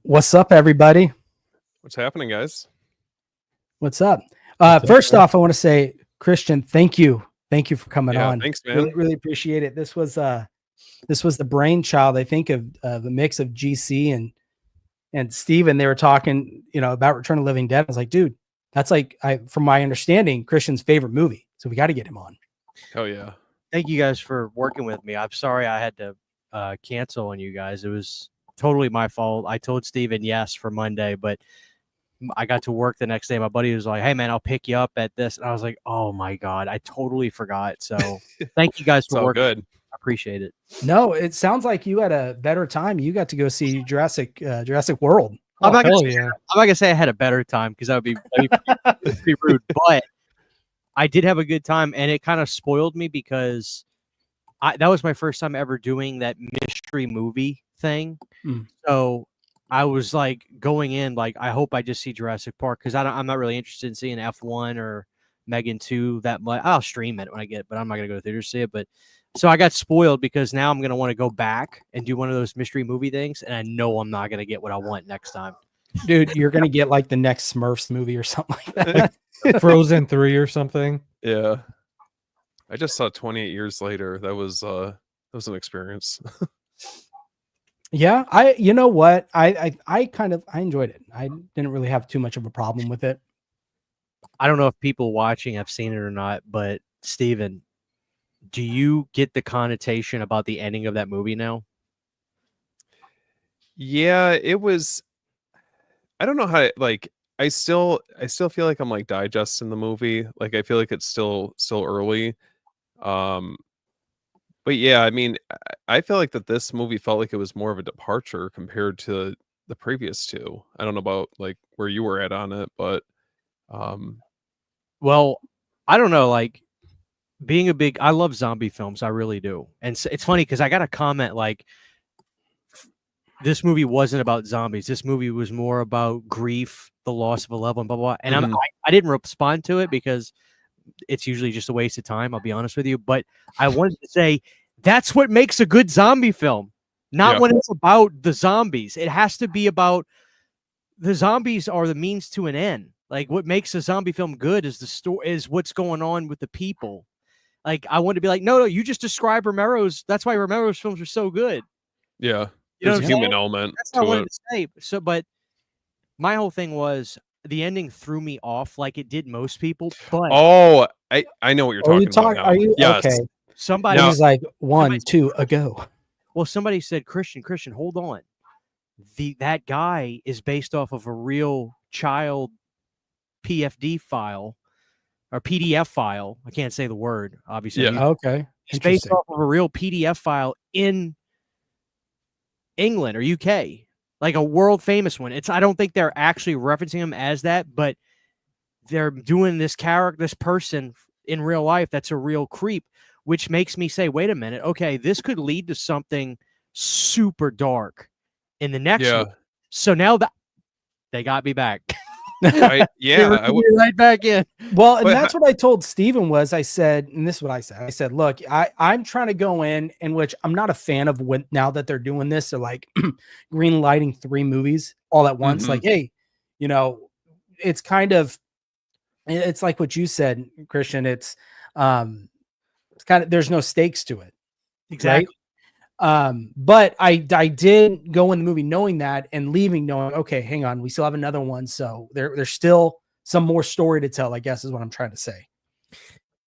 What's up, everybody? What's happening, guys? What's up? First off, I want to say, Christian, thank you for coming on. Thanks, man. Really appreciate it. This was the brainchild, I think, of the mix of GC and Steven. They were talking, about Return of the Living Dead. I was like, dude, that's like, from my understanding, Christian's favorite movie. So we got to get him on. Oh yeah. Thank you guys for working with me. I'm sorry I had to cancel on you guys. It was totally my fault. I told Steven yes for Monday, but I got to work the next day. My buddy was like, hey man, I'll pick you up at this. And I was like, oh my God, I totally forgot. So thank you guys for working. Good. I appreciate it. No, it sounds like you had a better time. You got to go see Jurassic World. I'm not gonna say I had a better time because that would be rude, but I did have a good time, and it kind of spoiled me because that was my first time ever doing that mystery movie thing. So I was like going in like, I hope I just see Jurassic Park because I'm not really interested in seeing F1 or Megan 2 that much. I'll stream it when I get it, but I'm not gonna go to theater to see it. But so I got spoiled because now I'm gonna want to go back and do one of those mystery movie things, and I know I'm not gonna get what I want next time. Dude, you're gonna get like the next Smurfs movie or something like that. Frozen 3 or something. Yeah. I just saw 28 Years Later. That was an experience. Yeah, you know what? I enjoyed it. I didn't really have too much of a problem with it. I don't know if people watching have seen it or not, but Steven, do you get the connotation about the ending of that movie now? Yeah, it was. I don't know how. Like, I still feel like I'm like digesting the movie. Like, I feel like it's still early. But yeah, I mean, I feel like that this movie felt like it was more of a departure compared to the previous two. I don't know about like where you were at on it, but well, I don't know. Like, I love zombie films. I really do. And it's funny because I got a comment like, this movie wasn't about zombies. This movie was more about grief, the loss of a loved one, blah, blah, blah. And I didn't respond to it because it's usually just a waste of time. I'll be honest with you. But I wanted to say that's what makes a good zombie film. Not when it's about the zombies. It has to be about the zombies are the means to an end. Like, what makes a zombie film good is the story, is what's going on with the people. Like, I want to be like, no, you just describe Romero's. That's why Romero's films are so good. Yeah. You know, there's a human element. That's what I wanted to say. So, but my whole thing was the ending threw me off, like it did most people. But I know what you're talking about. Are you okay? Somebody was like 1, 2 ago. Well, somebody said, Christian, hold on. That guy is based off of a real child PFD file or PDF file. I can't say the word, obviously. Yeah. Okay. It's based off of a real PDF file in England or UK, like a world famous one. I don't think they're actually referencing him as that, but they're doing this person in real life that's a real creep, which makes me say, wait a minute, okay, this could lead to something super dark in the next one. So now that they got me back. I would right back in. Well, and that's what I told Steven was I said, and this is what I said. I said, look, I'm trying to go in which I'm not a fan of when now that they're doing this. They're like green lighting 3 movies all at once. Like, hey, it's kind of, it's like what you said, Christian. It's kind of, there's no stakes to it. Exactly. But I did go in the movie knowing that and leaving knowing, okay, hang on, we still have another one. So there's still some more story to tell, I guess is what I'm trying to say.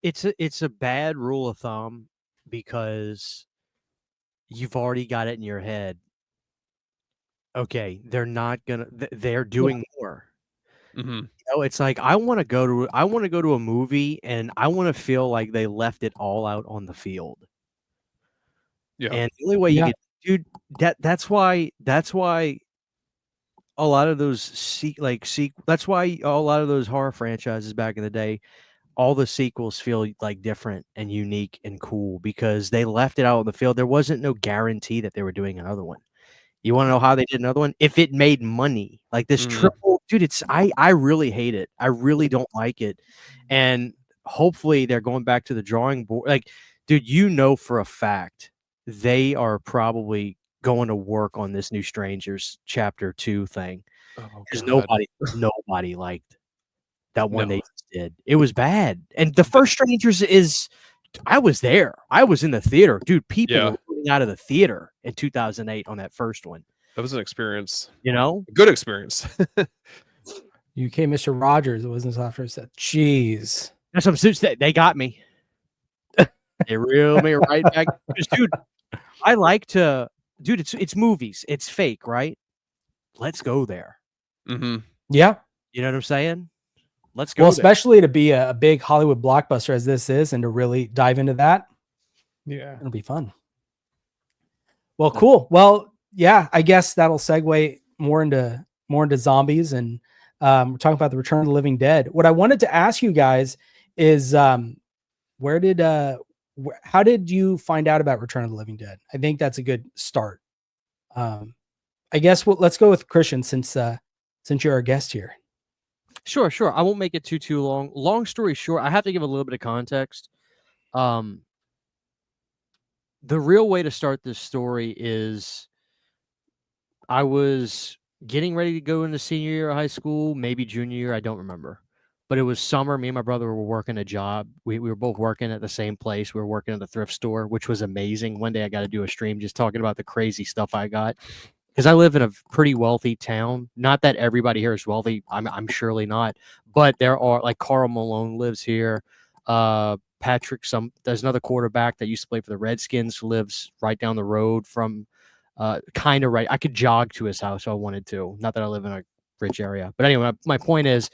It's a bad rule of thumb because you've already got it in your head. Okay, they're not gonna. They're doing more. Mm-hmm. You know, it's like I want to go to a movie and I want to feel like they left it all out on the field. Yeah. And the only way you Yeah. get, dude, that's why a lot of those that's why a lot of those horror franchises back in the day, all the sequels feel like different and unique and cool because they left it out on the field. There wasn't no guarantee that they were doing another one. You want to know how they did another one? If it made money, like this triple, dude, I really hate it. I really don't like it. And hopefully they're going back to the drawing board. Like, dude, you know for a fact they are probably going to work on this New Strangers Chapter 2 thing. Oh, Because God. nobody liked that one No. they just did. It was bad. And the first Strangers is I was there. I was in the theater. Dude, people were moving out of the theater in 2008 on that first one. That was an experience. You know? A good experience. UK Mr. Rogers, it wasn't after said, jeez. That's some suits that they got me. They reeled me right back. Dude, I like to it's movies. It's fake, right? Let's go there. Mm-hmm. Yeah. You know what I'm saying? Let's go. Well, especially to be a big Hollywood blockbuster as this is, and to really dive into that. Yeah. It'll be fun. Well, cool. Well, yeah, I guess that'll segue more into zombies, and we're talking about the Return of the Living Dead. What I wanted to ask you guys is, how did you find out about Return of the Living Dead? I think that's a good start. I guess let's go with Christian since you're our guest here. Sure. I won't make it too long. Long story short, I have to give a little bit of context. The real way to start this story is I was getting ready to go into senior year of high school, maybe junior year, I don't remember. But it was summer. Me and my brother were working a job. We were both working at the same place. We were working at the thrift store, which was amazing. One day I got to do a stream just talking about the crazy stuff I got. Because I live in a pretty wealthy town. Not that everybody here is wealthy. I'm surely not. But there are, like, Karl Malone lives here. Patrick, there's another quarterback that used to play for the Redskins who lives right down the road from kind of right. I could jog to his house if I wanted to. Not that I live in a rich area. But anyway, my point is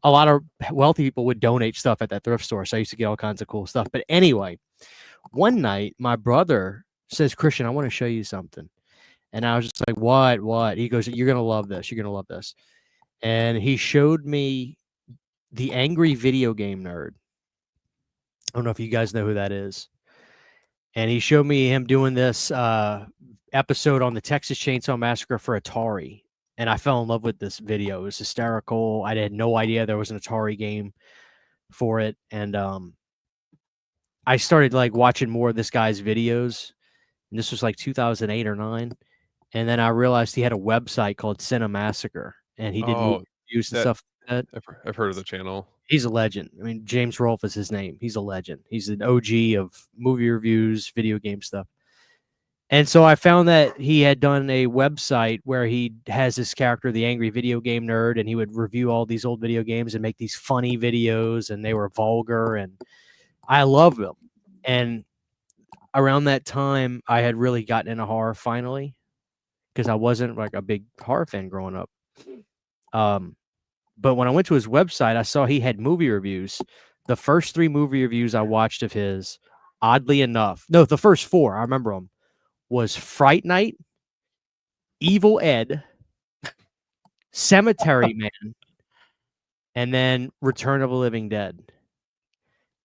a lot of wealthy people would donate stuff at that thrift store. So I used to get all kinds of cool stuff. But anyway, one night my brother says, Christian, I want to show you something. And I was just like, what? He goes, you're going to love this. You're going to love this. And he showed me the Angry Video Game Nerd. I don't know if you guys know who that is. And he showed me him doing this episode on the Texas Chainsaw Massacre for Atari. And I fell in love with this video. It was hysterical. I had no idea there was an Atari game for it. And I started like watching more of this guy's videos. And this was like 2008 or 9. And then I realized he had a website called Cinemassacre, and he did movie reviews and stuff like that. I've heard of the channel. He's a legend. I mean, James Rolfe is his name. He's a legend. He's an OG of movie reviews, video game stuff. And so I found that he had done a website where he has this character, the Angry Video Game Nerd, and he would review all these old video games and make these funny videos, and they were vulgar, and I love them. And around that time, I had really gotten into horror finally, because I wasn't like a big horror fan growing up. But when I went to his website, I saw he had movie reviews. The first 3 movie reviews I watched of his, oddly enough, no, the first 4, I remember them, was Fright Night, Evil Ed, Cemetery Man, and then Return of the Living Dead.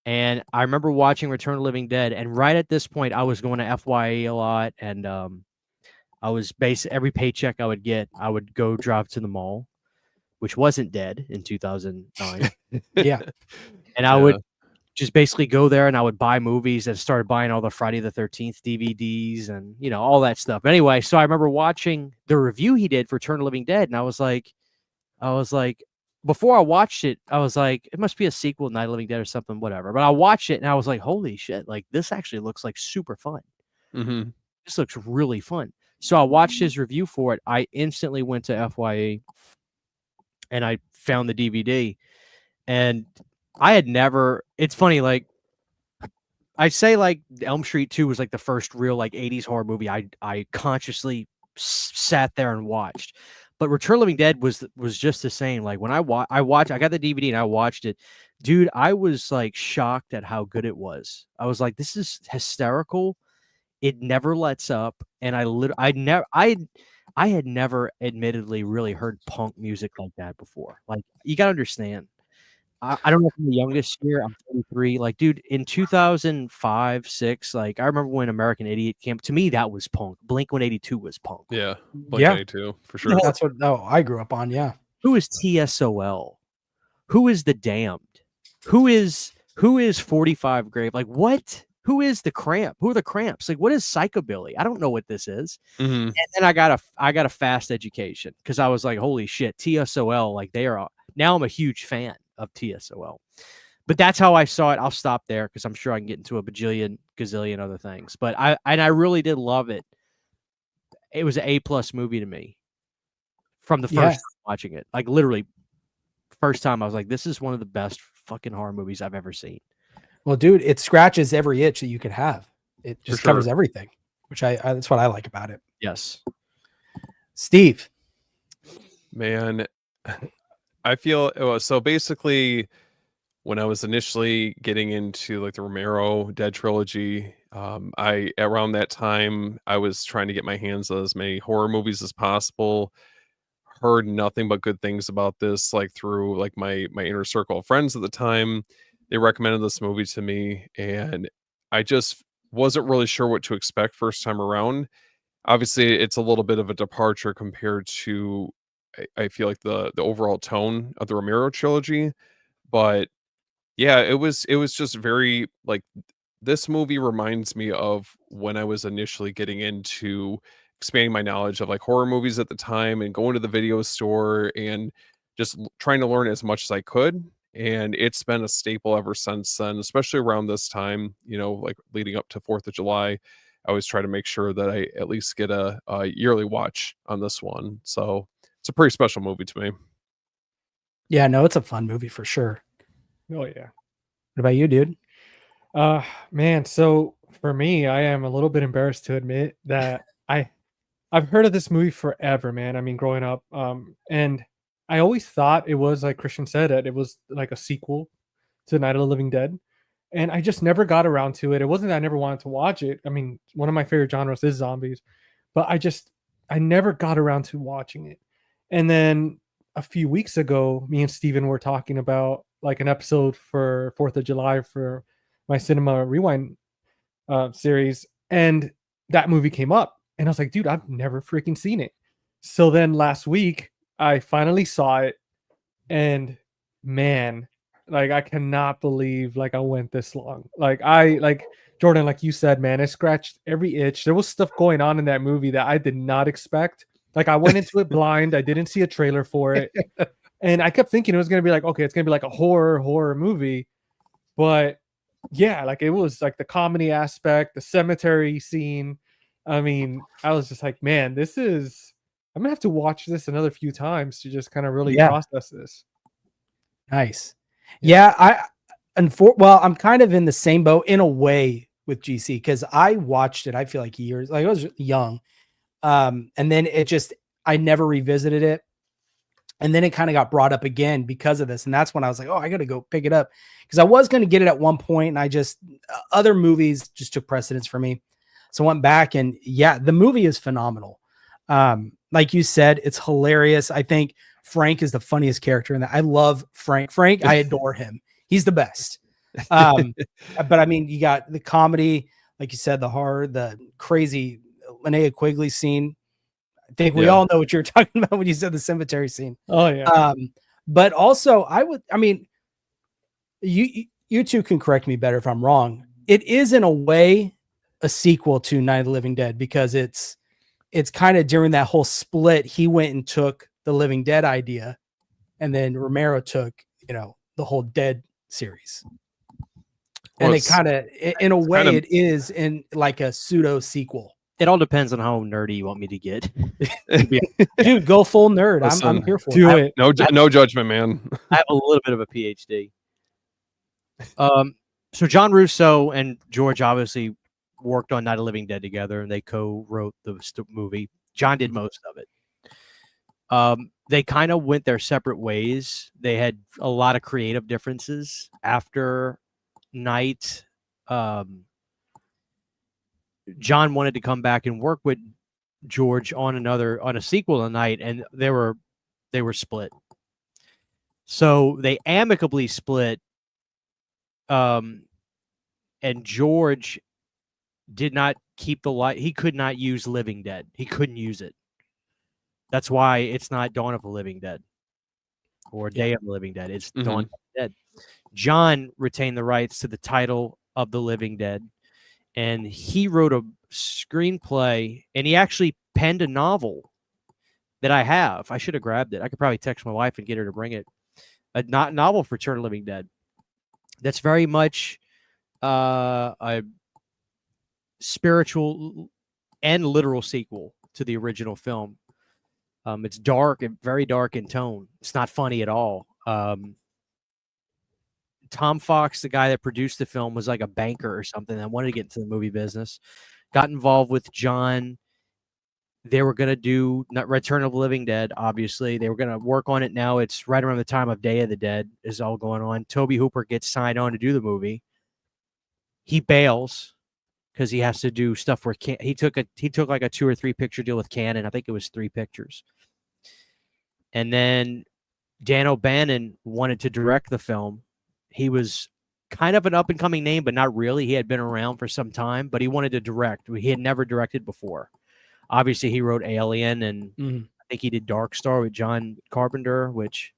And I remember watching Return of the Living Dead, and right at this point, I was going to FYE a lot, and I was every paycheck I would get, I would go drive to the mall, which wasn't dead in 2009. Yeah. And I would just basically go there and I would buy movies and started buying all the Friday the 13th DVDs and, you know, all that stuff. Anyway, so I remember watching the review he did for Return of the Living Dead. And I was like, before I watched it, I was like, it must be a sequel to Night of the Living Dead or something, whatever. But I watched it and I was like, holy shit, like this actually looks like super fun. Mm-hmm. this looks really fun. So I watched his review for it. I instantly went to FYE and I found the DVD. And I had never, it's funny, like, I'd say like Elm Street 2 was like the first real like 80s horror movie I consciously sat there and watched. But Return of the Living Dead was just the same. Like when I got the DVD and I watched it, dude, I was like shocked at how good it was. I was like, this is hysterical. It never lets up, and I had never admittedly really heard punk music like that before. Like you gotta understand. I don't know if I'm the youngest here. I'm 33. Like, dude, in 2005, 6, like I remember when American Idiot came. To me, that was punk. Blink 182 was punk. Yeah, Yeah. Blink-182 for sure. That's what I grew up on. Yeah. Who is TSOL? Who is The Damned? Who is 45 Grave? Like what? Who is the Cramp? Who are the Cramps? Like what is Psychobilly? I don't know what this is. Mhm. And then I got a fast education because I was like, holy shit, TSOL, like they are now I'm a huge fan of TSOL. But that's how I saw it. I'll stop there because I'm sure I can get into a gazillion other things. But I really did love it. It was an A+ movie to me from the first time watching it. Like literally first time I was like, this is one of the best fucking horror movies I've ever seen. Well, dude, it scratches every itch that you could have. It just covers everything, which I that's what I like about it. Yes. Steve. Man, I feel so basically when I was initially getting into like the Romero Dead trilogy, I around that time I was trying to get my hands on as many horror movies as possible. Heard nothing but good things about this, like through like my inner circle of friends at the time. They recommended this movie to me, and I just wasn't really sure what to expect first time around. Obviously, it's a little bit of a departure compared to I feel like the overall tone of the Romero trilogy, but yeah, it was just very like this movie reminds me of when I was initially getting into expanding my knowledge of like horror movies at the time and going to the video store and just trying to learn as much as I could. And it's been a staple ever since then, especially around this time, like leading up to 4th of July. I always try to make sure that I at least get a yearly watch on this one. So it's a pretty special movie to me. Yeah, no, it's a fun movie for sure. Oh yeah. What about you, dude? Man, so for me, I am a little bit embarrassed to admit that I've heard of this movie forever, man. I mean, growing up, and I always thought it was like Christian said that it was like a sequel to Night of the Living Dead, and I just never got around to it. It wasn't that I never wanted to watch it. I mean, one of my favorite genres is zombies, but I never got around to watching it. And then a few weeks ago, me and Steven were talking about like an episode for 4th of July for my Cinema Rewind series, and that movie came up, and I was like, dude, I've never freaking seen it. So then last week, I finally saw it, and man, like I cannot believe like I went this long. Like Jordan, like you said, man, I scratched every itch. There was stuff going on in that movie that I did not expect. Like I went into it blind. I didn't see a trailer for it. And I kept thinking it was going to be like, okay, it's going to be like a horror movie. But yeah, like it was like the comedy aspect, the cemetery scene. I mean, I was just like, man, I'm going to have to watch this another few times to just kind of really process this. Nice. Yeah, I'm kind of in the same boat in a way with GC because I watched it, I feel like years, like I was young. And then I never revisited it. And then it kind of got brought up again because of this. And that's when I was like, oh, I got to go pick it up because I was going to get it at one point. And other movies just took precedence for me. So I went back and yeah, the movie is phenomenal. Like you said, it's hilarious. I think Frank is the funniest character in that. I love Frank. I adore him. He's the best. But I mean, you got the comedy, like you said, the horror, the crazy Linnea Quigley scene. I think we all know what you're talking about when you said the cemetery scene. Oh yeah. But also you two can correct me better if I'm wrong. It is in a way a sequel to Night of the Living Dead because it's kind of during that whole split, he went and took the Living Dead idea and then Romero took, the whole Dead series. And it kind of, in a way, it is in like a pseudo sequel. It all depends on how nerdy you want me to get. Dude, go full nerd. Listen, I'm here for Do it. it. No judgment, man. I have a little bit of a PhD. So John Russo and George obviously worked on Night of the Living Dead together, and they co-wrote the movie. John did most of it. They kind of went their separate ways. They had a lot of creative differences after Night. John wanted to come back and work with George on a sequel to Night, and they were split. So they amicably split. And George did not keep the light. He could not use Living Dead. He couldn't use it. That's why it's not Dawn of the Living Dead or Day of the Living Dead. It's Dawn of the Dead. John retained the rights to the title of The Living Dead, and he wrote a screenplay, and he actually penned a novel that I have. I should have grabbed it. I could probably text my wife and get her to bring it. A novel for Return of the Living Dead. That's very much a spiritual and literal sequel to the original film. It's dark and very dark in tone. It's not funny at all. Tom Fox, the guy that produced the film, was like a banker or something that wanted to get into the movie business. Got involved with John. They were going to do Return of the Living Dead, obviously. They were going to work on it now. It's right around the time of Day of the Dead is all going on. Toby Hooper gets signed on to do the movie. He bails because he has to do stuff where he took like a 2 or 3 picture deal with Canon. I think it was 3 pictures. And then Dan O'Bannon wanted to direct the film. He was kind of an up-and-coming name, but not really. He had been around for some time, but he wanted to direct. He had never directed before. Obviously, he wrote Alien, and I think he did Dark Star with John Carpenter, which...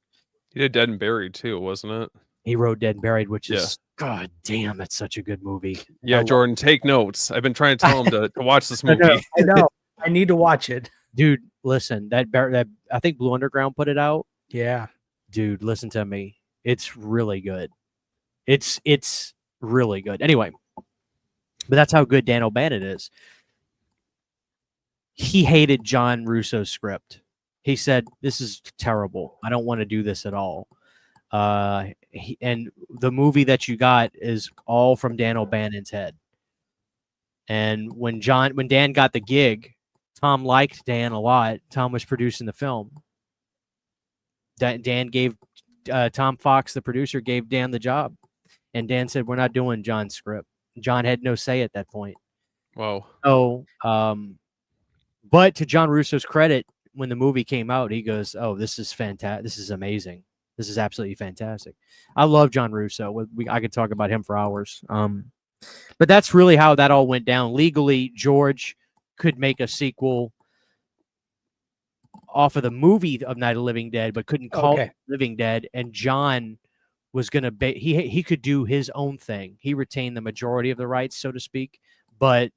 He did Dead and Buried, too, wasn't it? He wrote Dead and Buried, which is... God damn, that's such a good movie. Yeah, Jordan, take notes. I've been trying to tell him to watch this movie. I know. I need to watch it. Dude, listen, that I think Blue Underground put it out. Yeah. Dude, listen to me. It's really good. It's really good. Anyway, but that's how good Dan O'Bannon is. He hated John Russo's script. He said, "This is terrible. I don't want to do this at all." And the movie that you got is all from Dan O'Bannon's head. And when Dan got the gig, Tom liked Dan a lot. Tom was producing the film. Dan gave Tom Fox, the producer, gave Dan the job. And Dan said, "We're not doing John's script." John had no say at that point. Wow. So, but to John Russo's credit, when the movie came out, he goes, "Oh, this is fantastic. This is amazing. This is absolutely fantastic." I love John Russo. I could talk about him for hours. But that's really how that all went down. Legally, George could make a sequel off of the movie of Night of the Living Dead, but couldn't call it Living Dead. And John was going to he could do his own thing. He retained the majority of the rights, so to speak. But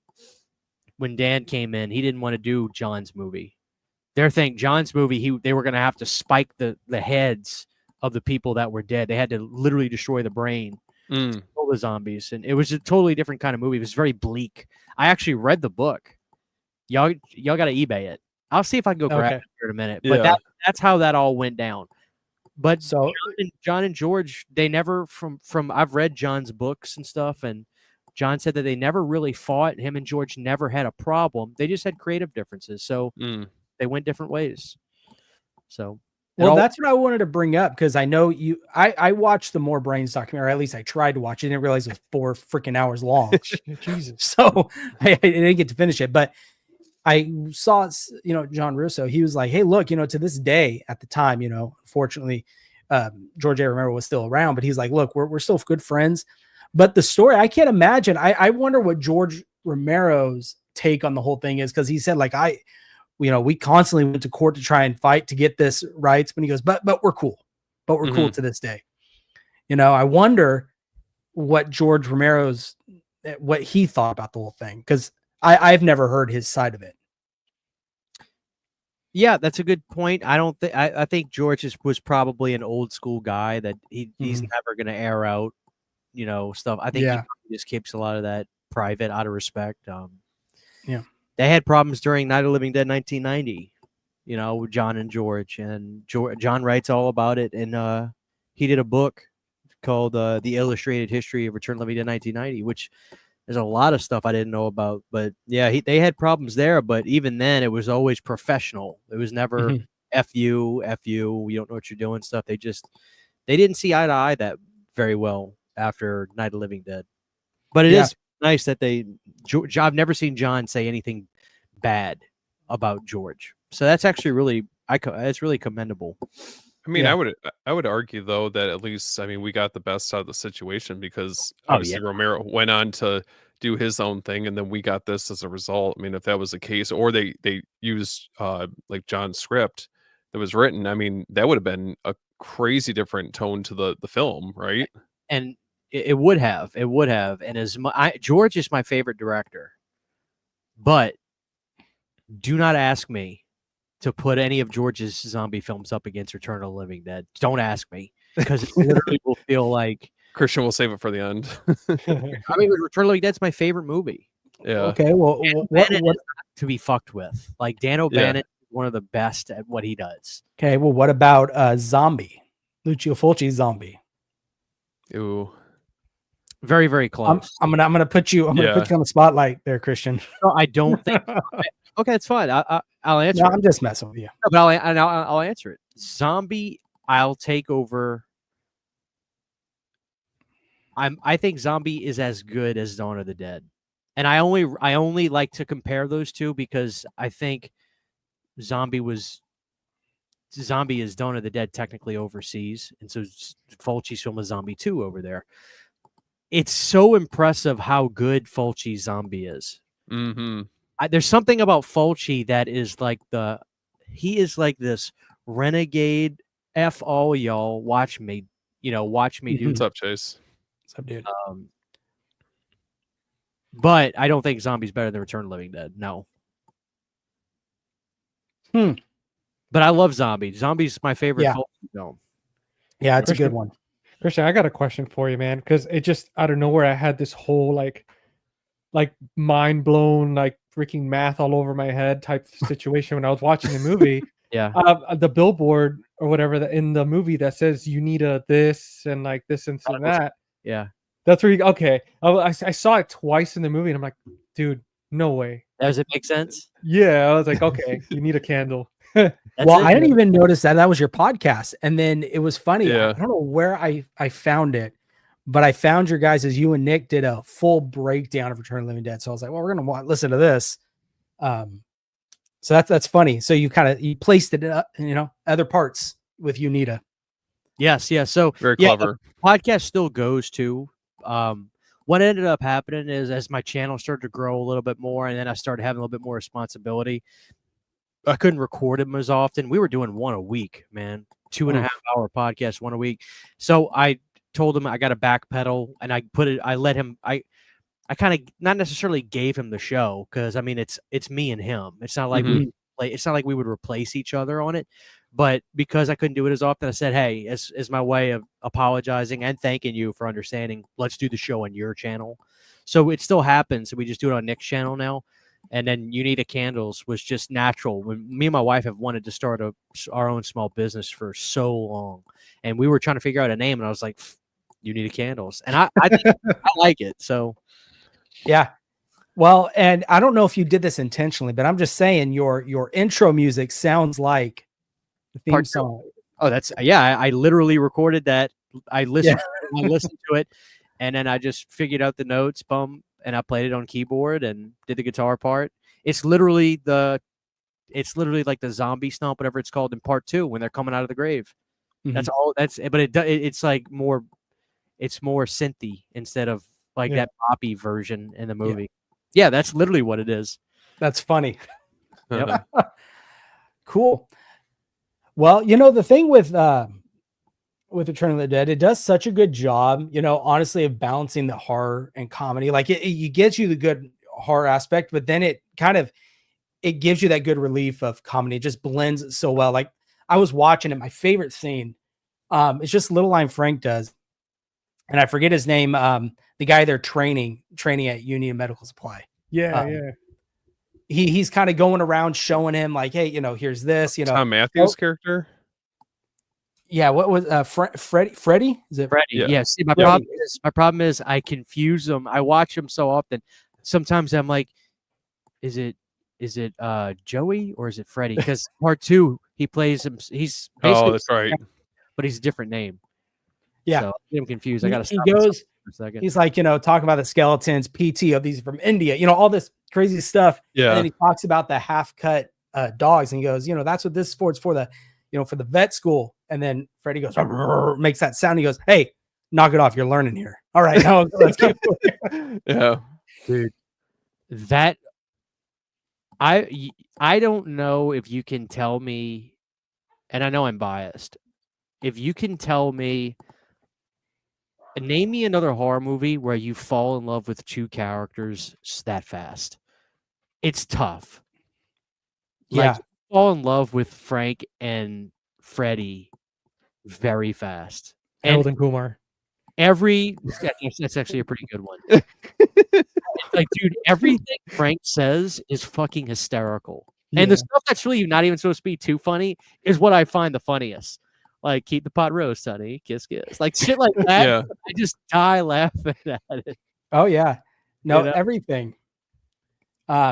when Dan came in, he didn't want to do John's movie. John's movie, they were going to have to spike the heads of the people that were dead. They had to literally destroy the brain to kill the zombies. And it was a totally different kind of movie. It was very bleak. I actually read the book. Y'all got to eBay it. I'll see if I can go grab it here in a minute. But that's how that all went down. But so John and George, they never from I've read John's books and stuff, and John said that they never really fought. Him and George never had a problem. They just had creative differences. So they went different ways. So well, that's what I wanted to bring up, because I know I watched the More Brains documentary, or at least I tried to watch it. I didn't realize it was 4 freaking hours long. Jesus. So I didn't get to finish it, but I saw, John Russo, he was like, "Hey, look, to this day at the time, fortunately, George A. Romero was still around, but he's like, look, we're still good friends." But the story, I can't imagine. I wonder what George Romero's take on the whole thing is, because he said, like, we constantly went to court to try and fight to get this rights, but he goes, but we're cool. But we're cool to this day. I wonder what George Romero's, what he thought about the whole thing, because I've never heard his side of it. Yeah, that's a good point. I think George was probably an old school guy that he's never going to air out, stuff. I think he just keeps a lot of that private out of respect. They had problems during Night of the Living Dead 1990. You know, with John and George, and John writes all about it, and he did a book called The Illustrated History of Return of the Living Dead 1990, which there's a lot of stuff I didn't know about. But yeah, they had problems there, but even then it was always professional. It was never F you, you don't know what you're doing stuff. They didn't see eye to eye that very well after Night of the Living Dead. But it is nice that I've never seen John say anything bad about George. So that's actually really, it's really commendable. I mean, I would argue though that at least, I mean, we got the best out of the situation because Oh, obviously Romero went on to do his own thing, and then we got this as a result. I mean, if that was the case, or they used like John's script that was written, I mean, that would have been a crazy different tone to the film, right? And it would have, and George is my favorite director, but do not ask me to put any of George's zombie films up against Return of the Living Dead. Don't ask me, because it literally will feel like Christian will save it for the end. I mean, Return of the Living Dead's my favorite movie. Yeah. Okay. Well, what to be fucked with? Like Dan O'Bannon is one of the best at what he does. Okay. Well, what about Zombie? Lucio Fulci's Zombie. Ooh. Very, very close. I'm gonna put you. I'm gonna put you on the spotlight there, Christian. No, I don't think. Okay, it's fine. I'll answer. No, I'm just messing with you. No, but I'll answer it. Zombie, I'll take over. I think Zombie is as good as Dawn of the Dead, and I only like to compare those two because I think Zombie is Dawn of the Dead technically overseas, and so Fulci's film is Zombie 2 over there. It's so impressive how good Fulci's Zombie is. Mm-hmm. There's something about Fulci that is like he is like this renegade. F all y'all, watch me do. What's up, Chase? What's up, dude? But I don't think Zombie's better than Return of the Living Dead. No. But I love Zombie. Zombie's my favorite Fulci film. Yeah, it's a good one. Christian, I got a question for you, man, because it just out of nowhere I had this whole like mind blown, like freaking math all over my head type situation when I was watching the movie. Yeah. The billboard or whatever in the movie that says you need a this and like this and that. Yeah. That's where okay. I saw it twice in the movie and I'm like, dude, no way. Does it make sense? Yeah. I was like, okay, you need a candle. Well, I didn't even notice that was your podcast. And then it was funny. Yeah. I don't know where I found it, but I found your guys as you and Nick did a full breakdown of Return of the Living Dead. So I was like, well, we're going to listen to this. So that's funny. So you placed it up, other parts with Unita. Yes. Yeah. So very clever. The podcast still goes too. What ended up happening is as my channel started to grow a little bit more, and then I started having a little bit more responsibility, I couldn't record them as often. We were doing one a week, man, 2.5 hour podcast, one a week. So I told him I got to backpedal, and I let him, I kind of not necessarily gave him the show. Cause I mean, it's me and him. It's not like it's not like we would replace each other on it, but because I couldn't do it as often, I said, hey, as my way of apologizing and thanking you for understanding, let's do the show on your channel. So it still happens. We just do it on Nick's channel now. And then Unita Candles was just natural. When me and my wife have wanted to start our own small business for so long, and we were trying to figure out a name, and I was like, Unita Candles, and I like it. So, yeah. Well, and I don't know if you did this intentionally, but I'm just saying your intro music sounds like the theme song. Oh, I literally recorded that. I listened to it, and then I just figured out the notes, and I played it on keyboard and did the guitar part. It's literally like the zombie stomp, whatever it's called in part 2 when they're coming out of the grave. That's all. But it's like more, it's more synthy instead of like that poppy version in the movie. Yeah, that's literally what it is. That's funny. Yep. Cool. Well, the thing with Return of the Dead, it does such a good job, honestly, of balancing the horror and comedy. Like it gets you the good horror aspect, but then it gives you that good relief of comedy. It just blends it so well. Like I was watching it, my favorite scene, it's just Little Line Frank does, and I forget his name. The guy they're training at Union Medical Supply. Yeah. he's kind of going around showing him like, hey, here's this, Tom Matthews character. Yeah, what was Freddie? Is it Freddie? Yeah. Yeah. See, my problem is I confuse them. I watch them so often. Sometimes I'm like, is it Joey or is it Freddie? Because part 2 he plays him. He's basically that's right. but he's a different name. Yeah, so I'm confused. I got to. He goes. For a second. He's like, talking about the skeletons, PT of these from India, all this crazy stuff. Yeah. And then he talks about the half-cut dogs, and he goes, that's what this sport's for, the for the vet school. And then Freddie goes, makes that sound. He goes, hey, knock it off. You're learning here. All right, now let's keep going. Yeah, dude. That I don't know if you can tell me, and I know I'm biased. If you can tell me, name me another horror movie where you fall in love with 2 characters that fast. It's tough. Yeah. Like, fall in love with Frank and Freddie very fast. Harold and Kumar. That's actually a pretty good one. Like, dude, everything Frank says is fucking hysterical. Yeah. And the stuff that's really not even supposed to be too funny is what I find the funniest. Like, keep the pot roast, honey. Kiss, kiss. Like, shit like that. Yeah. I just die laughing at it. Oh, yeah. No, everything.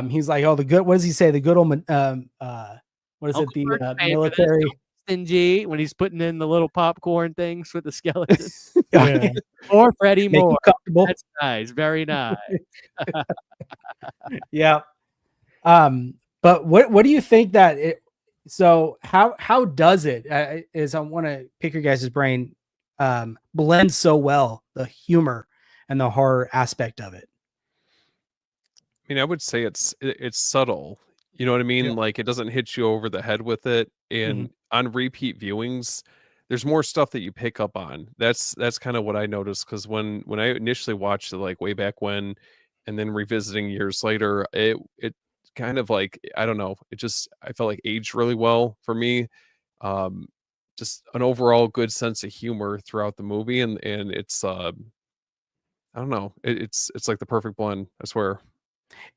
He's like, oh, the good, what does he say? The good old, what is it? The military. Stingy when he's putting in the little popcorn things with the skeleton. Yeah. Or Freddie Moore. That's nice. Very nice. Yeah. But what do you think that it, so how does it, I want to pick your guys' brain, blend so well, the humor and the horror aspect of it? I mean, I would say it's subtle. You know what I mean? Yeah. Like, it doesn't hit you over the head with it. And on repeat viewings, there's more stuff that you pick up on. That's kind of what I noticed, because when I initially watched it, like way back when, and then revisiting years later, it kind of like, I don't know, I felt like aged really well for me. Just an overall good sense of humor throughout the movie, and it's I don't know, it's like the perfect blend, I swear.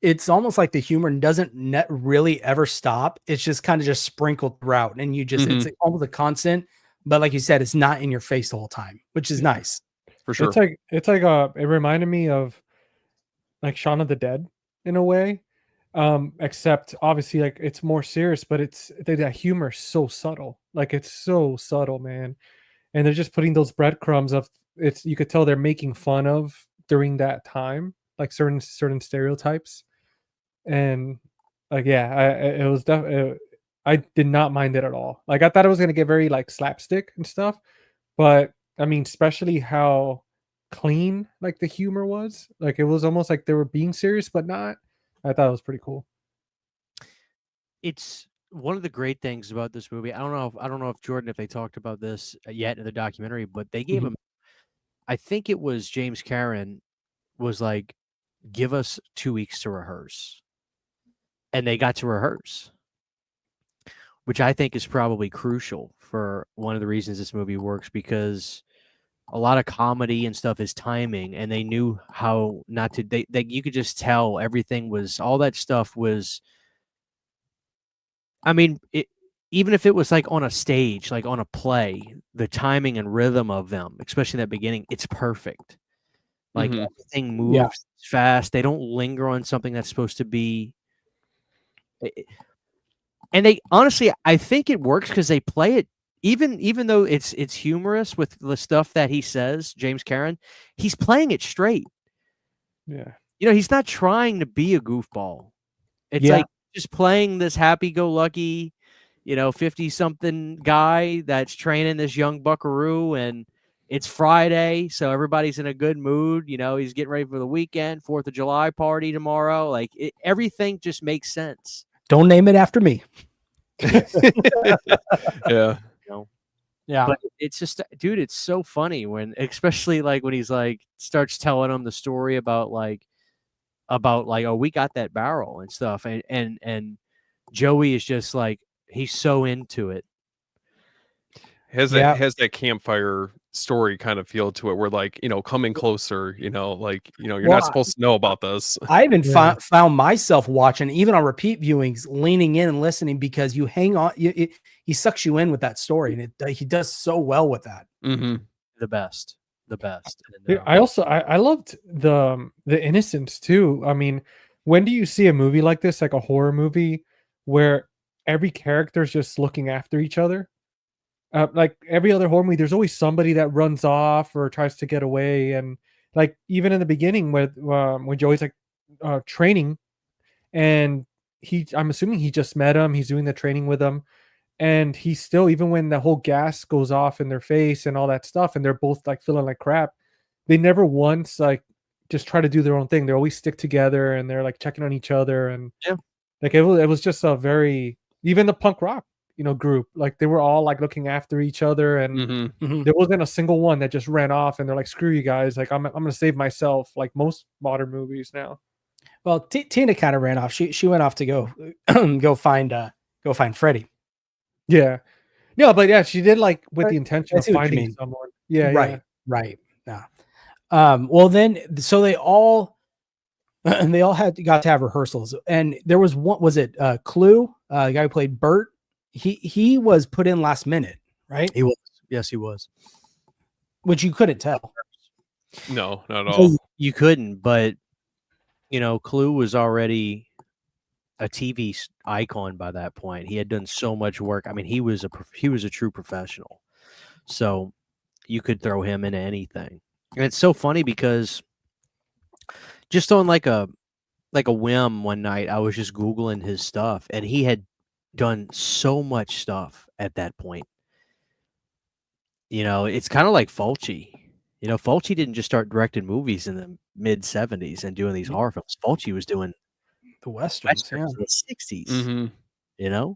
It's almost like the humor doesn't really ever stop. It's just kind of just sprinkled throughout, and you just it's like almost a constant. But like you said, it's not in your face the whole time, which is nice for sure. It's like it reminded me of like Shaun of the Dead in a way, except obviously like it's more serious, but that humor is so subtle. Like, it's so subtle, man. And they're just putting those breadcrumbs of it's. You could tell they're making fun of during that time, like certain stereotypes. And like, yeah, it was definitely, I did not mind it at all. Like, I thought it was going to get very like slapstick and stuff, but I mean, especially how clean like the humor was. Like, it was almost like they were being serious but not. I thought it was pretty cool. It's one of the great things about this movie. I don't know if Jordan, if they talked about this yet in the documentary, but they gave him, I think it was James Cameron was like, give us 2 weeks to rehearse. And they got to rehearse, which I think is probably crucial for one of the reasons this movie works, because a lot of comedy and stuff is timing, and they knew how not to, they you could just tell everything was, all that stuff was, I mean, even if it was like on a stage, like on a play, the timing and rhythm of them, especially in that beginning, it's perfect. Like, everything moves fast. They don't linger on something that's supposed to be. And they honestly, I think it works because they play it, even though it's humorous with the stuff that he says, James Cameron, he's playing it straight. Yeah. He's not trying to be a goofball. It's like just playing this happy-go-lucky, 50-something guy that's training this young buckaroo, and it's Friday, so everybody's in a good mood. He's getting ready for the weekend, 4th of July party tomorrow. Like, everything just makes sense. Don't name it after me. Yeah. Yeah. But it's just, dude, it's so funny when, especially like when he's like, starts telling them the story about like, oh, we got that barrel and stuff. And Joey is just like, he's so into it. Has that campfire story kind of feel to it, where like, you know, coming closer, you know, like, you know, you're Well, not supposed to know about this. I even Yeah. found myself watching, even on repeat viewings, leaning in and listening, because you hang on. He sucks you in with that story, and he does so well with that. Mm-hmm. The best. And, Yeah, I loved the innocence too. I mean, when do you see a movie like this, like a horror movie, where every character's just looking after each other? Like every other horror movie, there's always somebody that runs off or tries to get away, and like even in the beginning with when Joey's like training, and I'm assuming he just met him, he's doing the training with him, and he's still, even when the whole gas goes off in their face and all that stuff, and they're both like feeling like crap, they never once like just try to do their own thing. They always stick together and they're like checking on each other, and Yeah. like it was just a very, even the punk rock, group, like they were all like looking after each other, and Mm-hmm. there wasn't a single one that just ran off and they're like, screw you guys, like I'm gonna save myself, like most modern movies now. Well, Tina kind of ran off. She went off to go go find Freddy. Yeah. No, but yeah, she did, like with I- the intention I of see what you finding mean. someone. Yeah, Right, yeah. right. Yeah. Well, then, so they all and they all got to have rehearsals, and there was one. Was it Clue? The guy who played Bert. He was put in last minute, right? He was. Yes, he was. Which you couldn't tell. No, not at all. You couldn't, but Clue was already a TV icon by that point. He had done so much work. I mean, he was a true professional. So you could throw him into anything. And it's so funny because just on like a whim one night, I was just Googling his stuff, and he had done so much stuff at that point. It's kind of like Fulci. Fulci didn't just start directing movies in the mid 70s and doing these horror films. Fulci was doing The westerns, in the 60s. Mm-hmm.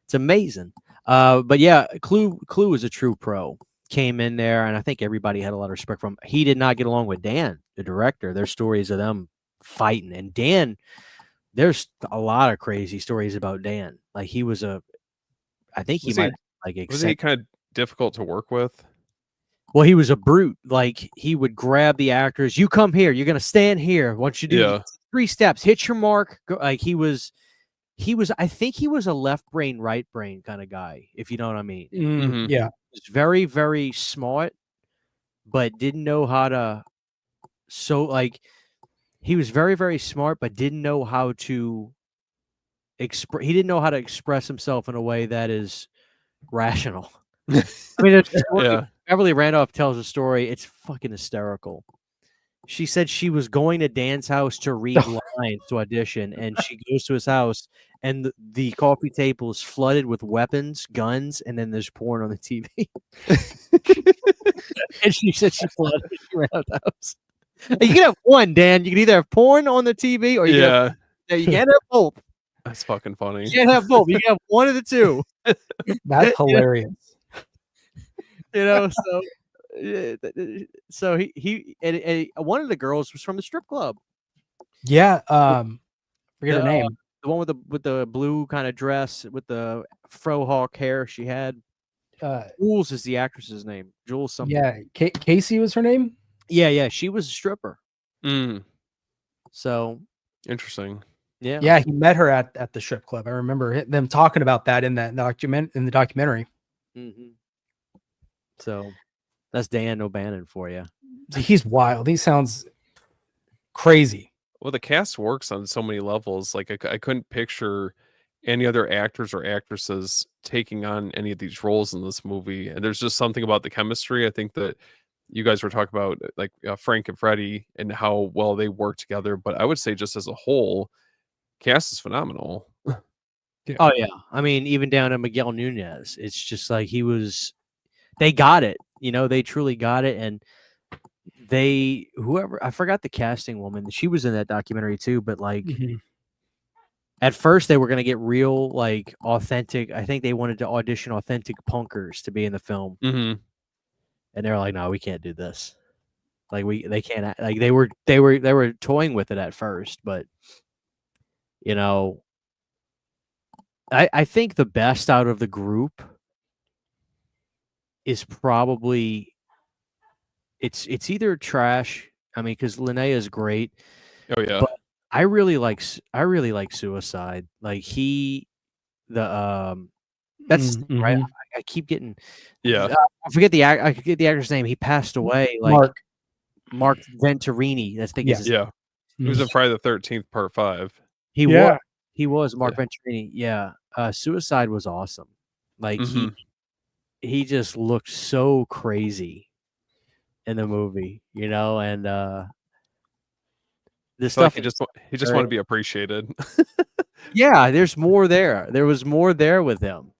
It's amazing. But yeah, Clue was a true pro. Came in there, and I think everybody had a lot of respect for him. He did not get along with Dan, the director. There's stories of them fighting, and Dan, there's a lot of crazy stories about Dan. Like I think he might Was he kind of difficult to work with? Well, he was a brute. Like, he would grab the actors. You come here. You're gonna stand here. Once you do 3 steps, hit your mark. Go. Like he was. I think he was a left brain, right brain kind of guy. If you know what I mean. Mm-hmm. Yeah. He was very, very smart, but didn't know how to. So like, he was very, very smart, but didn't know how to express. He didn't know how to express himself in a way that is rational. I mean, Beverly Randolph tells a story. It's fucking hysterical. She said she was going to Dan's house to read lines to audition, and she goes to his house, and the coffee table is flooded with weapons, guns, and then there's porn on the TV. And she said she flooded. She ran out of the house. You can have one, Dan. You can either have porn on the TV, or you can't have both. That's fucking funny. You can't have both. You can have one of the two. That's hilarious. So he and one of the girls was from the strip club. Yeah, forget her name. The one with the blue kind of dress with the fro hawk hair she had. Jules is the actress's name. Jules something. Yeah, Casey was her name. Yeah, she was a stripper. Mm. So interesting. Yeah, he met her at the strip club. I remember them talking about that in the documentary. Mm-hmm. So that's Dan O'Bannon for you. He's wild. He sounds crazy. Well, the cast works on so many levels. Like I couldn't picture any other actors or actresses taking on any of these roles in this movie. And there's just something about the chemistry. I think that you guys were talking about, like Frank and Freddie and how well they work together. But I would say just as a whole, cast is phenomenal. Yeah. Oh yeah. I mean, even down to Miguel Nunez. It's just like they got it. They truly got it. And I forgot the casting woman. She was in that documentary too, but like at first they were going to get real, like authentic. I think they wanted to audition authentic punkers to be in the film. Mm-hmm. And they were like, no, we can't do this. Like they can't, like they were toying with it at first, but I think the best out of the group is probably it's either trash. I mean, because Linnea is great. Oh yeah. But I really like Suicide. Like that's the thing, right. I keep getting Yeah. I forget the actor's name. He passed away. Like Mark Venturini. I think is his Yeah. He was in Friday the 13th Part 5. He was Mark Yeah. Venturini. Yeah. Suicide was awesome. Like he just looked so crazy in the movie, you know, and this stuff like he just wanted to be appreciated. Yeah, there's more there. There was more there with him,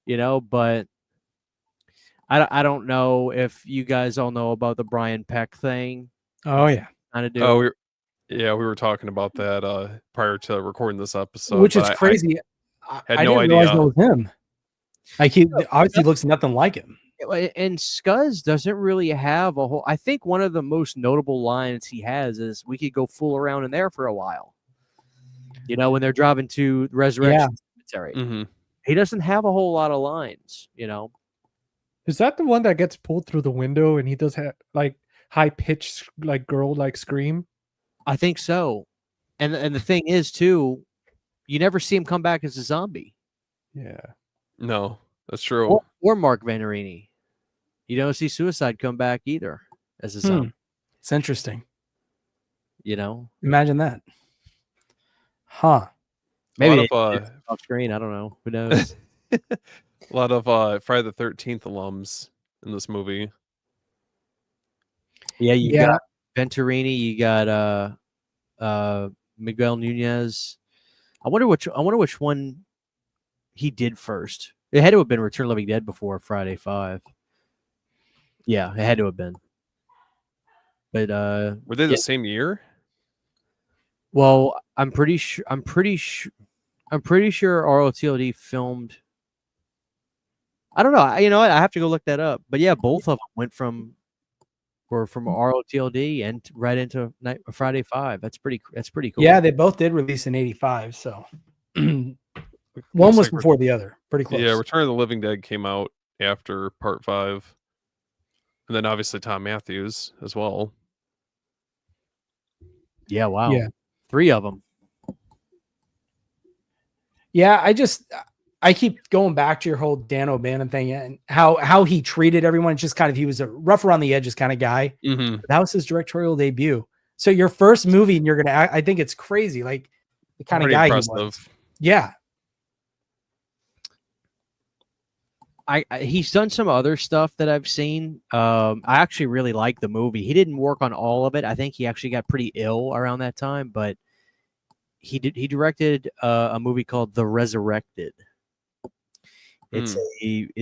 you know, but I don't know if you guys all know about the Brian Peck thing. Oh yeah. Kind of do. Oh, we were talking about that prior to recording this episode, which is crazy. I I didn't realize that was him. Like he obviously looks nothing like him. And Scuzz doesn't really have a whole. I think one of the most notable lines he has is, "We could go fool around in there for a while." You know, when they're driving to Resurrection Cemetery, he doesn't have a whole lot of lines. You know, is that the one that gets pulled through the window and he does have like high pitched like girl like scream? I think so. And the thing is too, you never see him come back as a zombie. Yeah. No, that's true. Or Mark Venturini. You don't see Suicide come back either as a zombie. It's interesting. You know, imagine that. Huh? Maybe it's off screen. I don't know. Who knows? A lot of Friday the 13th alums in this movie. Yeah, you got Venturini. You got Miguel Nunez. I wonder which one he did first. It had to have been Return of the Living Dead before Friday 5. Yeah, it had to have been. But were they the same year? Well, I'm pretty sure ROTLD filmed. I don't know. You know what? I have to go look that up. But yeah, both of them were from ROTLD and right into Friday 5. That's pretty cool. Yeah, they both did release in '85. So one was before the other. Pretty close. Yeah, Return of the Living Dead came out after Part 5. And then obviously Tom Matthews as well. Yeah, wow. Yeah. 3 of them. Yeah, I keep going back to your whole Dan O'Bannon thing and how he treated everyone. It's just kind of, he was a rough around the edges kind of guy. That was his directorial debut. So your first movie and you're going to act, I think it's crazy. Like the kind of guy he was. Yeah. He's done some other stuff that I've seen. I actually really like the movie. He didn't work on all of it. I think he actually got pretty ill around that time, but he directed a movie called The Resurrected. It's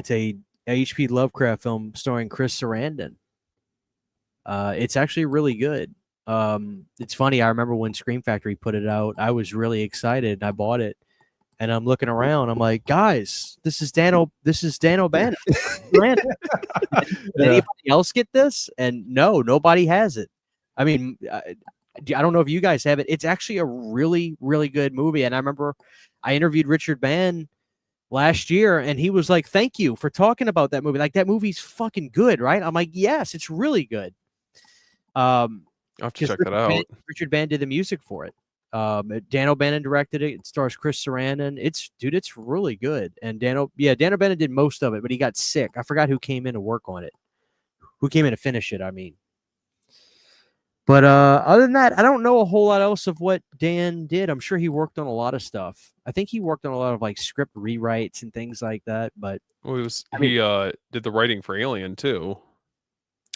a H.P. Lovecraft film starring Chris Sarandon. It's actually really good. It's funny. I remember when Scream Factory put it out, I was really excited and I bought it. And I'm looking around. I'm like, guys, this is Dan O'Bannon. Did anybody else get this? And no, nobody has it. I mean, I don't know if you guys have it. It's actually a really, really good movie. And I remember I interviewed Richard Bann last year, and he was like, "Thank you for talking about that movie. Like, that movie's fucking good, right?" I'm like, "Yes, it's really good." I'll have to check that out. Richard Bann did the music for it. Dan O'Bannon directed it. It stars Chris Sarandon. It's really good. And Dan O'Bannon did most of it, but he got sick. I forgot who came in to work on it. Who came in to finish it, I mean. But other than that, I don't know a whole lot else of what Dan did. I'm sure he worked on a lot of stuff. I think he worked on a lot of like script rewrites and things like that. But he did the writing for Alien too.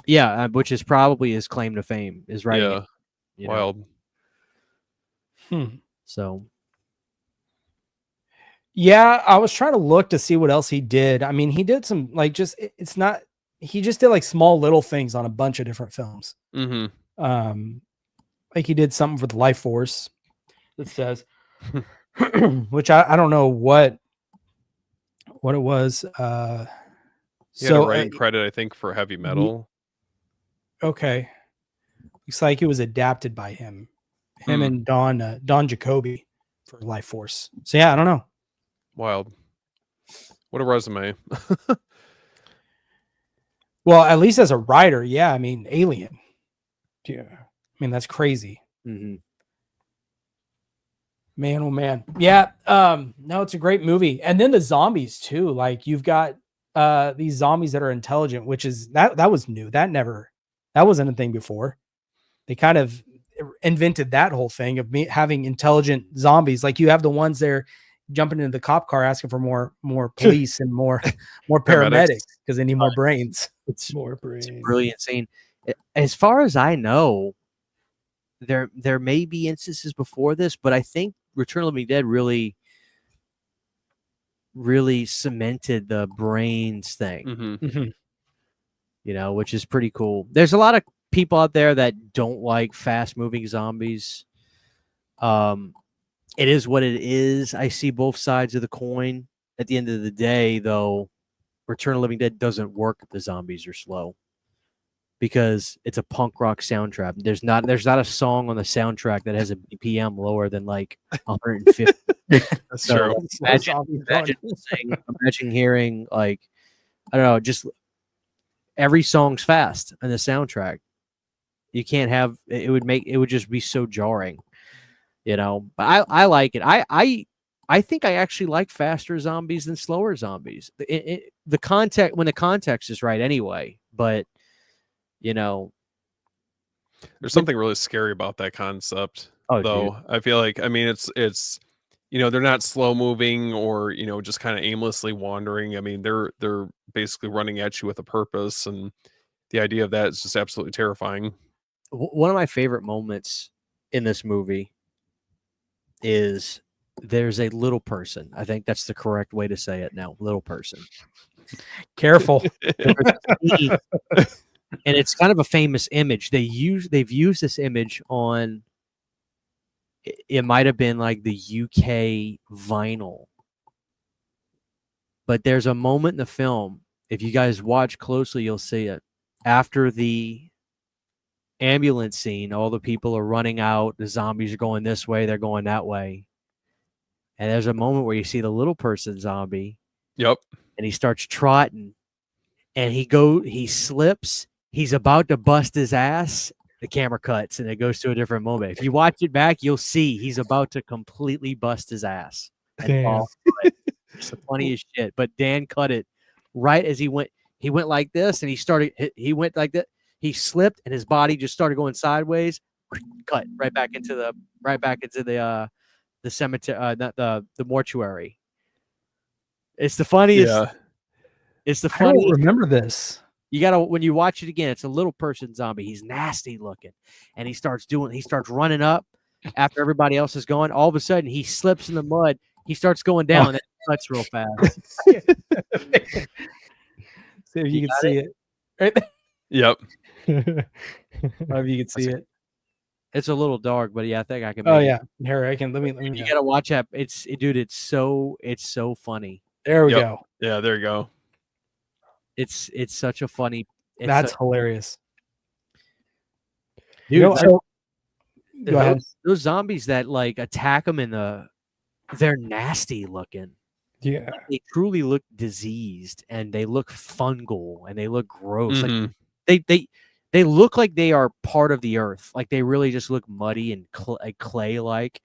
Yeah, which is probably his claim to fame, is writing. Yeah, wild. So, yeah, I was trying to look to see what else he did. I mean, he did some like he just did like small little things on a bunch of different films. Like he did something for the Life Force that says, which I don't know what it was. He had a writing credit, I think, for Heavy Metal. Okay, looks like it was adapted by him and Don Jacoby for Life Force. So yeah, I don't know. Wild. What a resume. Well, at least as a writer, yeah. I mean, Alien. Yeah. I mean, that's crazy. Mm-hmm. Man, oh man. Yeah. No, it's a great movie. And then the zombies too. Like you've got these zombies that are intelligent, which is that was new. That wasn't a thing before. They kind of invented that whole thing of having intelligent zombies. Like you have the ones there jumping into the cop car asking for more police and more paramedics because they need more brains. It's More brain. It's a brilliant scene. As far as I know, there may be instances before this, but I think Return of the Living Dead really cemented the brains thing. Mm-hmm. You know, which is pretty cool. There's a lot of people out there that don't like fast moving zombies. It is what it is. I see both sides of the coin. At the end of the day, though, Return of the Living Dead doesn't work if the zombies are slow, because it's a punk rock soundtrack. There's not a song on the soundtrack that has a BPM lower than like 150. That's true. Imagine hearing like, I don't know, just every song's fast in the soundtrack. You can't have it would just be so jarring, you know. But I like it. I think I actually like faster zombies than slower zombies. The context, when the context is right anyway, but you know, there's something really scary about that concept. Though dude. I feel like, I mean, it's you know, they're not slow moving or, you know, just kind of aimlessly wandering. I mean, they're basically running at you with a purpose, and the idea of that is just absolutely terrifying. One of my favorite moments in this movie is there's a little person. I think that's the correct way to say it now. Little person. Careful. And it's kind of a famous image. They've used this image on, it might have been like the UK vinyl. But there's a moment in the film, if you guys watch closely, you'll see it. After the ambulance scene, all the people are running out, the zombies are going this way, they're going that way. And there's a moment where you see the little person zombie. Yep. And he starts trotting, and he slips. He's about to bust his ass. The camera cuts, and it goes to a different moment. If you watch it back, you'll see he's about to completely bust his ass. Damn. It's the funniest shit. But Dan cut it right as he went. He went like this, and he went like that. He slipped, and his body just started going sideways. Cut right back into the cemetery, not the mortuary. It's the funniest. Yeah. It's the I don't funniest. remember this. You gotta, when you watch it again, it's a little person zombie. He's nasty looking, and he starts running up after everybody else is going. All of a sudden, he slips in the mud. He starts going down, and it cuts real fast. See if you can see it. Right? Yep. If you can see it. It's a little dark, but yeah, I think I can. Oh yeah, here I can. Let me. You gotta watch that. Dude, it's so funny. There we Yep. go. Yeah, there you go. It's such a funny. That's hilarious. Dude, So, go ahead. Those zombies that like attack them they're nasty looking. Yeah. They truly look diseased, and they look fungal, and they look gross. Mhm. Like they look like they are part of the earth. Like they really just look muddy and clay-like.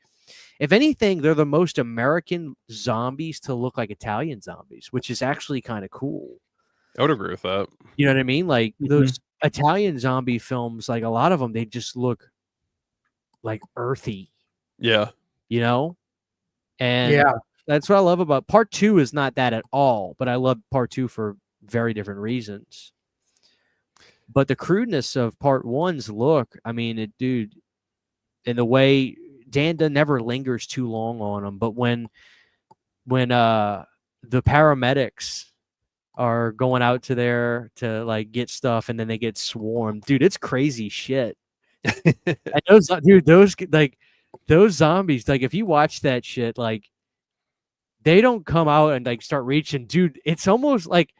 If anything, they're the most American zombies to look like Italian zombies, which is actually kind of cool. I would agree with that. You know what I mean? Like those Italian zombie films, like a lot of them, they just look like earthy. Yeah. You know? And Yeah. that's what I love about part 2 is not that at all, but I love part 2 for very different reasons. But the crudeness of part 1's look, I mean, dude, and the way Dan never lingers too long on them, but when the paramedics are going out to there to like get stuff, and then they get swarmed, dude, it's crazy shit. And those zombies, like if you watch that shit, like they don't come out and like start reaching, dude. It's almost like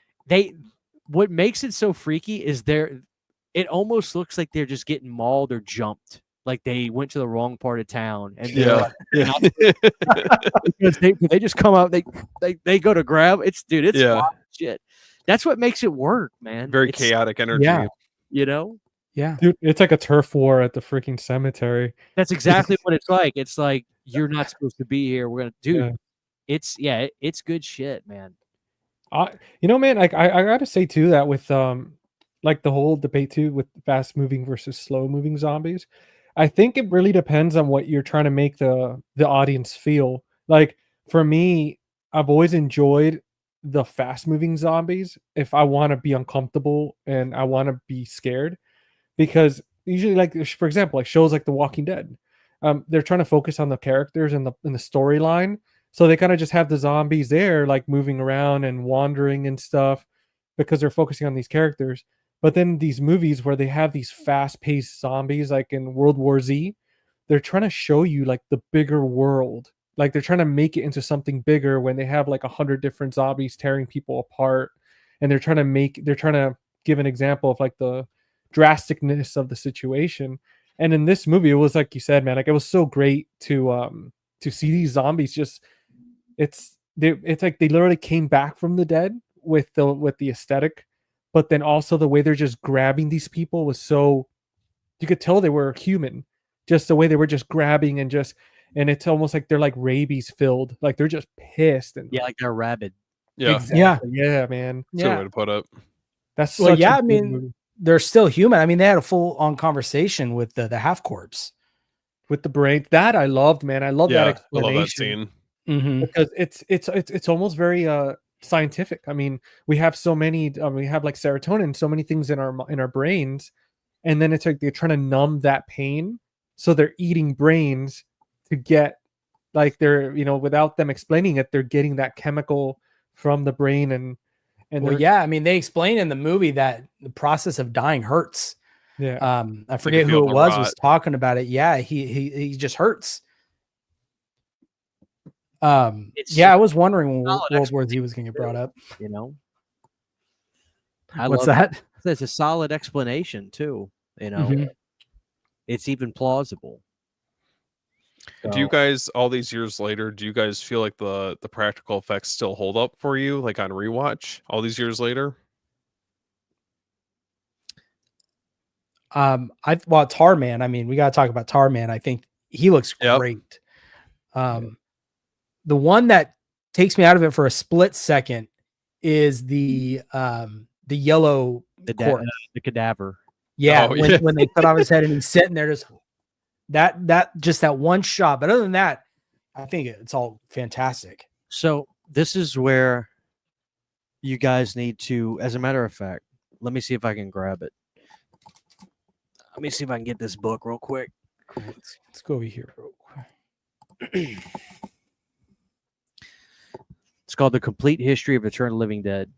what makes it so freaky is it almost looks like they're just getting mauled or jumped. Like they went to the wrong part of town, and because they just come out, they go to grab. It's wild shit. That's what makes it work, man. Very It's, chaotic energy. Yeah. you know, Yeah. Dude, it's like a turf war at the freaking cemetery. that's exactly what it's like. It's like you're not supposed to be here. We're gonna, dude. Yeah. It's good shit, man. You know, man, like I gotta say too that with like the whole debate too with fast moving versus slow moving zombies, I think it really depends on what you're trying to make the audience feel. Like for me, I've always enjoyed the fast moving zombies if I want to be uncomfortable and I want to be scared, because usually, like for example, like shows like The Walking Dead, they're trying to focus on the characters and the storyline, so they kind of just have the zombies there, like moving around and wandering and stuff, because they're focusing on these characters. But then these movies where they have these fast-paced zombies, like in World War Z, they're trying to show you like the bigger world. Like they're trying to make it into something bigger when they have like 100 different zombies tearing people apart, and they're trying to give an example of like the drasticness of the situation. And in this movie, it was like you said, man, like it was so great to see these zombies just it's like they literally came back from the dead with the aesthetic, but then also the way they're just grabbing these people was so, you could tell they were human, just the way they were just grabbing and it's almost like they're like rabies filled, like they're just pissed and Yeah, like they're rabid. Yeah. exactly. Yeah, man. That's a good way to put it. That's Well, such yeah, a I good mean, movie. they're still human. I mean, they had a full on conversation with the half corpse. With the brain, that I loved, man. I love that Yeah, I explanation. love that scene. Mm-hmm. Because it's almost very scientific. I mean, we have so many we have like serotonin, so many things in our brains, and then it's like they're trying to numb that pain, so they're eating brains to get, like, they're, you know, without them explaining it, they're getting that chemical from the brain, and Well, they're, yeah, I mean, they explain in the movie that the process of dying hurts. yeah. I forget feel who it the was rot. talking about it. Yeah, he just hurts. It's Yeah, I was wondering when solid World War Z was going to get brought up. You know, I What's love that? It's a solid explanation too. You know, Mhm. it's even plausible. Do you So, guys, all these years later, do you guys feel like the practical effects still hold up for you, like on rewatch all these years later? Well, Tarman. I mean, we got to talk about Tarman. I think he looks Yep. great. The one that takes me out of it for a split second is the yellow corpse. the cadaver. Yeah, Oh, yeah. when they cut off his head and he's sitting there, just that one shot. But other than that, I think it's all fantastic. So this is where you guys need to, as a matter of fact, let me see if I can grab it. Let me see if I can get this book real quick. Cool. Let's go over here. It's called The Complete History of Eternal Living Dead.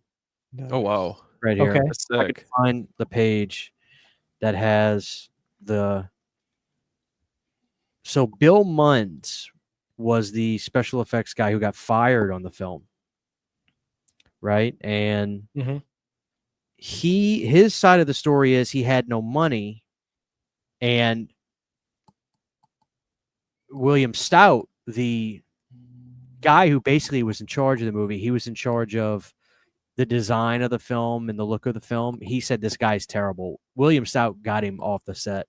Oh, wow. Right here. Okay. That's I can sick. find the page that has the. So Bill Munns was the special effects guy who got fired on the film, right? And Mhm. his side of the story is he had no money, and William Stout, the guy who basically was in charge of the movie, he was in charge of the design of the film and the look of the film. He said, this guy's terrible. William Stout got him off the set.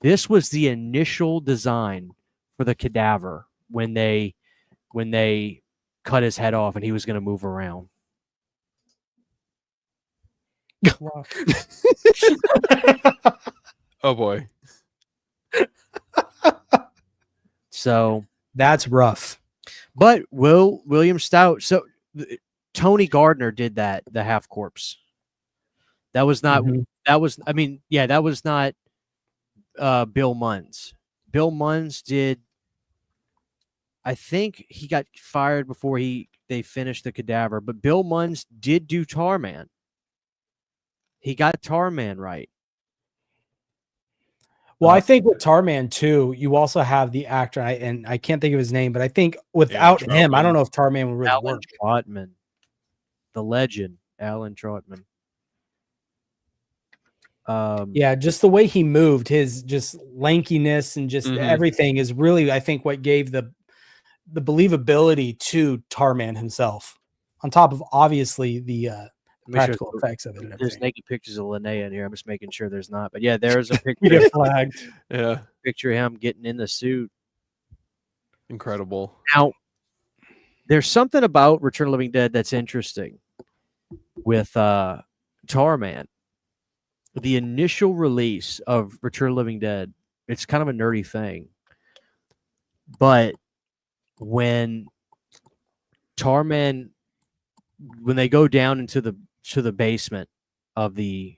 This was the initial design for the cadaver when they cut his head off and he was going to move around. Wow. Oh boy. So That's rough. but William Stout, so Tony Gardner did that, the half corpse. That was not Mhm. that was I mean, yeah, that was not Bill Munns. Bill Munns did, I think he got fired before they finished the cadaver, but Bill Munns did do Tarman. He got Tarman right. Well, I think with Tarman too, you also have the actor, and I can't think of his name, but I think without him, I don't know if Tarman would really Alan work. Trotman, the legend, Alan Trotman. Yeah, just the way he moved, his just lankiness and just everything is really, I think, what gave the believability to Tarman himself. On top of obviously the practical effects of it and There's everything. naked pictures of Linnea in here. I'm just making sure there's not. But yeah, there's a You picture, get flagged. Yeah, picture of him getting in the suit. incredible. Now, there's something about Return of the Living Dead that's interesting with Tarman. The initial release of Return of the Living Dead, it's kind of a nerdy thing. But when Tarman, when they go down into the basement of the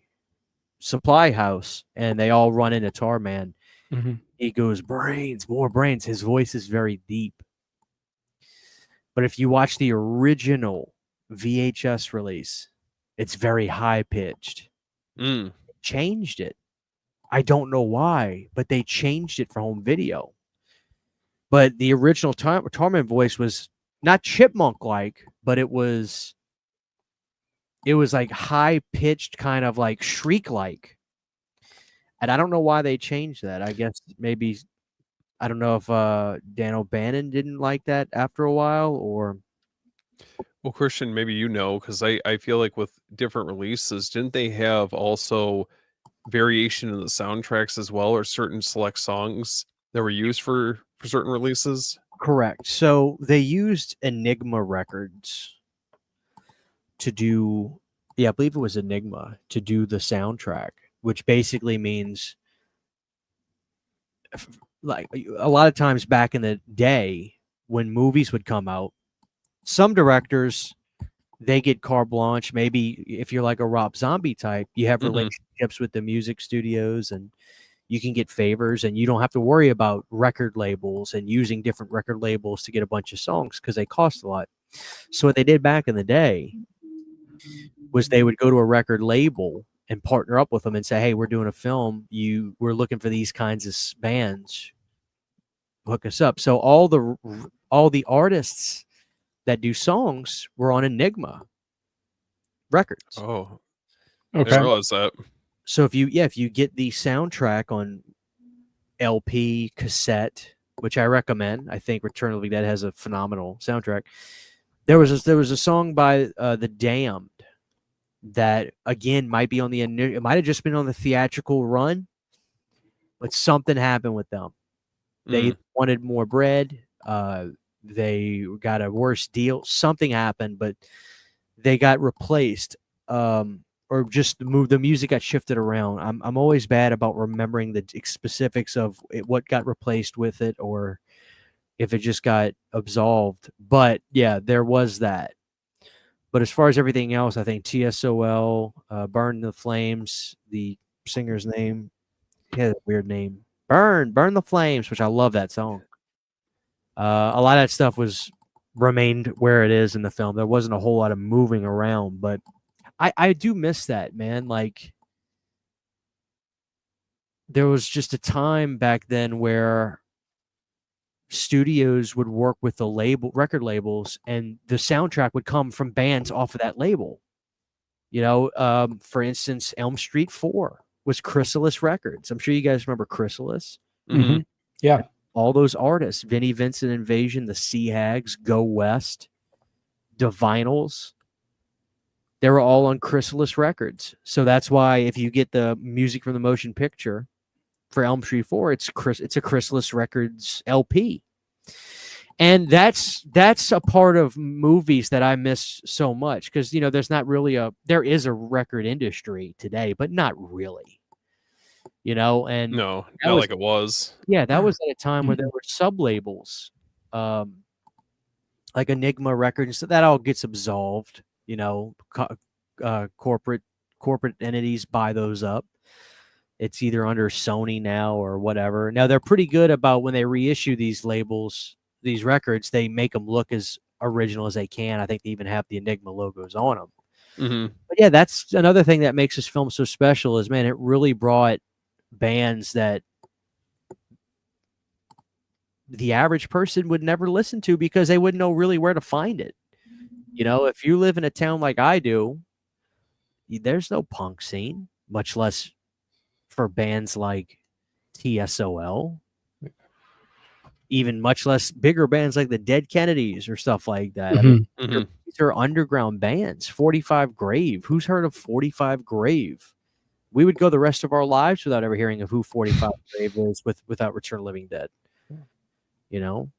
supply house and they all run into Tarman, he goes, brains, more brains. His voice is very deep. But if you watch the original VHS release, it's very high pitched. Changed it. I don't know why, but they changed it for home video. But the original Tarman voice was not chipmunk like, but it was like high pitched, kind of like shriek like. And I don't know why they changed that. I guess maybe, I don't know if Dan O'Bannon didn't like that after a while, or. Well, Christian, maybe you know, because I feel like with different releases, didn't they have also variation in the soundtracks as well, or certain select songs that were used for certain releases? Correct. So they used Enigma Records to do, I believe it was Enigma, to do the soundtrack, which basically means, like, a lot of times back in the day when movies would come out, some directors, they get carte blanche. Maybe if you're like a Rob Zombie type, you have relationships with the music studios and you can get favors, and you don't have to worry about record labels and using different record labels to get a bunch of songs because they cost a lot. So what they did back in the day was they would go to a record label and partner up with them and say, hey, we're doing a film. We're looking for these kinds of bands. Hook us up. So all the artists that do songs were on Enigma Records. Oh, Okay. I didn't realize that. So if you get the soundtrack on LP, cassette, which I recommend, I think Return of the Living Dead has a phenomenal soundtrack. There was a song by The Damned that again might be on it might have just been on the theatrical run, but something happened with them. They wanted more bread. They got a worse deal. Something happened, but they got replaced. Or just the music got shifted around. I'm always bad about remembering the specifics of what got replaced with it, or if it just got absolved. But yeah, there was that. But as far as everything else, I think TSOL, Burn the Flames, the singer's name, he had a weird name. Burn the Flames, which I love that song. A lot of that stuff remained where it is in the film. There wasn't a whole lot of moving around, but I do miss that, man. Like, there was just a time back then where studios would work with the record labels, and the soundtrack would come from bands off of that label. For instance, Elm Street 4 was Chrysalis Records. I'm sure you guys remember Chrysalis. Yeah. All those artists, Vinnie Vincent Invasion, the Sea Hags, Go West, the Vinyls, they were all on Chrysalis Records. So that's why if you get the music from the motion picture for Elm Street 4, it's a Chrysalis Records LP. And that's a part of movies that I miss so much, because there is a record industry today, but not really. And No, not like it was. Yeah, that was at a time where there were sub labels, like Enigma Records. So that all gets absolved. Corporate entities buy those up. It's either under Sony now or whatever. Now they're pretty good about when they reissue these labels, these records, they make them look as original as they can. I think they even have the Enigma logos on them. But yeah, that's another thing that makes this film so special is, man, it really brought bands that the average person would never listen to because they wouldn't know really where to find it. If you live in a town like I do, there's no punk scene, much less for bands like TSOL, even much less bigger bands like the Dead Kennedys or stuff like that. I mean, These are underground bands. 45 Grave. Who's heard of 45 Grave? We would go the rest of our lives without ever hearing of who 45 Grave is without Return of the Living Dead. You know,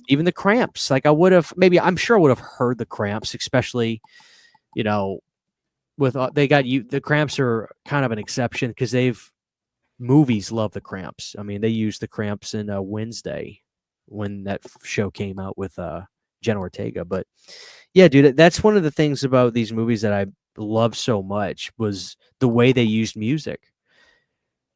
even the Cramps. Like I'm sure I would have heard the Cramps, especially, you know, with the Cramps are kind of an exception because movies love the Cramps. I mean, they used the Cramps in Wednesday when that show came out with Jenna Ortega. But yeah, dude, that's one of the things about these movies that I love so much was the way they used music.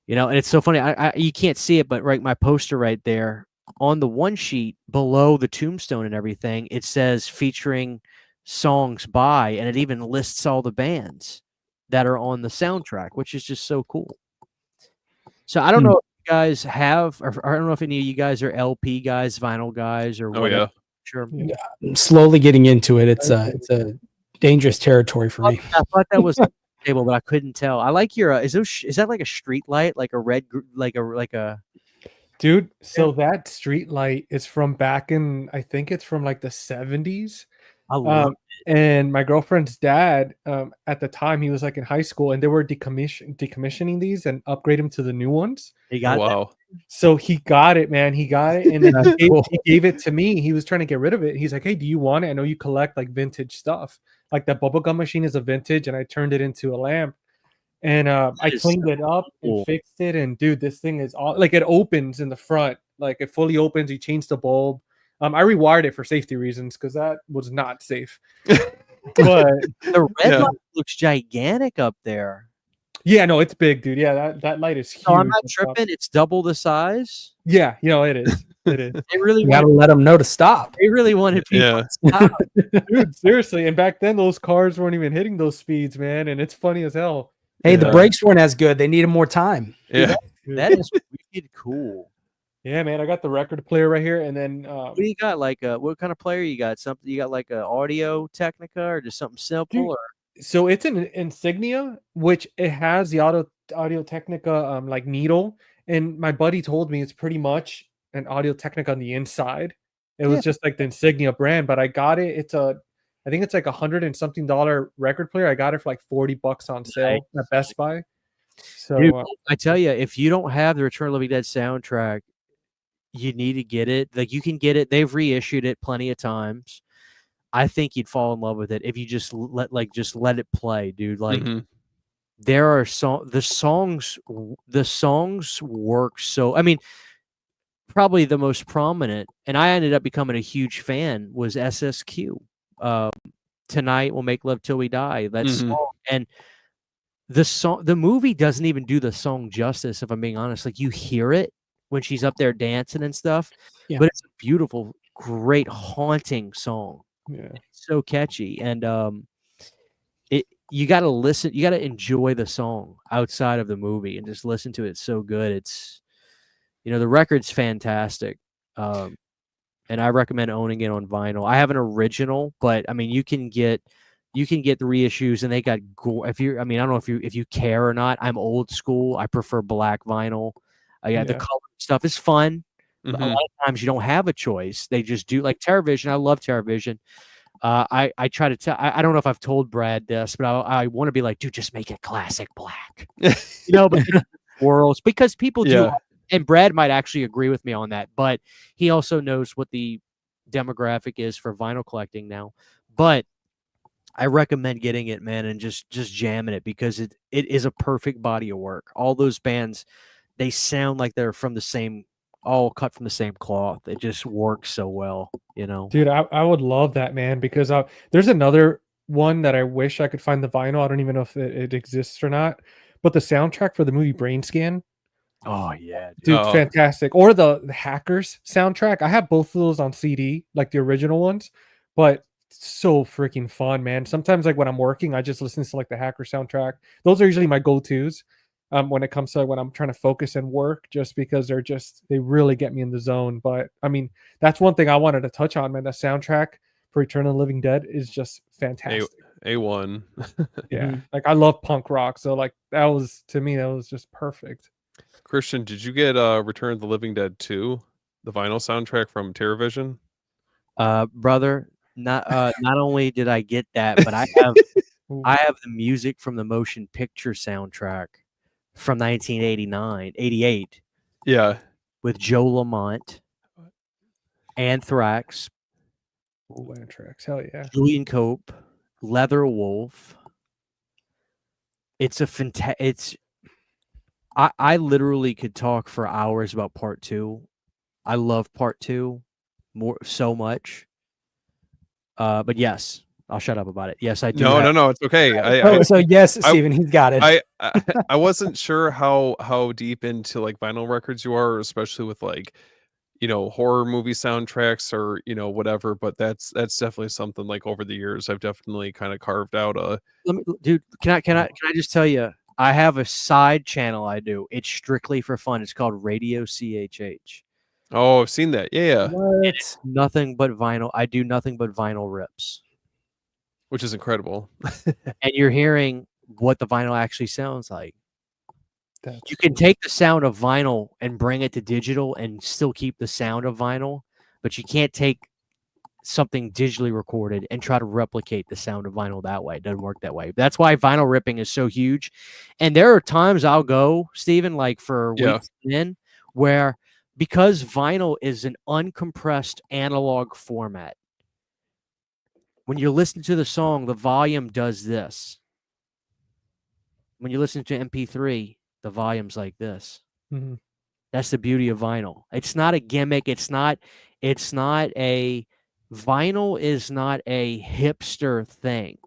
You know, and it's so funny. You can't see it, but right, my poster right there on the one sheet below the tombstone and everything, it says featuring songs by, and it even lists all the bands that are on the soundtrack, which is just so cool. So I don't know if you guys have, or I don't know if any of you guys are LP guys, vinyl guys, or whatever. Yeah. Sure. I'm slowly getting into it. It's a dangerous territory for me. I thought that was table, but I couldn't tell. I like your. Is that like a street light, like a red, like a? Dude, so that street light is from back in, I think it's from like the 70s. I love and my girlfriend's dad, at the time he was like in high school, and they were decommissioning these and upgrade them to the new ones. You got wow. So he got it, man. He got it, and then he gave it to me. He was trying to get rid of it. He's like, "Hey, do you want it? I know you collect like vintage stuff. Like that bubblegum machine is a vintage, and I turned it into a lamp." And I cleaned it up and fixed it. And dude, this thing is all like it opens in the front, like it fully opens. You change the bulb. I rewired it for safety reasons because that was not safe. But the red light looks gigantic up there. Yeah, no, it's big, dude. Yeah, that light is huge. Oh, I'm not tripping. It's double the size. Yeah, you know it is. It is. They really gotta let them know to stop. They really wanted people to stop. Dude, seriously. And back then, those cars weren't even hitting those speeds, man. And it's funny as hell. Hey, the brakes weren't as good. They needed more time. Yeah, that is wicked cool. Yeah, man. I got the record player right here, and then what do you got? Like, what kind of player you got? Something you got like a Audio Technica or just something simple? Dude, so it's an Insignia, which it has the Audio Technica like needle. And my buddy told me it's pretty much an Audio Technica on the inside. It was just like the Insignia brand, but I got it. I think it's like $100 and something record player. I got it for like $40 on sale at Best Buy. So dude, I tell you, if you don't have the Return of the Living Dead soundtrack, you need to get it. Like you can get it. They've reissued it plenty of times. I think you'd fall in love with it if you just let it play, dude. Like there are the songs work so. I mean, probably the most prominent, and I ended up becoming a huge fan, was SSQ. Tonight We'll Make Love Till We Die. That song, and the movie doesn't even do the song justice, if I'm being honest. Like you hear it when she's up there dancing and stuff, but it's a beautiful, great, haunting song. Yeah, it's so catchy, and you got to listen. You got to enjoy the song outside of the movie and just listen to it. It's so good. It's the record's fantastic. And I recommend owning it on vinyl. I have an original, but I mean, you can get the reissues, and they got gore. I don't know if you care or not. I'm old school. I prefer black vinyl. The color stuff is fun. A lot of times you don't have a choice. They just do, like TerraVision. I love TerraVision. I try to tell. I don't know if I've told Brad this, but I want to be like, dude, just make it classic black. But worlds, because people do. And Brad might actually agree with me on that, but he also knows what the demographic is for vinyl collecting now. But I recommend getting it, man, and just jamming it, because it is a perfect body of work. All those bands, they sound like they're all cut from the same cloth. It just works so well, Dude, I would love that, man, because there's another one that I wish I could find the vinyl. I don't even know if it exists or not, but the soundtrack for the movie Brain Scan. Oh yeah, dude, fantastic. Or the Hackers soundtrack. I have both of those on CD, like the original ones, but so freaking fun, man. Sometimes like when I'm working, I just listen to like the Hacker soundtrack. Those are usually my go-tos when it comes to when I'm trying to focus and work, just because they really get me in the zone. But I mean, that's one thing I wanted to touch on, man. The soundtrack for Return of the Living Dead is just fantastic. A1. Yeah. Like I love punk rock, so like to me that was just perfect. Christian, did you get Return of the Living Dead 2, the vinyl soundtrack from TerraVision? Brother, Not only did I get that, but I have the music from the motion picture soundtrack from 1989, 88 Yeah. with Joe Lamont, Anthrax, Ooh, Anthrax. Hell yeah. Julian Cope, Leather Wolf. It's a it's I literally could talk for hours about part 2. I love part 2 so much. But yes, I'll shut up about it. Yes, I do. No, it's okay. So yes, Steven, he's got it. I wasn't sure how deep into like vinyl records you are, especially with like, you know, horror movie soundtracks or, you know, whatever, but that's definitely something like over the years I've definitely kind of carved out a Dude, can I just tell you, I have a side channel I do. It's strictly for fun. It's called Radio CHH. Oh, I've seen that. Yeah. What? Nothing but vinyl. I do nothing but vinyl rips. Which is incredible. And you're hearing what the vinyl actually sounds like. That's You can take the sound of vinyl and bring it to digital and still keep the sound of vinyl, but you can't take something digitally recorded and try to replicate the sound of vinyl that way. It doesn't work that way. That's why vinyl ripping is so huge. And there are times I'll go, Steven, like for weeks in, where because vinyl is an uncompressed analog format, when you listen to the song, the volume does this. When you listen to MP3, the volume's like this. mm-hmm. That's the beauty of vinyl. It's not a gimmick. Vinyl is not a hipster thing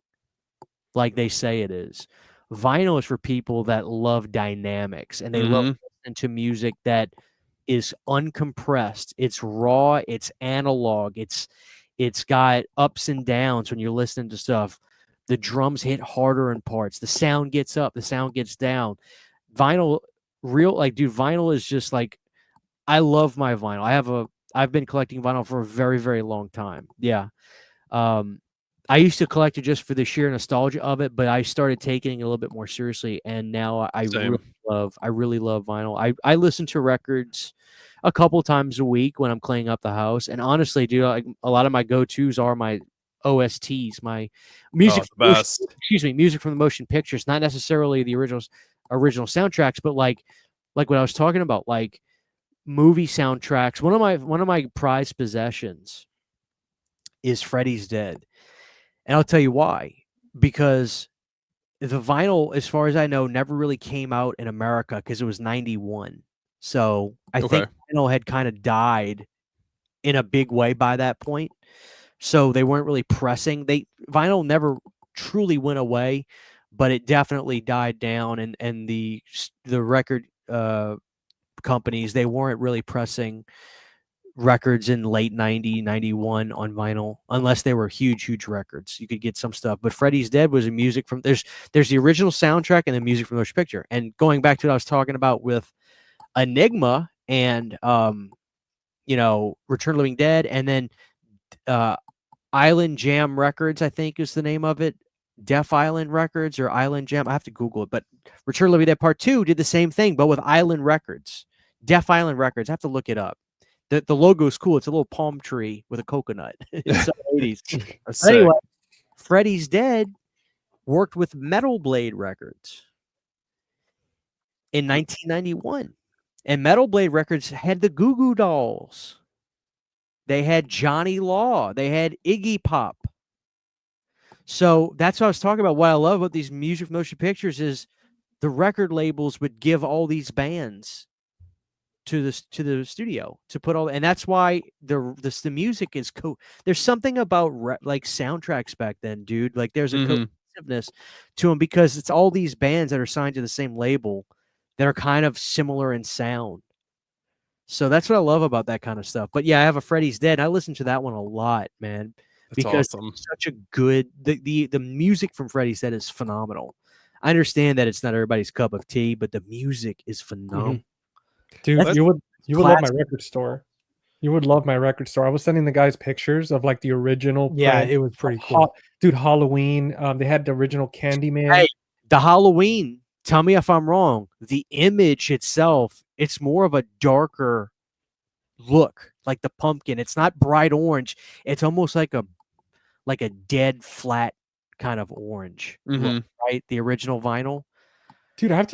like they say it is. Vinyl is for people that love dynamics and they love listening to music that is uncompressed. It's raw, it's analog, it's got ups and downs when you're listening to stuff. The drums hit harder in parts. The sound gets up, the sound gets down. Vinyl vinyl is just like, I love my vinyl. I've been collecting vinyl for a very, very long time. Yeah. I used to collect it just for the sheer nostalgia of it, but I started taking it a little bit more seriously, and now I really love vinyl. I listen to records a couple times a week when I'm cleaning up the house, and honestly, dude, a lot of my go-tos are my OSTs, my music. Music from the motion pictures, not necessarily the original soundtracks, but like what I was talking about, like movie soundtracks. One of my prized possessions is Freddy's Dead. And I'll tell you why. Because the vinyl, as far as I know, never really came out in America because it was 91. So I think vinyl had kind of died in a big way by that point. So they weren't really pressing. Vinyl never truly went away, but it definitely died down. And the record companies, they weren't really pressing records in late 90, 91 on vinyl, unless they were huge records. You could get some stuff, but Freddy's Dead was a music from there's the original soundtrack and the music from the motion picture. And going back to what I was talking about with Enigma and Return of the Living Dead, and then Island Jam Records, I think is the name of it. Deaf Island Records or Island Jam. I have to Google it, but Return of the Living Dead Part 2 did the same thing, but with Island Records. Deaf Island Records. I have to look it up. The logo is cool. It's a little palm tree with a coconut. It's the 80s. Anyway, Freddy's Dead worked with Metal Blade Records in 1991. And Metal Blade Records had the Goo Goo Dolls. They had Johnny Law. They had Iggy Pop. So that's what I was talking about. What I love about these music motion pictures is the record labels would give all these bands to the studio to put all, and that's why the music is there's something about like soundtracks back then, dude. Like there's a cohesiveness to them because it's all these bands that are signed to the same label that are kind of similar in sound. So that's what I love about that kind of stuff. But yeah, I have a Freddy's Dead. I listen to that one a lot, man. Because it's such a good the music from Freddy's Dead is phenomenal. I understand that it's not everybody's cup of tea, but the music is phenomenal. Dude, you would love my record store. You would love my record store. I was sending the guys pictures of like the original. Yeah, it was pretty cool. Dude, Halloween. They had the original Candyman. Hey, the Halloween. Tell me if I'm wrong. The image itself, it's more of a darker look, like the pumpkin. It's not bright orange. It's almost like a like a dead flat kind of orange, look, right? The original vinyl. Dude, I have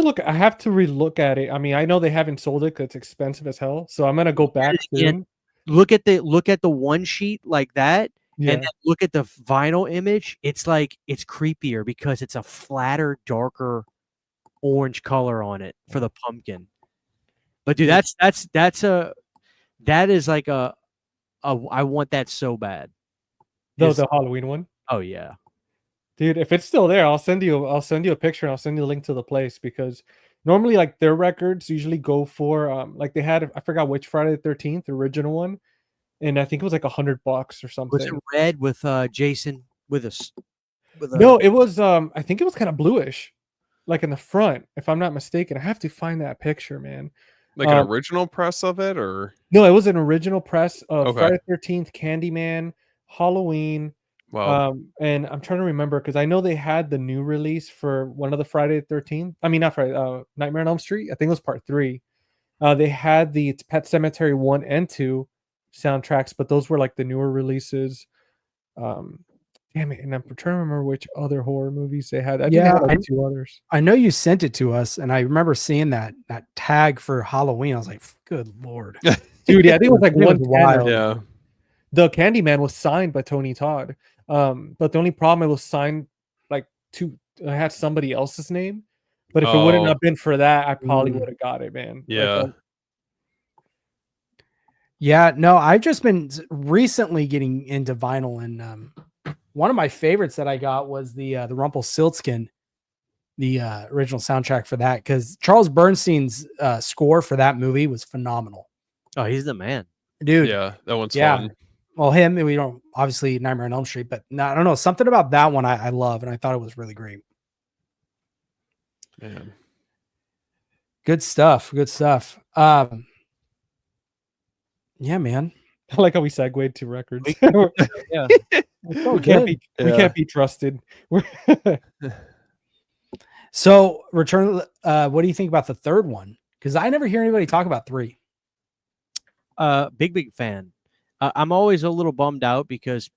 to relook at it. I mean, I know they haven't sold it because it's expensive as hell. So I'm gonna go back soon. Look at the one sheet like that, and Yeah. then look at the vinyl image. It's like it's creepier because it's a flatter, darker orange color on it for the pumpkin. But dude, that is like a I want that so bad. The Halloween one. Oh yeah. Dude, if it's still there, I'll send you a picture and I'll send you a link to the place because normally like their records usually go for like they had I forgot which Friday the 13th original one, and I think it was like $100 or something. Was it red with Jason with a No, it was I think it was kind of bluish, like in the front, if I'm not mistaken. I have to find that picture, man. Like an original press of it, or no, it was an original press of Okay. Friday the 13th, Candyman, Halloween. wow. And I'm trying to remember because I know they had the new release for one of the Friday the 13th. I mean, not Friday, Nightmare on Elm Street. I think it was part 3. They had the Pet Cemetery 1 and 2 soundtracks, but those were like the newer releases. Damn it, and I'm trying to remember which other horror movies they had. I think they had like 2 others. I know you sent it to us, and I remember seeing that tag for Halloween. I was like, "Good lord, dude!" Yeah, I think it was like It was 110. wild. Yeah. The Candyman was signed by Tony Todd, but the only problem, it was signed like I had somebody else's name. But if it wouldn't have been for that, I probably would have got it, man. Yeah. Yeah, no, I've just been recently getting into vinyl, and one of my favorites that I got was the Rumpelstiltskin, the original soundtrack for that, because Charles Bernstein's score for that movie was phenomenal. Oh, he's the man, dude. Yeah, that one's fun. Well, him, we don't obviously Nightmare on Elm Street, but no, I don't know, something about that one I love, and I thought it was really great. Man. Good stuff. Good stuff. Yeah, man. I like how we segued to records. yeah. We can't be trusted. So, Return. What do you think about the third one? Because I never hear anybody talk about 3. Big fan. I'm always a little bummed out because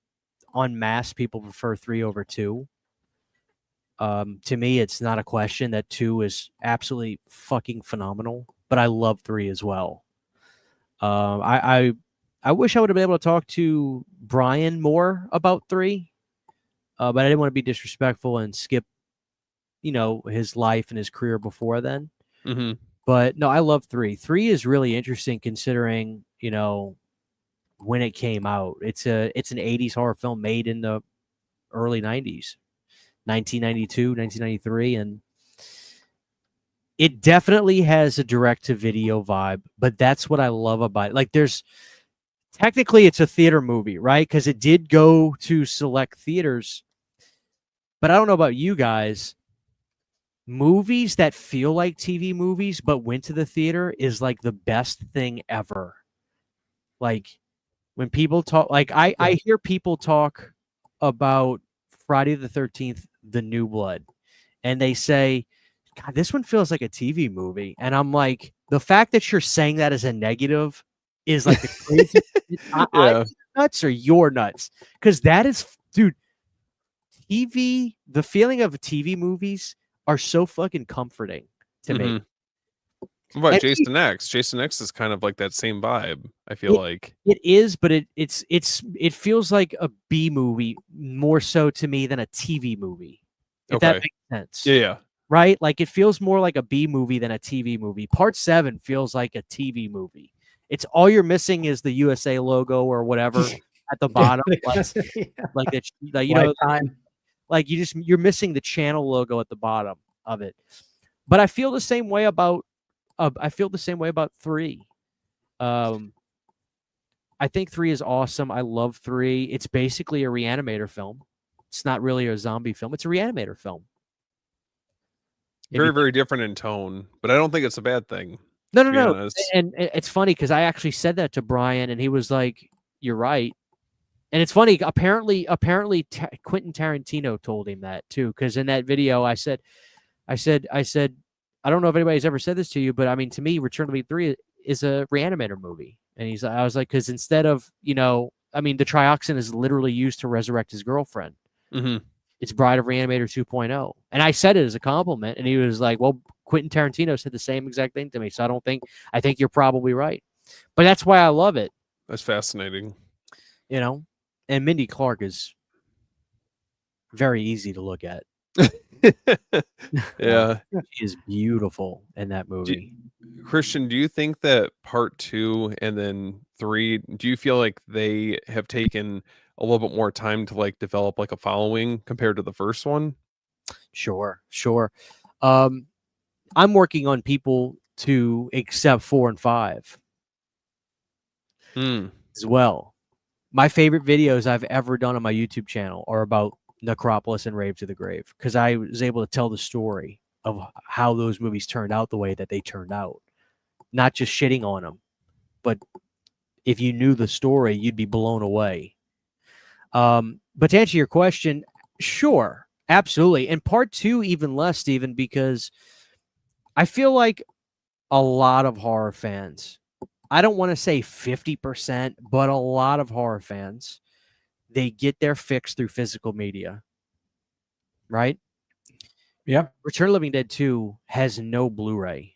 en masse people prefer 3 over 2. To me, it's not a question that 2 is absolutely fucking phenomenal, but I love 3 as well. I wish I would have been able to talk to Brian more about 3, but I didn't want to be disrespectful and skip, his life and his career before then. Mm-hmm. But no, I love 3. 3 is really interesting considering, when it came out. It's an 80s horror film made in the early 90s, 1992, 1993, and it definitely has a direct-to-video vibe, but that's what I love about it. Like, technically it's a theater movie, right? Because it did go to select theaters, but I don't know about you guys. Movies that feel like TV movies but went to the theater is like the best thing ever. Like, when people talk, like I hear people talk about Friday the 13th, The New Blood, and they say, God, this one feels like a TV movie. And I'm like, the fact that you're saying that as a negative is like the crazy. I'm nuts or you're nuts. Because that is, dude, TV, the feeling of TV movies are so fucking comforting to me. What about Jason X? Jason X is kind of like that same vibe, I feel like. It is, but it feels like a B movie more so to me than a TV movie. If that makes sense. Yeah. Right? Like, it feels more like a B movie than a TV movie. Part 7 feels like a TV movie. It's all you're missing is the USA logo or whatever at the bottom. You're missing the channel logo at the bottom of it. But I feel the same way about 3. I think 3 is awesome. I love 3. It's basically a Reanimator film. It's not really a zombie film. It's a Reanimator film. Very, very different in tone, but I don't think it's a bad thing. No. And it's funny because I actually said that to Brian, and he was like, "You're right." And it's funny. Apparently, Quentin Tarantino told him that too. Because in that video, I said, I don't know if anybody's ever said this to you, but I mean, to me, Return of the 3 is a Reanimator movie. And I was like, because instead of I mean, the trioxin is literally used to resurrect his girlfriend. Mm-hmm. It's Bride of Reanimator 2.0. And I said it as a compliment. And he was like, well, Quentin Tarantino said the same exact thing to me. So I think you're probably right. But that's why I love it. That's fascinating. You know, and Mindy Clark is very easy to look at. Yeah. She is beautiful in that movie. Christian, do you think that part 2 and then 3, do you feel like they have taken a little bit more time to like develop like a following compared to the first one? Sure. I'm working on people to accept 4 and 5 as well. My favorite videos I've ever done on my YouTube channel are about Necropolis and Rave to the Grave, because I was able to tell the story of how those movies turned out the way that they turned out. Not just shitting on them, but if you knew the story, you'd be blown away. But to answer your question, sure, absolutely. And part 2, even less, Stephen, because I feel like a lot of horror fans, I don't want to say 50%, but a lot of horror fans, they get their fix through physical media, right? Yeah. Return of the Living Dead 2 has no Blu-ray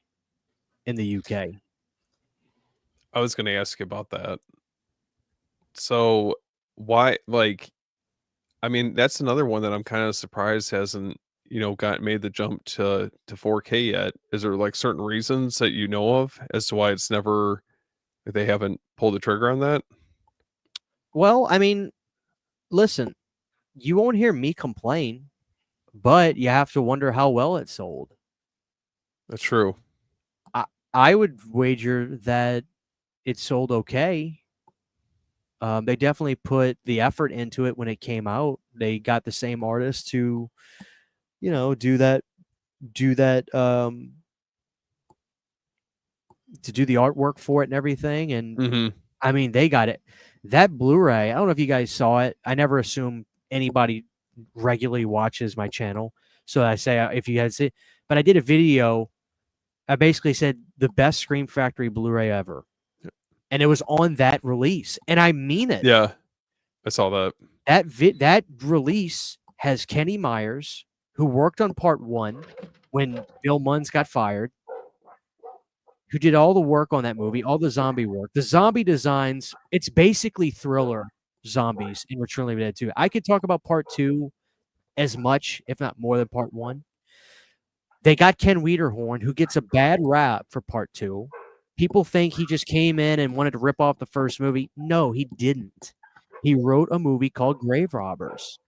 in the UK. I was going to ask you about that. So why, like, I mean, that's another one that I'm kind of surprised hasn't, made the jump to 4K yet. Is there like certain reasons that you know of as to why it's never, they haven't pulled the trigger on that? Well, I mean, listen, you won't hear me complain, but you have to wonder how well it sold. That's true. I would wager that it sold okay. They definitely put the effort into it when it came out. They got the same artist to, do that, to do the artwork for it and everything. And I mean, they got it. That Blu-ray, I don't know if you guys saw it. I never assume anybody regularly watches my channel. So I say, if you had seen, but I did a video. I basically said the best Scream Factory Blu-ray ever. And it was on that release. And I mean it. Yeah, I saw that. That release has Kenny Myers, who worked on part 1 when Bill Munns got fired, who did all the work on that movie, all the zombie work. The zombie designs, it's basically thriller zombies in Return of the Living Dead 2. I could talk about part 2 as much, if not more than part 1. They got Ken Wiederhorn, who gets a bad rap for part 2. People think he just came in and wanted to rip off the first movie. No, he didn't. He wrote a movie called Grave Robbers.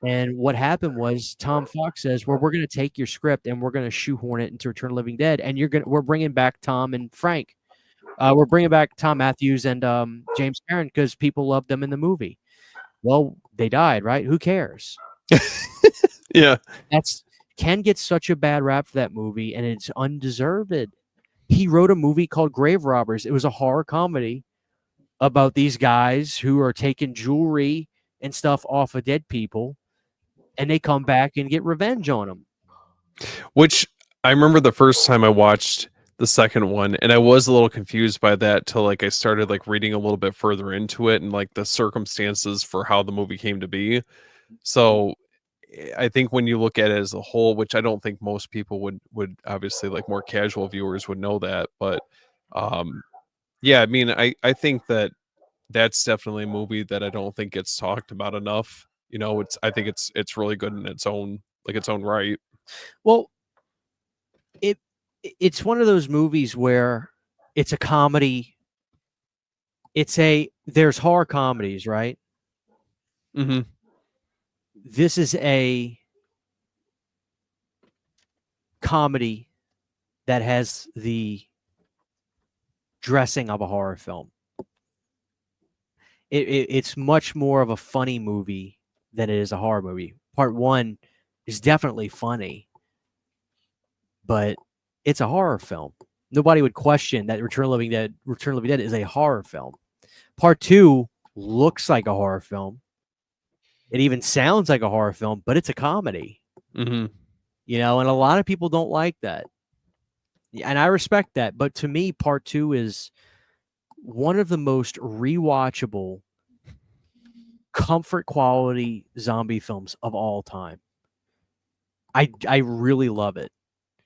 And what happened was Tom Fox says, well, we're going to take your script and we're going to shoehorn it into Return of the Living Dead. And we're bringing back Tom and Frank. We're bringing back Tom Matthews and James Cameron because people loved them in the movie. Well, they died, right? Who cares? Yeah. Ken gets such a bad rap for that movie, and it's undeserved. He wrote a movie called Grave Robbers. It was a horror comedy about these guys who are taking jewelry and stuff off of dead people, and they come back and get revenge on them. Which I remember the first time I watched the second one, and I was a little confused by that till like I started like reading a little bit further into it and like the circumstances for how the movie came to be. So I think when you look at it as a whole, which I don't think most people would obviously, like more casual viewers would know that, but yeah, I mean, I think that's definitely a movie that I don't think gets talked about enough. I think it's really good in its own right. Well, it's one of those movies where it's a comedy. There's horror comedies, right? Mm-hmm. This is a comedy that has the dressing of a horror film. It's much more of a funny movie than it is a horror movie. Part 1 is definitely funny, but it's a horror film. Nobody would question that Return of the Living Dead is a horror film. Part 2 looks like a horror film. It even sounds like a horror film, but it's a comedy. Mm-hmm. And a lot of people don't like that. And I respect that. But to me, part 2 is one of the most rewatchable, comfort quality zombie films of all time. I really love it.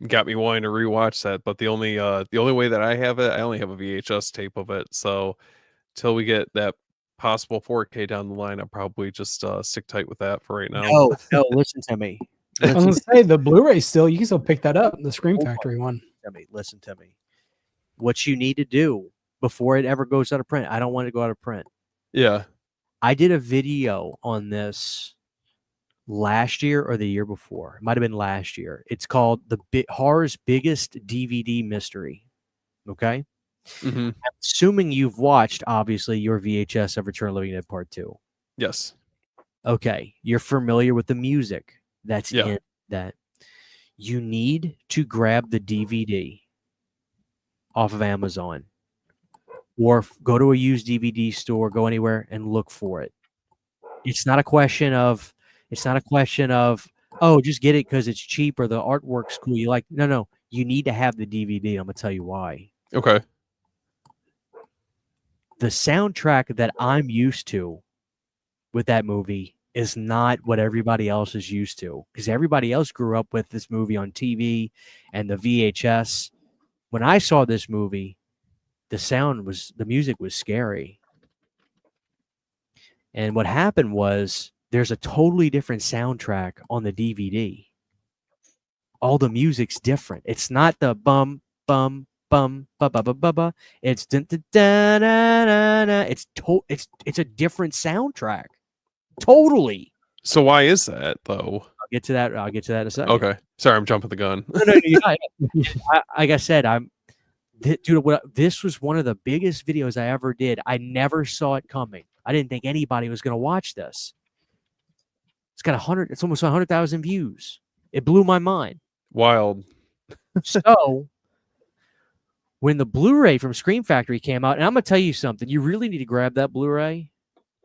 Got me wanting to rewatch that, but the only way that I have it, I only have a VHS tape of it. So till we get that possible 4K down the line, I'll probably just stick tight with that for right now. No, listen to me. I was Listen gonna say the Blu-ray still, you can still pick that up, the Scream Factory one. to me. Listen to me. What you need to do before it ever goes out of print. I don't want it to go out of print. Yeah. I did a video on this last year or the year before. It might have been last year. It's called Horror's Biggest DVD Mystery. Okay. Mm-hmm. I'm assuming you've watched, obviously, your VHS of Return of the Living Dead Part 2. Yes. Okay. You're familiar with the music that's Yeah. in that. You need to grab the DVD off of Amazon or go to a used DVD store, go anywhere and look for it. It's not a question of, oh, just get it because it's cheap or the artwork's cool. You like, no, you need to have the DVD. I'm going to tell you why. Okay. The soundtrack that I'm used to with that movie is not what everybody else is used to, because everybody else grew up with this movie on TV and the VHS. When I saw this movie, the music was scary. And what happened was there's a totally different soundtrack on the DVD. All the music's different. It's not the bum, bum, bum, ba ba ba ba ba. It's dun, dun, dun, dun, dun, dun. It's a different soundtrack. Totally. So why is that though? I'll get to that in a second. Okay. Sorry, I'm jumping the gun. No, you're not. Like I said, dude, this was one of the biggest videos I ever did. I never saw it coming. I didn't think anybody was going to watch this. It's got it's almost 100,000 views. It blew my mind. Wild. So when the Blu-ray from Scream Factory came out, and I'm going to tell you something, you really need to grab that Blu-ray,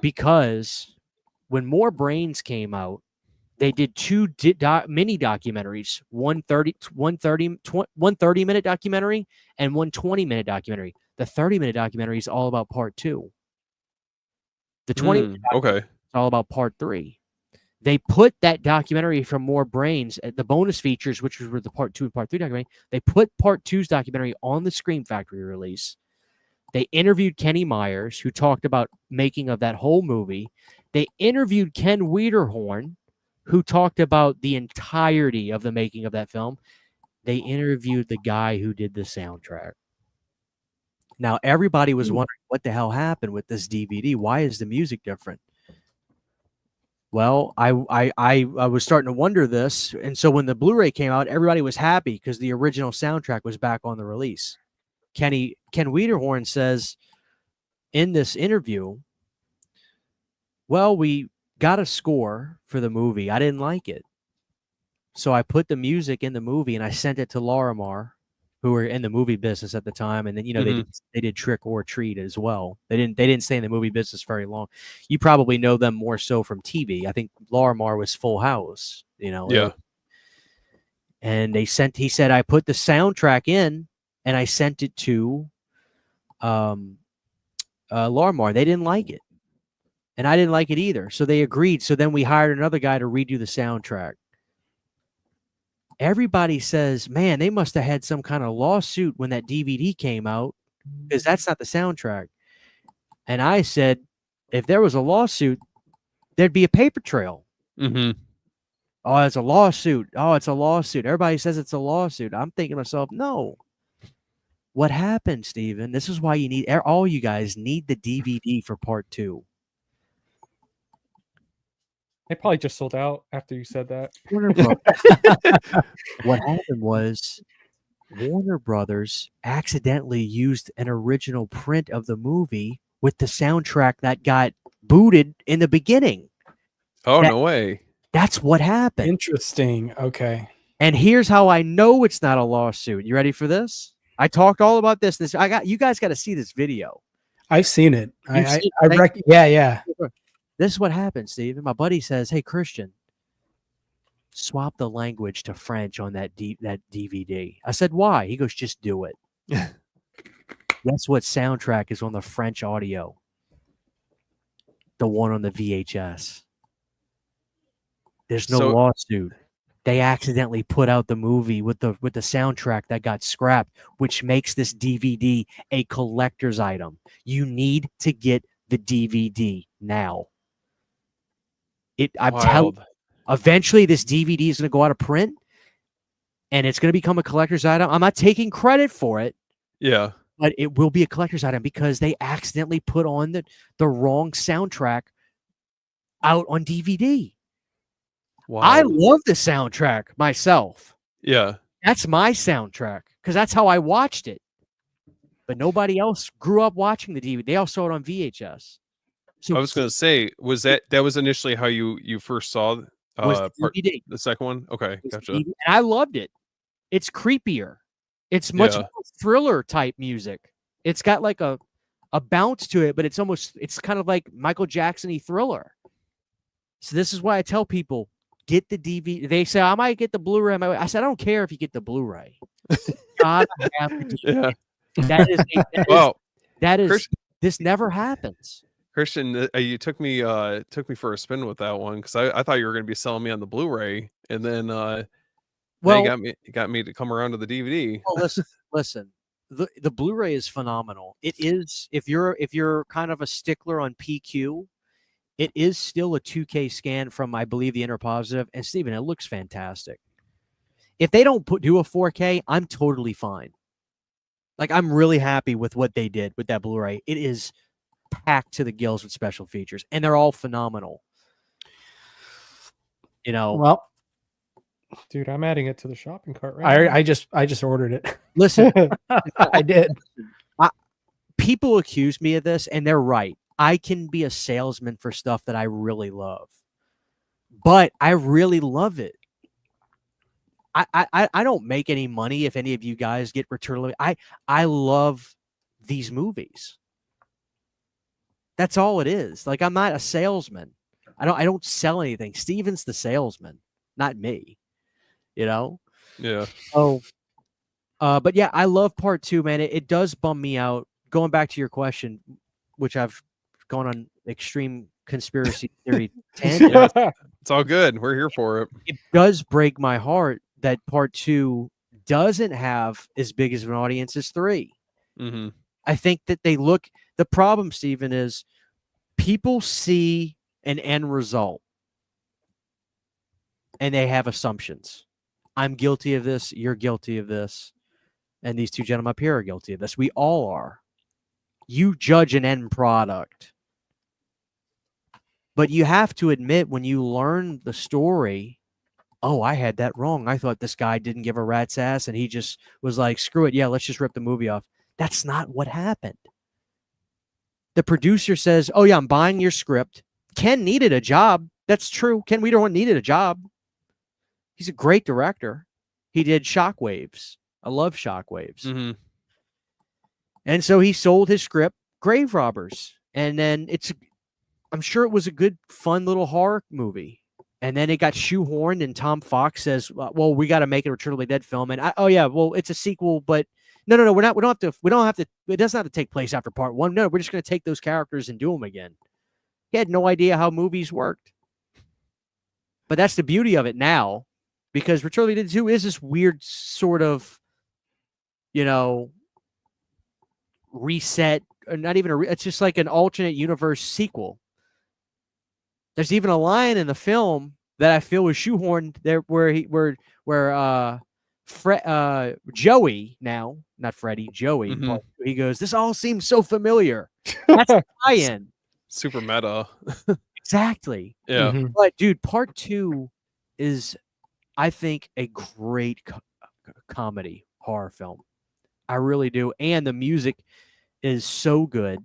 because when More Brains came out, they did two mini documentaries, one 30-minute documentary and one 20-minute documentary. The 30-minute documentary is all about part 2. The 20-minute okay. is all about part 3. They put that documentary from More Brains, the bonus features, which were the part 2 and part 3 documentary, they put part 2's documentary on the Scream Factory release. They interviewed Kenny Myers, who talked about making of that whole movie. They interviewed Ken Wiederhorn, who talked about the entirety of the making of that film. They interviewed the guy who did the soundtrack. Now, everybody was wondering what the hell happened with this DVD. Why is the music different? Well, I was starting to wonder this. And so when the Blu-ray came out, everybody was happy because the original soundtrack was back on the release. Ken Wiederhorn says in this interview, well, we got a score for the movie. I didn't like it. So I put the music in the movie and I sent it to Larimar, who were in the movie business at the time. And then, they did Trick or Treat as well. They didn't stay in the movie business very long. You probably know them more so from TV. I think Larimar was Full House, Yeah. And he said, I put the soundtrack in and I sent it to Larimar. They didn't like it. And I didn't like it either. So they agreed. So then we hired another guy to redo the soundtrack. Everybody says, man, they must have had some kind of lawsuit when that DVD came out, because that's not the soundtrack. And I said, if there was a lawsuit, there'd be a paper trail. Mm-hmm. Oh, it's a lawsuit. Oh, it's a lawsuit. Everybody says it's a lawsuit. I'm thinking to myself, no. What happened, Steven? This is why all you guys need the DVD for part 2. They probably just sold out after you said that. What happened was Warner Brothers accidentally used an original print of the movie with the soundtrack that got booted in the beginning. Oh, no way. That's what happened. Interesting. Okay. And here's how I know it's not a lawsuit. You ready for this? I talked all about this. You guys got to see this video. I've seen it. Yeah. This is what happened, Steven. My buddy says, hey, Christian, swap the language to French on that DVD. I said, why? He goes, just do it. Guess what soundtrack is on the French audio? The one on the VHS. There's no So- lawsuit. They accidentally put out the movie with the soundtrack that got scrapped, which makes this DVD a collector's item. You need to get the DVD now. I'm telling. Wild. Eventually, this DVD is going to go out of print, and it's going to become a collector's item. I'm not taking credit for it, Yeah. but it will be a collector's item because they accidentally put on the wrong soundtrack out on DVD. Wow. I love the soundtrack myself. Yeah. That's my soundtrack because that's how I watched it. But nobody else grew up watching the DVD. They all saw it on VHS. So I was going to say, was that was initially how you first saw was the DVD. the second one? Okay, Was the gotcha. DVD, and I loved it. It's creepier. It's much Yeah. more thriller type music. It's got like a bounce to it, but it's kind of like Michael Jackson-y Thriller. So this is why I tell people, get the DVD. They say, I might get the Blu-ray. I said, I don't care if you get the Blu-ray. God, have the DVD. Yeah. That is Chris- this never happens. Christian, you took me for a spin with that one because I thought you were going to be selling me on the Blu-ray, and then now Well, you got me to come around to the DVD. well, listen. The Blu-ray is phenomenal. It is if you're kind of a stickler on PQ, it is still a 2K scan from, I believe, the Inner Positive. And Steven, it looks fantastic. If they don't do a 4K, I'm totally fine. Like, I'm really happy with what they did with that Blu-ray. It is packed to the gills with special features, and they're all phenomenal. You know, Well, Dude, I'm adding it to the shopping cart right now. I just ordered it. listen, I did. people accuse me of this, and they're right. I can be a salesman for stuff that I really love, but I really love it. I don't make any money if any of you guys get Return. I love these movies. That's all it is. Like, I'm not a salesman. I don't sell anything. Steven's the salesman, not me. You know? Yeah. Oh, but yeah, I love part 2, man. It does bum me out. Going back to your question, which I've gone on extreme conspiracy theory tangent. It's all good. We're here for it. It does break my heart that part 2 doesn't have as big as an audience as 3. Mm-hmm. I think that the problem, Stephen, is people see an end result and they have assumptions. I'm guilty of this. You're guilty of this. And these two gentlemen up here are guilty of this. We all are. You judge an end product. But you have to admit, when you learn the story, oh, I had that wrong. I thought this guy didn't give a rat's ass and he just was like, screw it. Yeah, let's just rip the movie off. That's not what happened. The producer says, oh, yeah, I'm buying your script. Ken needed a job. That's true. Ken Wiederhorn needed a job. He's a great director. He did Shockwaves. I love Shockwaves. Mm-hmm. And so he sold his script, Grave Robbers. And then I'm sure it was a good, fun little horror movie. And then it got shoehorned, and Tom Fox says, well, we got to make it a Return of the Dead film. And it's a sequel, but no, we don't have to, it doesn't have to take place after part 1. No, we're just going to take those characters and do them again. He had no idea how movies worked. But that's the beauty of it now, because Return of the Dead 2 is this weird sort of, reset, or not even it's just like an alternate universe sequel. There's even a line in the film that I feel was shoehorned there where Joey, now, not Freddie, Joey, Mm-hmm. he goes, this all seems so familiar. That's a tie-in. Super meta. Exactly. Yeah. Mhm. But dude, part 2 is, I think, a great comedy horror film. I really do. And the music is so good.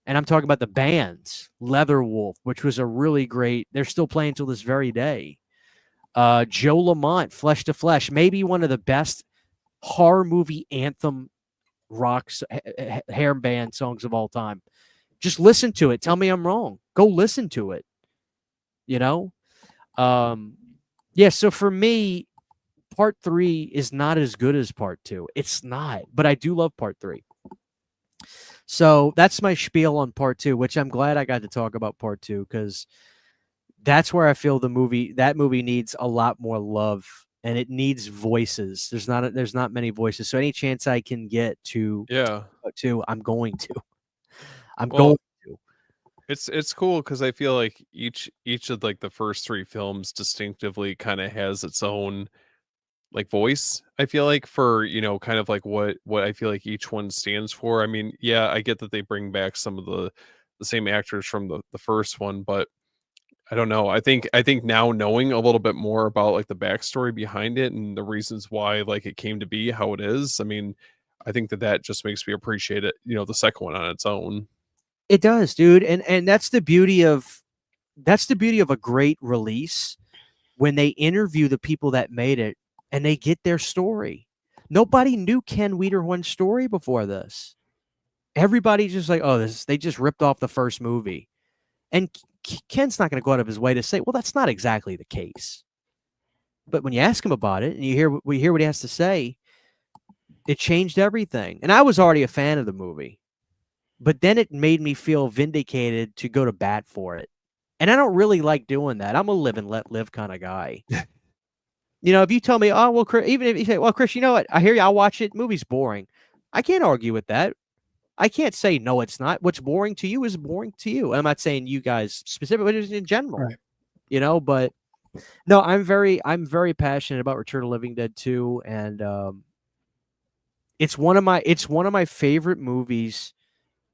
And I'm talking about the bands. Leatherwolf, which was a really great, they're still playing until this very day. Joe Lamont, Flesh to Flesh, maybe one of the best horror movie anthem rocks, hair band songs of all time. Just listen to it. Tell me I'm wrong. Go listen to it. So for me, part 3 is not as good as part 2. It's not, but I do love part 3. So that's my spiel on part 2, which I'm glad I got to talk about part 2 because that's where I feel that movie needs a lot more love and it needs voices. There's not many voices. So any chance I can get to I'm going to. I'm Well, going to. it's cool because I feel like each of like the first 3 films distinctively kind of has its own like voice. I feel like for kind of like what I feel like each one stands for. I mean, yeah, I get that they bring back some of the same actors from the first one, but I don't know. I think now knowing a little bit more about like the backstory behind it and the reasons why like it came to be how it is. I mean, I think that just makes me appreciate it. The second one on its own. It does, dude. And that's the beauty of a great release when they interview the people that made it and they get their story. Nobody knew Ken Wiederhorn's story before this. Everybody's just like, oh, they just ripped off the first movie. And Ken's not going to go out of his way to say, well, that's not exactly the case. But when you ask him about it and we hear what he has to say, it changed everything. And I was already a fan of the movie, but then it made me feel vindicated to go to bat for it. And I don't really like doing that. I'm a live and let live kind of guy. If you tell me, oh, well, Chris, even if you say, well, Chris, you know what? I hear you. I'll watch it. Movie's boring. I can't argue with that. I can't say, no, it's not. What's boring to you is boring to you. And I'm not saying you guys specifically, but just in general, right. But no, I'm very passionate about Return of the Living Dead 2. And it's one of my favorite movies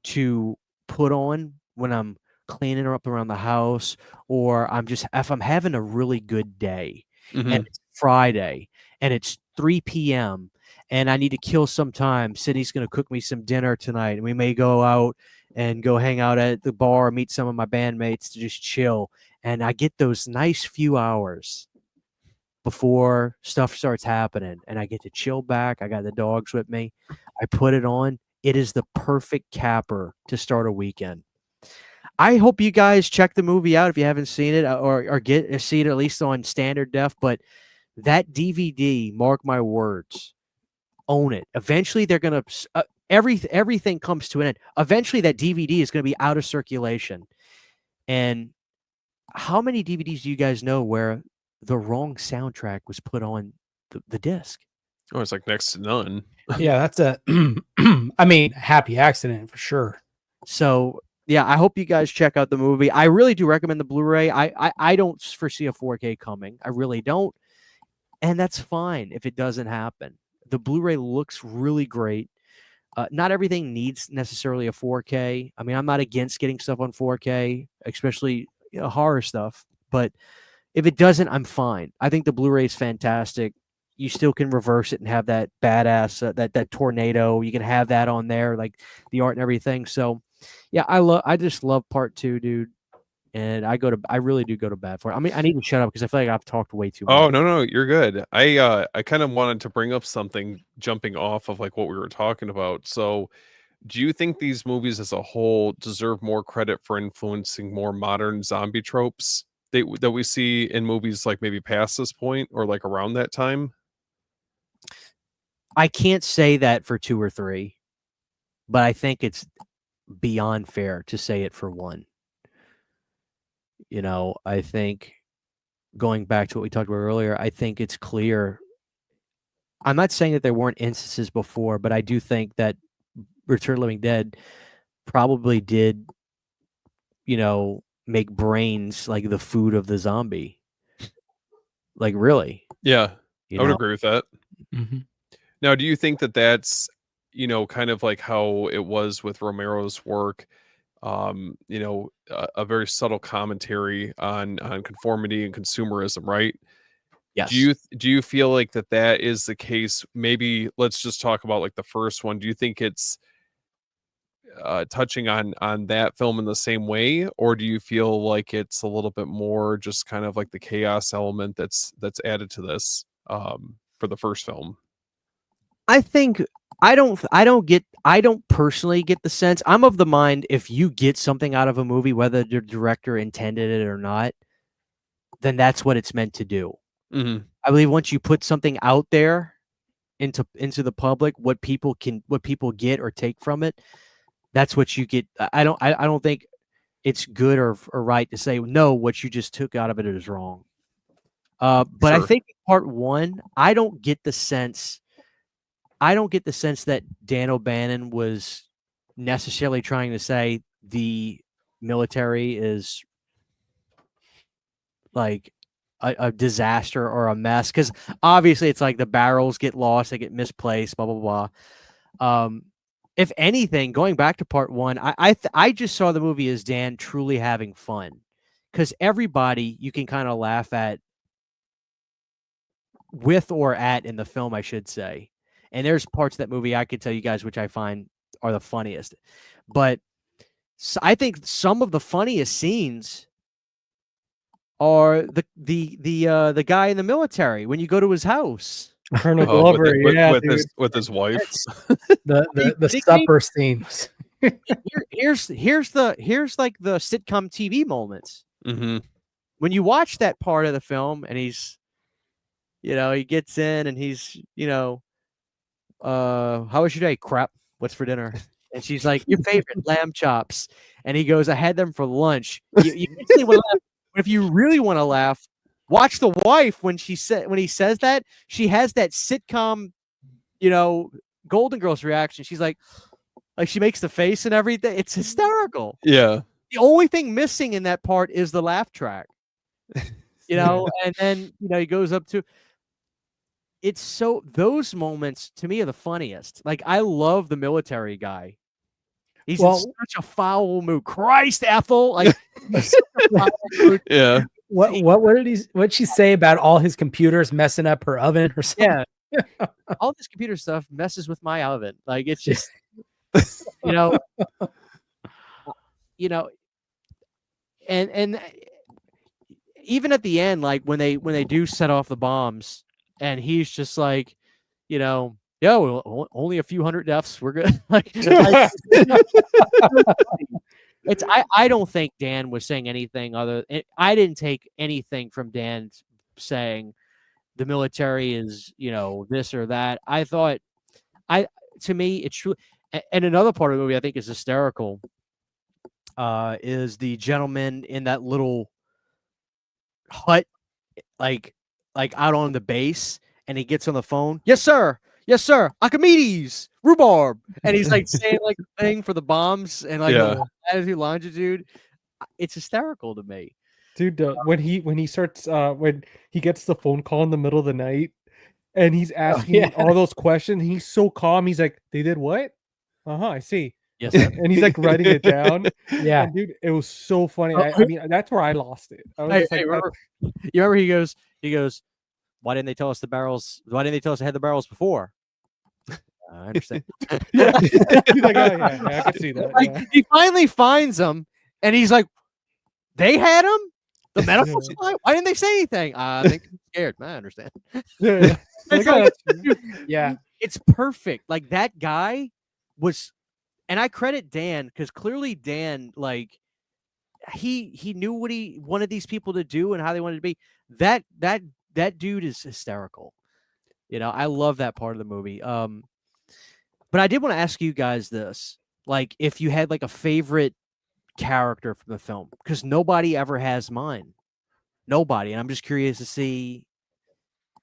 to put on when I'm cleaning up around the house, or if I'm having a really good day and it's Friday and it's 3 p.m. and I need to kill some time. Sydney's going to cook me some dinner tonight, and we may go out and go hang out at the bar, meet some of my bandmates to just chill. And I get those nice few hours before stuff starts happening, and I get to chill back. I got the dogs with me. I put it on. It is the perfect capper to start a weekend. I hope you guys check the movie out if you haven't seen it, or see it at least on standard def. But that DVD, mark my words, own it. Eventually, they're gonna everything comes to an end. Eventually, that DVD is gonna be out of circulation. And how many DVDs do you guys know where the wrong soundtrack was put on the disc? Oh, it's like next to none. Yeah, that's a happy accident for sure. So yeah, I hope you guys check out the movie. I really do recommend the Blu-ray. I don't foresee a 4K coming. I really don't. And that's fine if it doesn't happen. The Blu-ray looks really great. Not everything needs necessarily a 4K. I mean, I'm not against getting stuff on 4K, especially horror stuff. But if it doesn't, I'm fine. I think the Blu-ray is fantastic. You still can reverse it and have that badass that tornado. You can have that on there, like the art and everything. So, yeah, I just love part 2, dude. And I really do go to bat for it. I mean, I need to shut up because I feel like I've talked way too much. Oh, no, you're good. I kind of wanted to bring up something jumping off of like what we were talking about. So, do you think these movies as a whole deserve more credit for influencing more modern zombie tropes that we see in movies like maybe past this point or like around that time? I can't say that for 2 or 3, but I think it's beyond fair to say it for 1. I think going back to what we talked about earlier, I think it's clear. I'm not saying that there weren't instances before, but I do think that Return of the Living Dead probably did, make brains like the food of the zombie. Like, really? Yeah, I would agree with that. Mm-hmm. Now, do you think that that's, kind of like how it was with Romero's work? A very subtle commentary on conformity and consumerism, right? Yes. Do you feel like that is the case? Maybe let's just talk about like the first one. Do you think it's touching on that film in the same way, or do you feel like it's a little bit more just kind of like the chaos element that's added to this for the first film? I think I don't personally get the sense. I'm of the mind, if you get something out of a movie, whether the director intended it or not, then that's what it's meant to do. Mm-hmm. I believe once you put something out there into the public, what people get or take from it, that's what you get. I don't think it's good or right to say no. What you just took out of it is wrong. But I Sure. think part one, I don't get the sense that Dan O'Bannon was necessarily trying to say the military is like a disaster or a mess, because obviously it's like the barrels get lost, they get misplaced, blah blah blah. If anything, going back to part one, I just saw the movie as Dan truly having fun, because everybody you can kind of laugh at, with or at in the film, I should say. And there's parts of that movie I could tell you guys which I find are the funniest. But I think some of the funniest scenes are the guy in the military when you go to his house. Colonel Oh, Glover, yeah, dude. with his wife. The supper scenes. Here's like the sitcom TV moments. Mm-hmm. When you watch that part of the film and he's, he gets in and he's, how was your day? Crap. What's for dinner? And she's like, your favorite lamb chops. And he goes, I had them for lunch. You instantly want to laugh. But if you really want to laugh, watch the wife when he says that. She has that sitcom, Golden Girls reaction. She's like she makes the face and everything. It's hysterical. Yeah. The only thing missing in that part is the laugh track. And then he goes up to. It's so, those moments to me are the funniest. Like, I love the military guy. He's in such a foul mood. Christ, Ethel! Like, yeah. What'd she say about all his computers messing up her oven or something? Yeah. All this computer stuff messes with my oven. Like, it's just, and even at the end, like when they do set off the bombs, and he's just like, yeah, well, only a few hundred deaths. We're good. Like, I don't think Dan was saying anything other. I didn't take anything from Dan saying the military is, this or that. I thought, to me, it's true. And another part of the movie I think is hysterical. Is the gentleman in that little hut, like out on the base, and he gets on the phone. Yes, sir. Yes, sir. Archimedes, rhubarb, and he's like saying like the thing for the bombs and like the latitude, longitude. It's hysterical to me, dude. When he starts, when he gets the phone call in the middle of the night, and he's asking all those questions, he's so calm. He's like, "They did what? I see." Yes, sir. And he's like writing it down. Yeah, and, dude, it was so funny. I mean, that's where I lost it. I was just like, you remember he goes, why didn't they tell us the barrels? Why didn't they tell us they had the barrels before? I understand. yeah. He's like, oh, yeah, I could see that. Like, he finally finds them, and he's like, they had them? The medical supply? Why didn't they say anything? I think I'm scared. I understand. Yeah. Yeah. It's perfect. Like, that guy was, and I credit Dan, because clearly Dan, like, he knew what he wanted these people to do and how they wanted to be. That dude is hysterical. I love that part of the movie. But I did want to ask you guys this. Like, if you had like a favorite character from the film, because nobody ever has mine. Nobody. And I'm just curious to see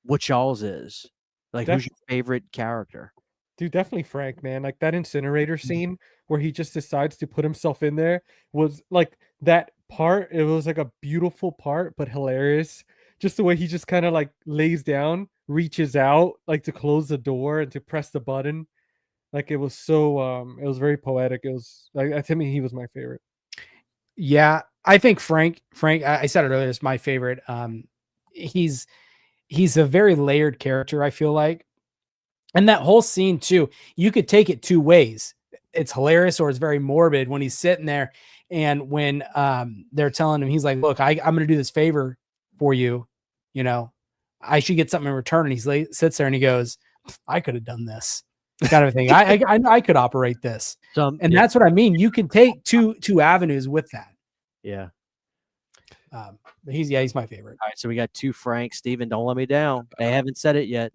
what y'all's is. Like, who's your favorite character? Dude, definitely Frank, man. Like, that incinerator scene where he just decides to put himself in there was like that part. It was like a beautiful part, but hilarious. Just the way he just kind of like lays down, reaches out like to close the door and to press the button. Like, it was so it was very poetic. It was like, to me, he was my favorite. Yeah, I think Frank, I said it earlier, is my favorite. He's a very layered character, I feel like. And that whole scene too, you could take it two ways. It's hilarious or it's very morbid when he's sitting there, and when they're telling him, he's like, look, I'm going to do this favor for you. I should get something in return. And he sits there and he goes, I could have done this kind of thing. I could operate this. That's what I mean. You can take two avenues with that. Yeah. He's my favorite. All right. So we got two Franks. Steven, don't let me down. They haven't said it yet.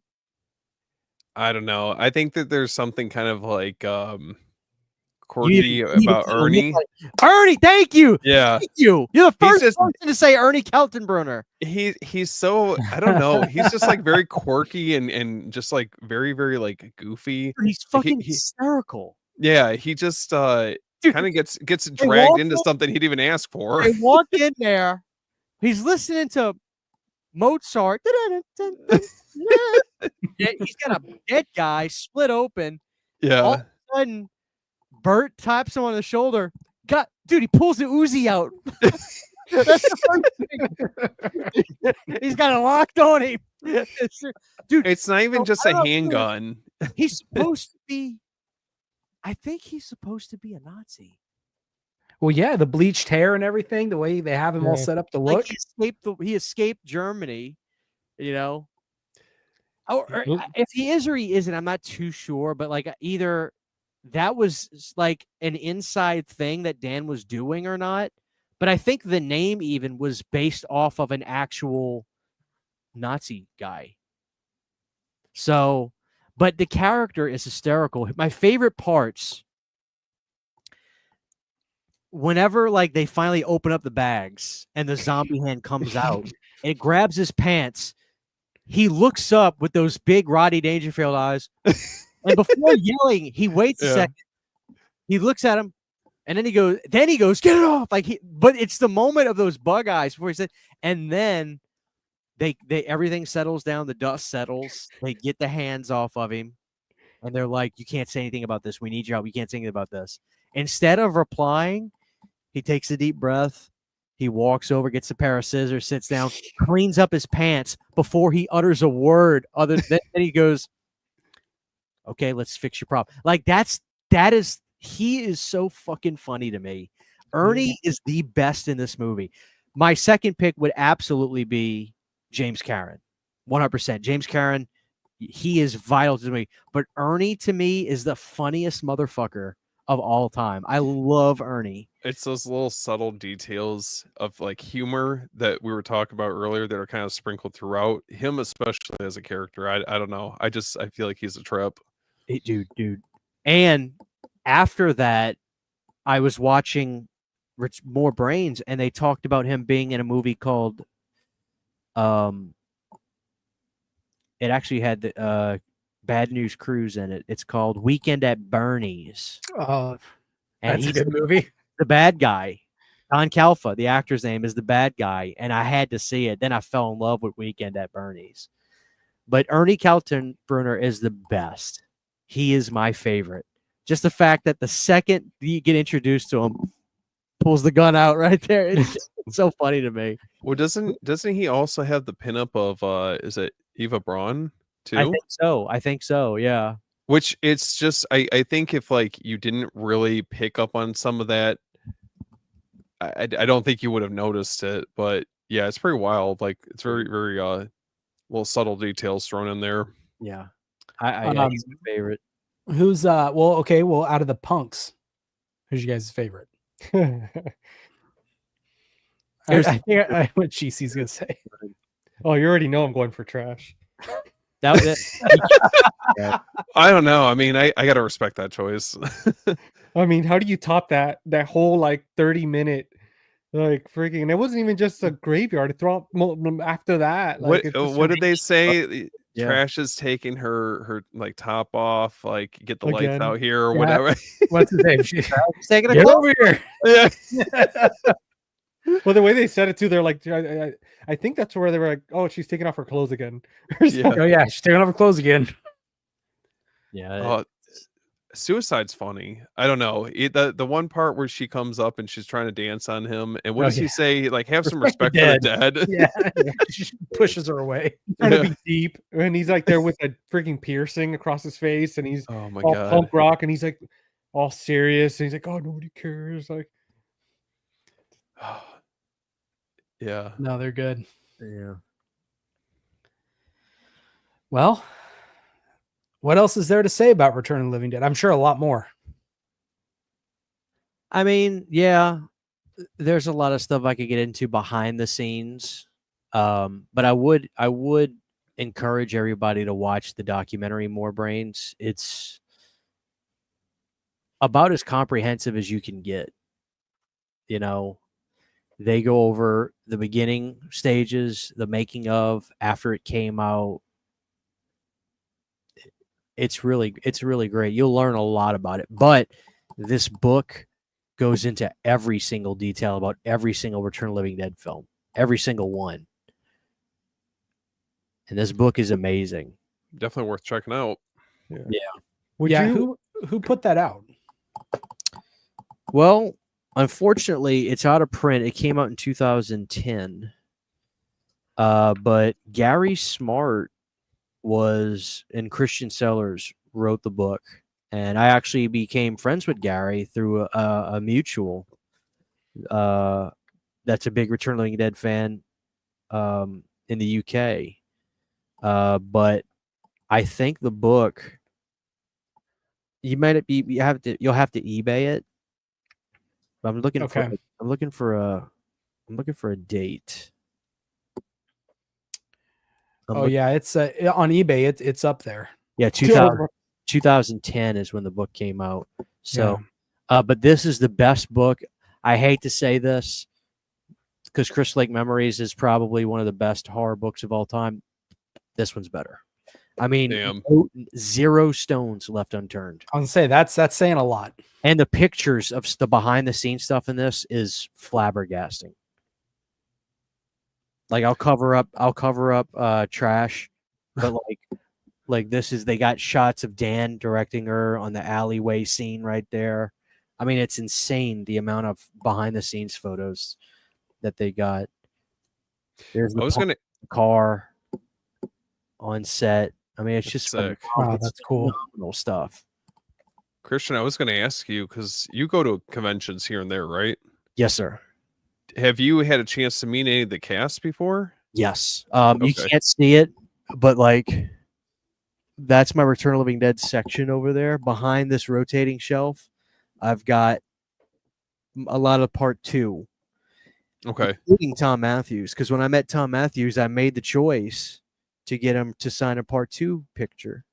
I don't know. I think that there's something kind of like quirky about Ernie. Ernie, thank you. Yeah. Thank you. You're the first just- person to say Ernie Kaltenbrunner. He's so, I don't know. He's just like very quirky and just like very, very like goofy. He's Like, fucking hysterical. Yeah, he just kind of gets dragged walk into something he didn't even ask for. They walk in there. He's listening to Mozart. He's got a dead guy split open. Yeah. All of a sudden, Bert taps him on the shoulder. God, dude, he pulls the Uzi out. That's the first thing. He's got it locked on him. Dude, It's not even just a handgun. He's supposed to be. I think he's supposed to be a Nazi. Well, yeah, the bleached hair and everything, the way they have him all set up to look. Like he escaped Germany, you know. Or if he is or he isn't, I'm not too sure. But like either that was like an inside thing that Dan was doing or not. But I think the name even was based off of an actual Nazi guy. So, but the character is hysterical. My favorite parts, whenever like they finally open up the bags and the zombie hand comes out, it grabs his pants. He looks up with those big Rodney Dangerfield eyes, and before yelling, he waits a second. He looks at him, and then he goes, "Get it off!" But it's the moment of those bug eyes before he said, and then they everything settles down, the dust settles, they get the hands off of him, and they're like, "You can't say anything about this. We need your help. You can't say anything about this." Instead of replying, he takes a deep breath. He walks over, gets a pair of scissors, sits down, cleans up his pants before he utters a word. Other than he goes, "Okay, let's fix your problem." Like he is so fucking funny to me. Ernie is the best in this movie. My second pick would absolutely be James Karen, 100%. James Karen, he is vital to me. But Ernie to me is the funniest motherfucker of all time. I love Ernie. It's those little subtle details of like humor that we were talking about earlier that are kind of sprinkled throughout him, especially as a character. I don't know. I feel like he's a trip. Hey, dude. And after that, I was watching More Brains, and they talked about him being in a movie called it actually had the Bad News Cruise in it. It's called Weekend at Bernie's. Oh, and that's he's a good movie. The bad guy. Don Calfa, the actor's name, is the bad guy, and I had to see it. Then I fell in love with Weekend at Bernie's. But Ernie Kaltenbrunner is the best. He is my favorite. Just the fact that the second you get introduced to him, pulls the gun out right there. It's so funny to me. Well, doesn't he also have the pinup of is it Eva Braun too? I think so. Yeah. Which it's just I think if like you didn't really pick up on some of that, I don't think you would have noticed it. But yeah, it's pretty wild. Like it's very very little subtle details thrown in there. Yeah, I he's my favorite. Who's well out of the punks, who's you guys' favorite? I think what GC's gonna say. Oh, you already know I'm going for trash. That was it. Yeah. I don't know. I mean, I gotta respect that choice. I mean, how do you top that whole like 30-minute like freaking? And it wasn't even just a graveyard. Throw after that. Like, what did they say? Yeah. Trash is taking her like top off. Like get the lights out here or whatever. What's his name? She's taking a over here. Yeah. Well, the way they said it too, they're like, I think that's where they were like, oh, she's taking off her clothes again. Yeah. Oh yeah, she's taking off her clothes again. Yeah. Suicide's funny. I don't know. The one part where she comes up and she's trying to dance on him, and what does he say? Like, have some respect for the dead. Yeah. She pushes her away. Trying to be deep, and he's like there with a freaking piercing across his face, and he's oh my all god, punk rock, and he's like all serious, and he's like, oh, nobody cares. Like, yeah. No, they're good. Yeah. Well, what else is there to say about Return of the Living Dead? I'm sure a lot more. I mean, yeah, there's a lot of stuff I could get into behind the scenes. But I would encourage everybody to watch the documentary More Brains. It's about as comprehensive as you can get. You know, they go over the beginning stages, the making of, after it came out. It's really great. You'll learn a lot about it. But this book goes into every single detail about every single Return of the Living Dead film, every single one. And this book is amazing. Definitely worth checking out. Yeah. Who put that out? Well, unfortunately, it's out of print. It came out in 2010. But Gary Smart and Christian Sellers wrote the book, and I actually became friends with Gary through a mutual that's a big Return of the Living Dead fan in the UK. But I think the book, you'll have to eBay it. But I'm looking for a date. It's on eBay. It's up there. Yeah, 2010 is when the book came out. So, but this is the best book. I hate to say this because Crystal Lake Memories is probably one of the best horror books of all time. This one's better. I mean, 0 stones left unturned. I was gonna say that's saying a lot. And the pictures of the behind the scenes stuff in this is flabbergasting. Like I'll cover up trash, but like this is, they got shots of Dan directing her on the alleyway scene right there. I mean, it's insane the amount of behind the scenes photos that they got. There's the car on set. I mean, it's just sick. Wow, that's cool. Phenomenal stuff. Christian, I was going to ask you, because you go to conventions here and there, right? Yes, sir. Have you had a chance to meet any of the cast before? Yes. You can't see it, but like that's my Return of the Living Dead section over there behind this rotating shelf. I've got a lot of part 2. Okay. Including Tom Matthews, because when I met Tom Matthews, I made the choice to get him to sign a part 2 picture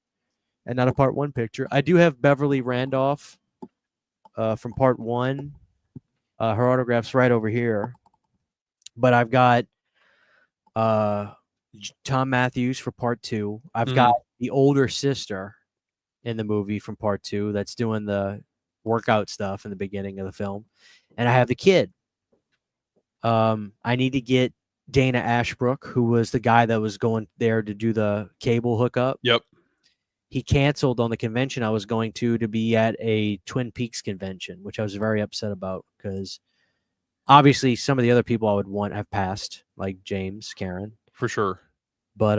and not a part 1 picture. I do have Beverly Randolph from part 1. Her autograph's right over here. But I've got Tom Matthews for part 2. I've got the older sister in the movie from part 2 that's doing the workout stuff in the beginning of the film. And I have the kid. I need to get Dana Ashbrook, who was the guy that was going there to do the cable hookup. Yep. He canceled on the convention I was going to be at a Twin Peaks convention, which I was very upset about because obviously some of the other people I would want have passed, like James, Karen. For sure. But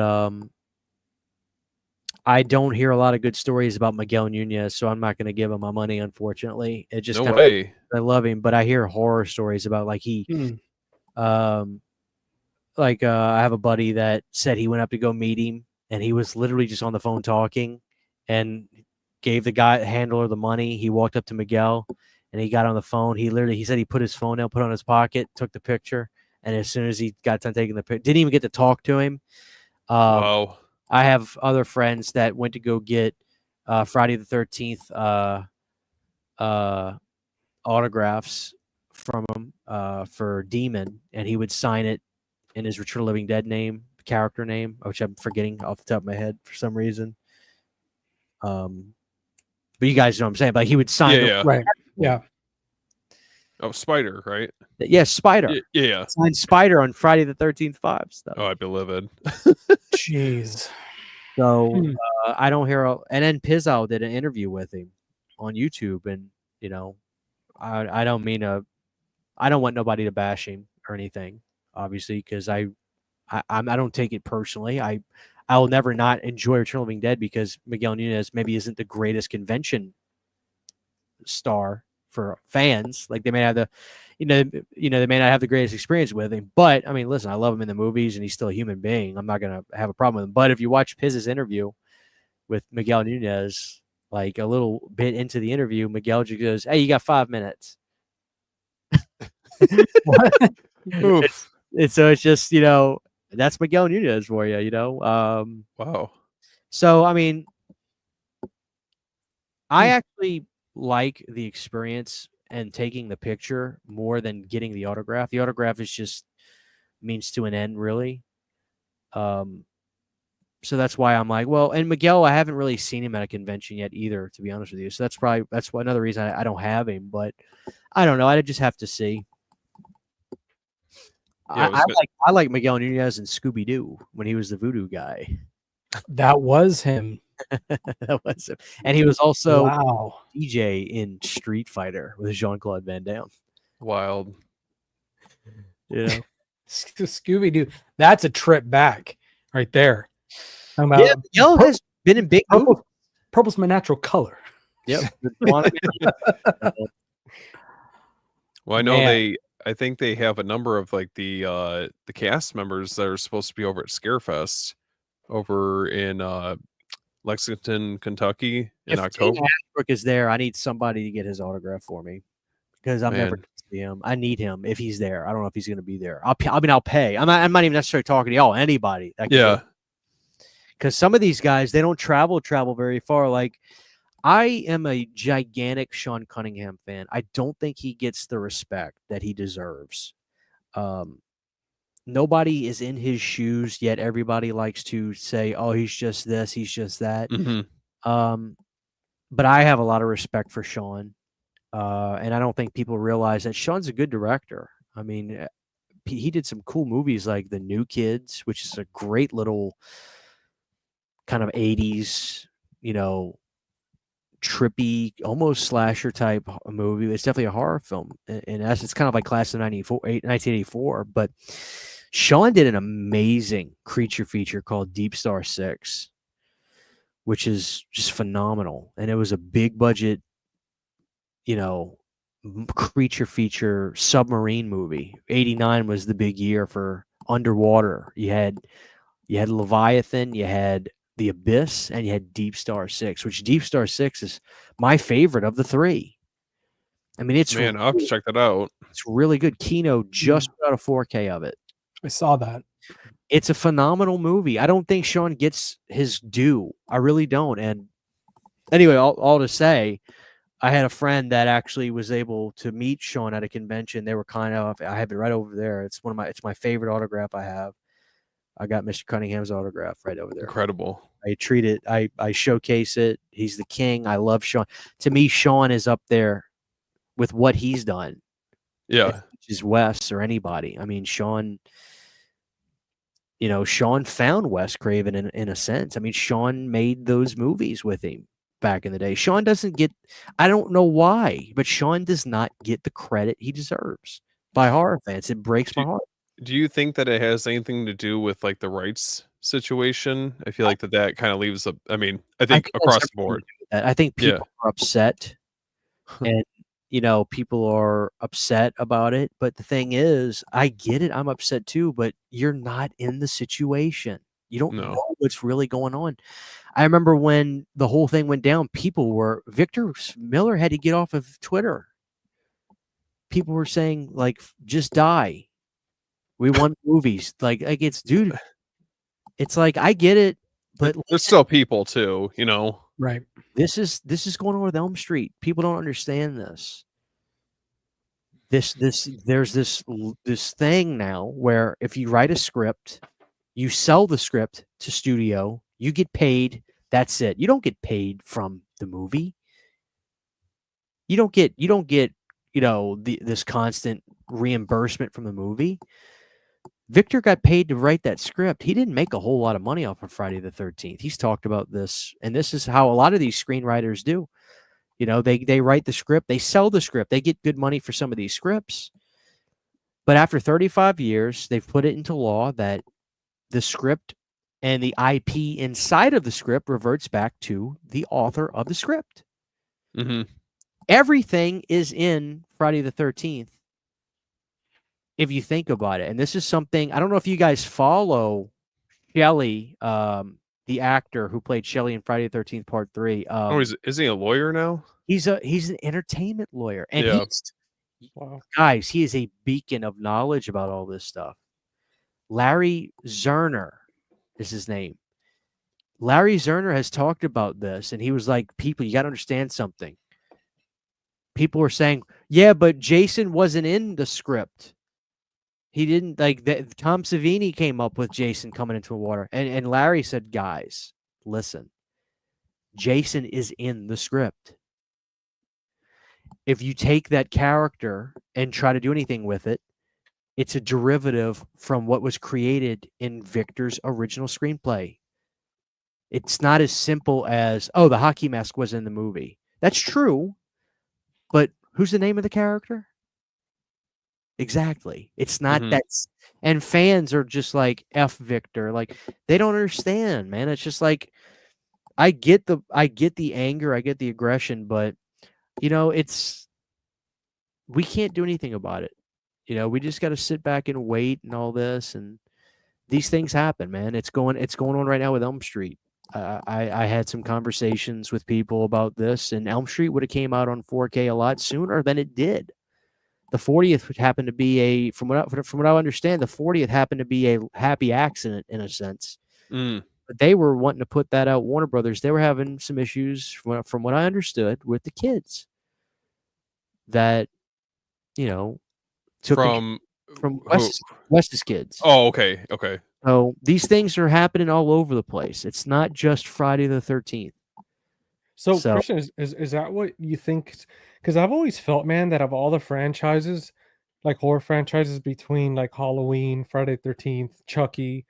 I don't hear a lot of good stories about Miguel Nunez, so I'm not going to give him my money, unfortunately. It just no way. I love him, but I hear horror stories about like I have a buddy that said he went up to go meet him, and he was literally just on the phone talking, and gave the handler the money. He walked up to Miguel, and he got on the phone. He said he put his phone down, put it on his pocket, took the picture, and as soon as he got done taking the picture, didn't even get to talk to him. Wow. I have other friends that went to go get Friday the 13th autographs from him for Demon, and he would sign it in his Return of the Living Dead character name, which I'm forgetting off the top of my head for some reason. But you guys know what I'm saying. But he would sign right. Yeah. Oh, Spider, right? Yeah, Spider. Yeah. Signed Spider on Friday the 13th 5 stuff. Oh, I'd be livid. Jeez. So I don't hear. And then Pizzow did an interview with him on YouTube, and you know, I don't mean I don't want nobody to bash him or anything, obviously, because I don't take it personally. I will never not enjoy Return of the Living Dead because Miguel Nunez maybe isn't the greatest convention star for fans. Like they may have they may not have the greatest experience with him, but I mean, listen, I love him in the movies and he's still a human being. I'm not gonna have a problem with him. But if you watch Piz's interview with Miguel Nunez, like a little bit into the interview, Miguel just goes, "Hey, you got 5 minutes." So it's just, that's Miguel Nunez for you, Wow. So I mean, I actually like the experience and taking the picture more than getting the autograph. The autograph is just means to an end, really. So that's why I'm like, well, and Miguel, I haven't really seen him at a convention yet either, to be honest with you. So that's another reason I don't have him. But I don't know. I just have to see. Yeah, I like Miguel Nunez and Scooby Doo when he was the voodoo guy. That was him. That was him. And he was also Wow. DJ in Street Fighter with Jean-Claude Van Damme. wild. You know? Scooby Doo. That's a trip back right there. Yeah, Miguel has been in big movies. Purple's my natural color. Yep. Well, I know Man. I think they have a number of like the cast members that are supposed to be over at Scarefest over in Lexington, Kentucky in If October. Tate Ashbrook is there, I need somebody to get his autograph for me because I'm never Man. going to see him. I need him if he's there. I don't know if he's going to be there. I'll pay. I'm not even necessarily talking to y'all. Anybody. Yeah. Because some of these guys, they don't travel very far. Like, I am a gigantic Sean Cunningham fan. I don't think he gets the respect that he deserves. Nobody is in his shoes, yet everybody likes to say, oh, he's just this, he's just that. But I have a lot of respect for Sean. And I don't think people realize that Sean's a good director. I mean, he did some cool movies like The New Kids, which is a great little kind of 80s, trippy, almost slasher type movie. It's definitely a horror film. And it's kind of like Class of 1984. But Sean did an amazing creature feature called Deep Star 6, which is just phenomenal. And it was a big budget, creature feature submarine movie. 89 was the big year for underwater. You had Leviathan, you had The Abyss, and you had Deep Star 6, which Deep Star 6 is my favorite of the three. I mean, I'll have to check that out. It's really good. Kino just put out a 4K of it. I saw that. It's a phenomenal movie. I don't think Sean gets his due. I really don't. And anyway, all to say, I had a friend that actually was able to meet Sean at a convention. They were I have it right over there. It's my favorite autograph I have. I got Mr. Cunningham's autograph right over there. Incredible. I treat it. I showcase it. He's the king. I love Sean. To me, Sean is up there with what he's done. Yeah. Which is Wes or anybody. I mean, Sean found Wes Craven in a sense. I mean, Sean made those movies with him back in the day. Sean doesn't get, I don't know why, but Sean does not get the credit he deserves by horror fans. It breaks my heart. Do you think that it has anything to do with like the rights situation? I feel like that kind of leaves I think across the board. I think people are upset and people are upset about it. But the thing is, I get it. I'm upset too, but you're not in the situation. You don't know what's really going on. I remember when the whole thing went down, Victor Miller had to get off of Twitter. People were saying, like, just die. We won movies. Like it's, dude, it's like, I get it, but there's still people too, Right. This is going on with Elm Street. People don't understand this. There's this thing now where if you write a script, you sell the script to studio, you get paid. That's it. You don't get paid from the movie. You don't get this constant reimbursement from the movie. Victor got paid to write that script. He didn't make a whole lot of money off of Friday the 13th. He's talked about this, and this is how a lot of these screenwriters do. They write the script, they sell the script, they get good money for some of these scripts. But after 35 years, they've put it into law that the script and the IP inside of the script reverts back to the author of the script. Mm-hmm. Everything is in Friday the 13th. If you think about it, and this is something, I don't know if you guys follow Shelley, the actor who played Shelley in Friday the 13th Part 3. Is he a lawyer now? He's an entertainment lawyer, and guys, he is a beacon of knowledge about all this stuff. Larry Zerner is his name. Larry Zerner has talked about this, and he was like, people, you got to understand something. people were saying, yeah, but Jason wasn't in the script. He didn't like that. Tom Savini came up with Jason coming into the water, and Larry said, guys, listen, Jason is in the script. If you take that character and try to do anything with it, it's a derivative from what was created in Victor's original screenplay. It's not as simple as, oh, the hockey mask was in the movie. That's true, but who's the name of the character? Exactly. It's not that's, and fans are just like F Victor. Like they don't understand, man. It's just like I get the anger, I get the aggression, but you know, we can't do anything about it. You know, we just got to sit back and wait and all this, and these things happen, man. It's going on right now with Elm Street. I had some conversations with people about this, and Elm Street would have came out on 4K a lot sooner than it did. The 40th happened to be from what I understand, the 40th happened to be a happy accident in a sense. But they were wanting to put that out. Warner Brothers, they were having some issues from what I understood with the kids that, you know, took from Wes's kids. Oh, okay. Okay. So these things are happening all over the place. It's not just Friday the 13th. So Christian, is that what you think? Because I've always felt, man, that of all the franchises, like horror franchises between like Halloween, Friday the 13th, Chucky,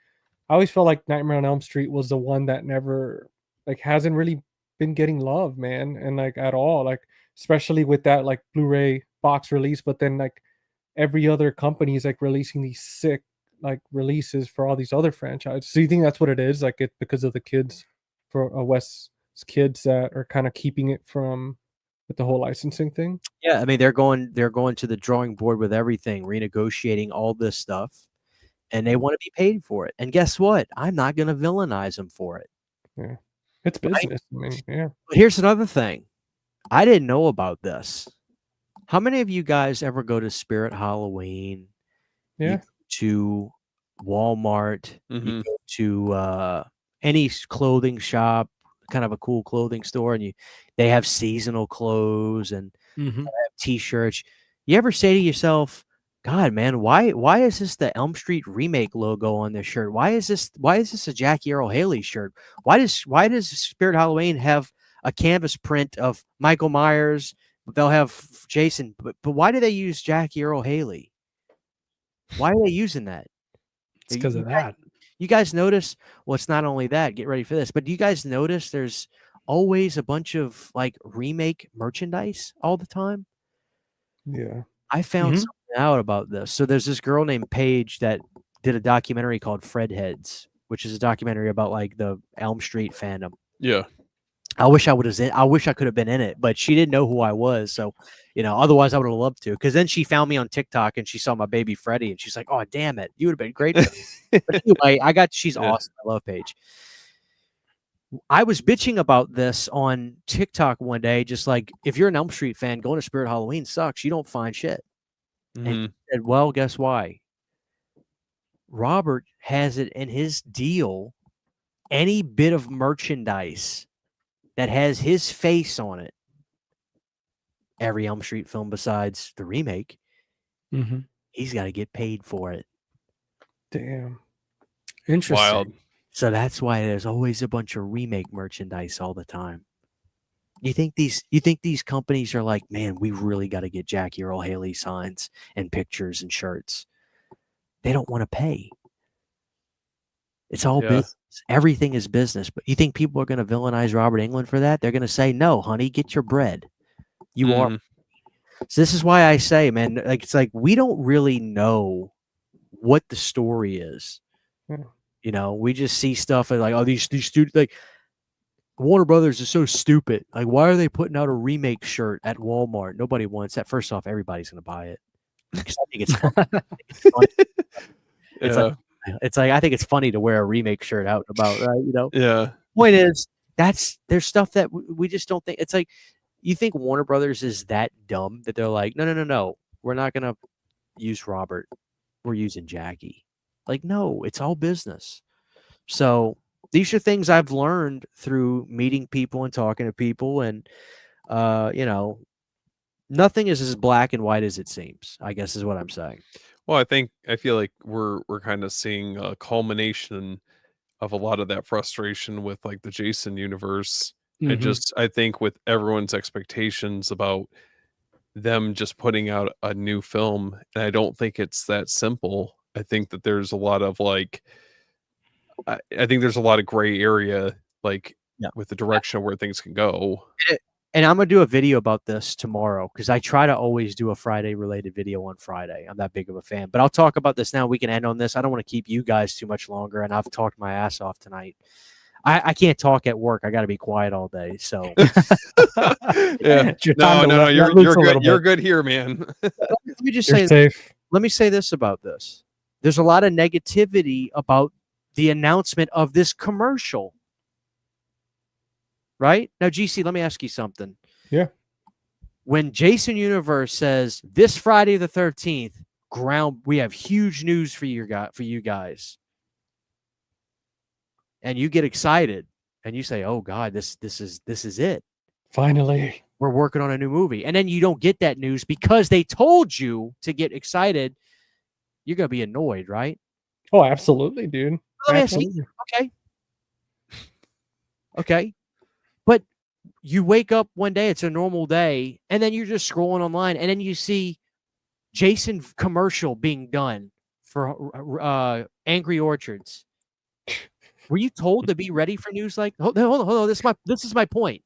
I always felt like Nightmare on Elm Street was the one that never, like, hasn't really been getting love, man, and like at all, like especially with that like Blu-ray box release. But then like every other company is like releasing these sick like releases for all these other franchises. So you think that's what it is? Like it because of the kids for West's kids that are kind of keeping it from with the whole licensing thing? Yeah, I mean they're going to the drawing board with everything, renegotiating all this stuff, and they want to be paid for it. And guess what? I'm not going to villainize them for it. Yeah, it's business. I mean, yeah. But here's another thing. I didn't know about this. How many of you guys ever go to Spirit Halloween? Yeah. You go to Walmart. You go to any clothing shop, kind of a cool clothing store, and they have seasonal clothes and they have t-shirts. You ever say to yourself, God, man, why is this the Elm Street remake logo on this shirt? Why is this a Jackie Earle Haley shirt? Why does Spirit Halloween have a canvas print of Michael Myers? They'll have Jason, but why do they use Jackie Earle Haley? Why are they using that? It's because of that. You guys notice? Well, it's not only that. Get ready for this. But do you guys notice there's always a bunch of like remake merchandise all the time? Yeah. I found something out about this. So there's this girl named Paige that did a documentary called Fred Heads, which is a documentary about like the Elm Street fandom. Yeah. I wish I could have been in it, but she didn't know who I was. So, you know, otherwise I would have loved to. Because then she found me on TikTok and she saw my baby Freddie and she's like, "Oh, damn it, you would have been great." But anyway, she's awesome. I love Paige. I was bitching about this on TikTok one day, just like, if you're an Elm Street fan, going to Spirit Halloween sucks. You don't find shit. And she said, well, guess why? Robert has it in his deal. Any bit of merchandise that has his face on it, every Elm Street film besides the remake, he's got to get paid for it. Damn. Interesting. Wild. So that's why there's always a bunch of remake merchandise all the time. You think these companies are like, man, we really got to get Jackie Earle Haley signs and pictures and shirts. They don't want to pay. It's all business. Everything is business. But you think people are going to villainize Robert Englund for that? They're going to say, no, honey, get your bread. You are. So this is why I say, man, like, it's like we don't really know what the story is. You know, we just see stuff and like, oh, these students, like, Warner Brothers is so stupid. Like, why are they putting out a remake shirt at Walmart? Nobody wants that. First off, everybody's going to buy it. Because I think it's funny. It's like I think it's funny to wear a remake shirt out and about, right? You know? Yeah. Point is, there's stuff that we just don't think. It's like, you think Warner Brothers is that dumb that they're like, no, we're not going to use Robert. We're using Jackie. Like, no, it's all business. So these are things I've learned through meeting people and talking to people, and you know, Nothing is as black and white as it seems, I guess is what I'm saying. Well, I feel like we're kind of seeing a culmination of a lot of that frustration with like the Jason universe. I think with everyone's expectations about them just putting out a new film, and I don't think it's that simple. I think that there's a lot of like I think there's a lot of gray area like with the direction of where things can go. And I'm gonna do a video about this tomorrow because I try to always do a Friday related video on Friday. I'm that big of a fan, but I'll talk about this now. We can end on this. I don't want to keep you guys too much longer, and I've talked my ass off tonight. I can't talk at work. I got to be quiet all day. So yeah, no, you're good. You're good here, man. Let me just say, safe. Let me say this about this. There's a lot of negativity about the announcement of this commercial. Right? Now, GC, let me ask you something. Yeah. When Jason Universe says this Friday the 13th, we have huge news for you guys. And you get excited and you say, "Oh God, this is it. Finally. We're working on a new movie." And then you don't get that news because they told you to get excited. You're going to be annoyed, right? Oh, absolutely, dude. Absolutely. Okay. But you wake up one day, it's a normal day, and then you're just scrolling online, and then you see Jason commercial being done for Angry Orchards. Were you told to be ready for news like? Hold on. This is my point.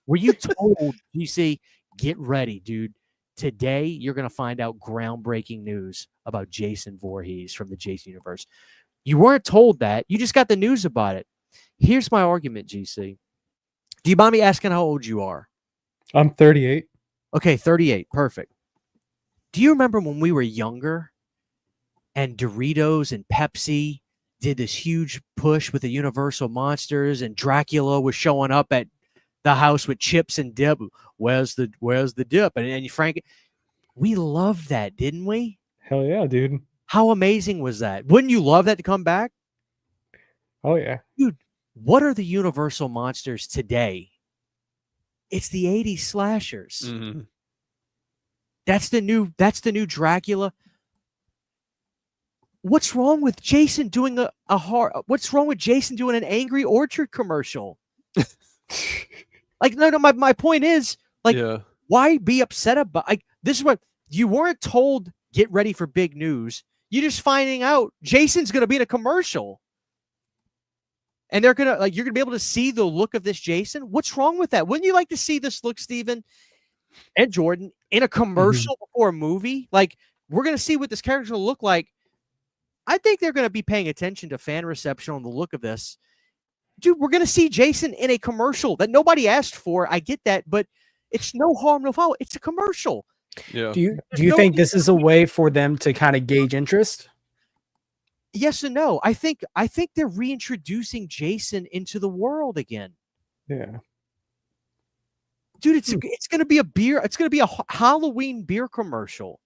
Were you told? You see, get ready, dude. Today you're gonna find out groundbreaking news about Jason Voorhees from the Jason universe. You weren't told that. You just got the news about it. Here's my argument, GC. Do you mind me asking how old you are? I'm 38. Okay, 38. Perfect. Do you remember when we were younger and Doritos and Pepsi did this huge push with the Universal Monsters and Dracula was showing up at the house with chips and dip? Where's the dip? And Frank, we loved that, didn't we? Hell yeah, dude. How amazing was that? Wouldn't you love that to come back? Oh yeah. Dude, what are the Universal Monsters today? It's the 80s slashers. Mm-hmm. That's the new Dracula. What's wrong with Jason doing what's wrong with Jason doing an Angry Orchard commercial? Like, no, my point is, like, why be upset about, like, this is what you weren't told, get ready for big news. You're just finding out Jason's going to be in a commercial. And they're going to, like, you're going to be able to see the look of this Jason. What's wrong with that? Wouldn't you like to see this look, Steven and Jordan, in a commercial before a movie? Like, we're going to see what this character will look like. I think they're going to be paying attention to fan reception on the look of this. Dude, we're going to see Jason in a commercial that nobody asked for. I get that, but it's no harm, no foul. It's a commercial. Yeah. Do you think this is a way for them to kind of gauge interest? Yes and no. I think they're reintroducing Jason into the world again. Yeah. Dude, it's going to be it's going to be a Halloween beer commercial.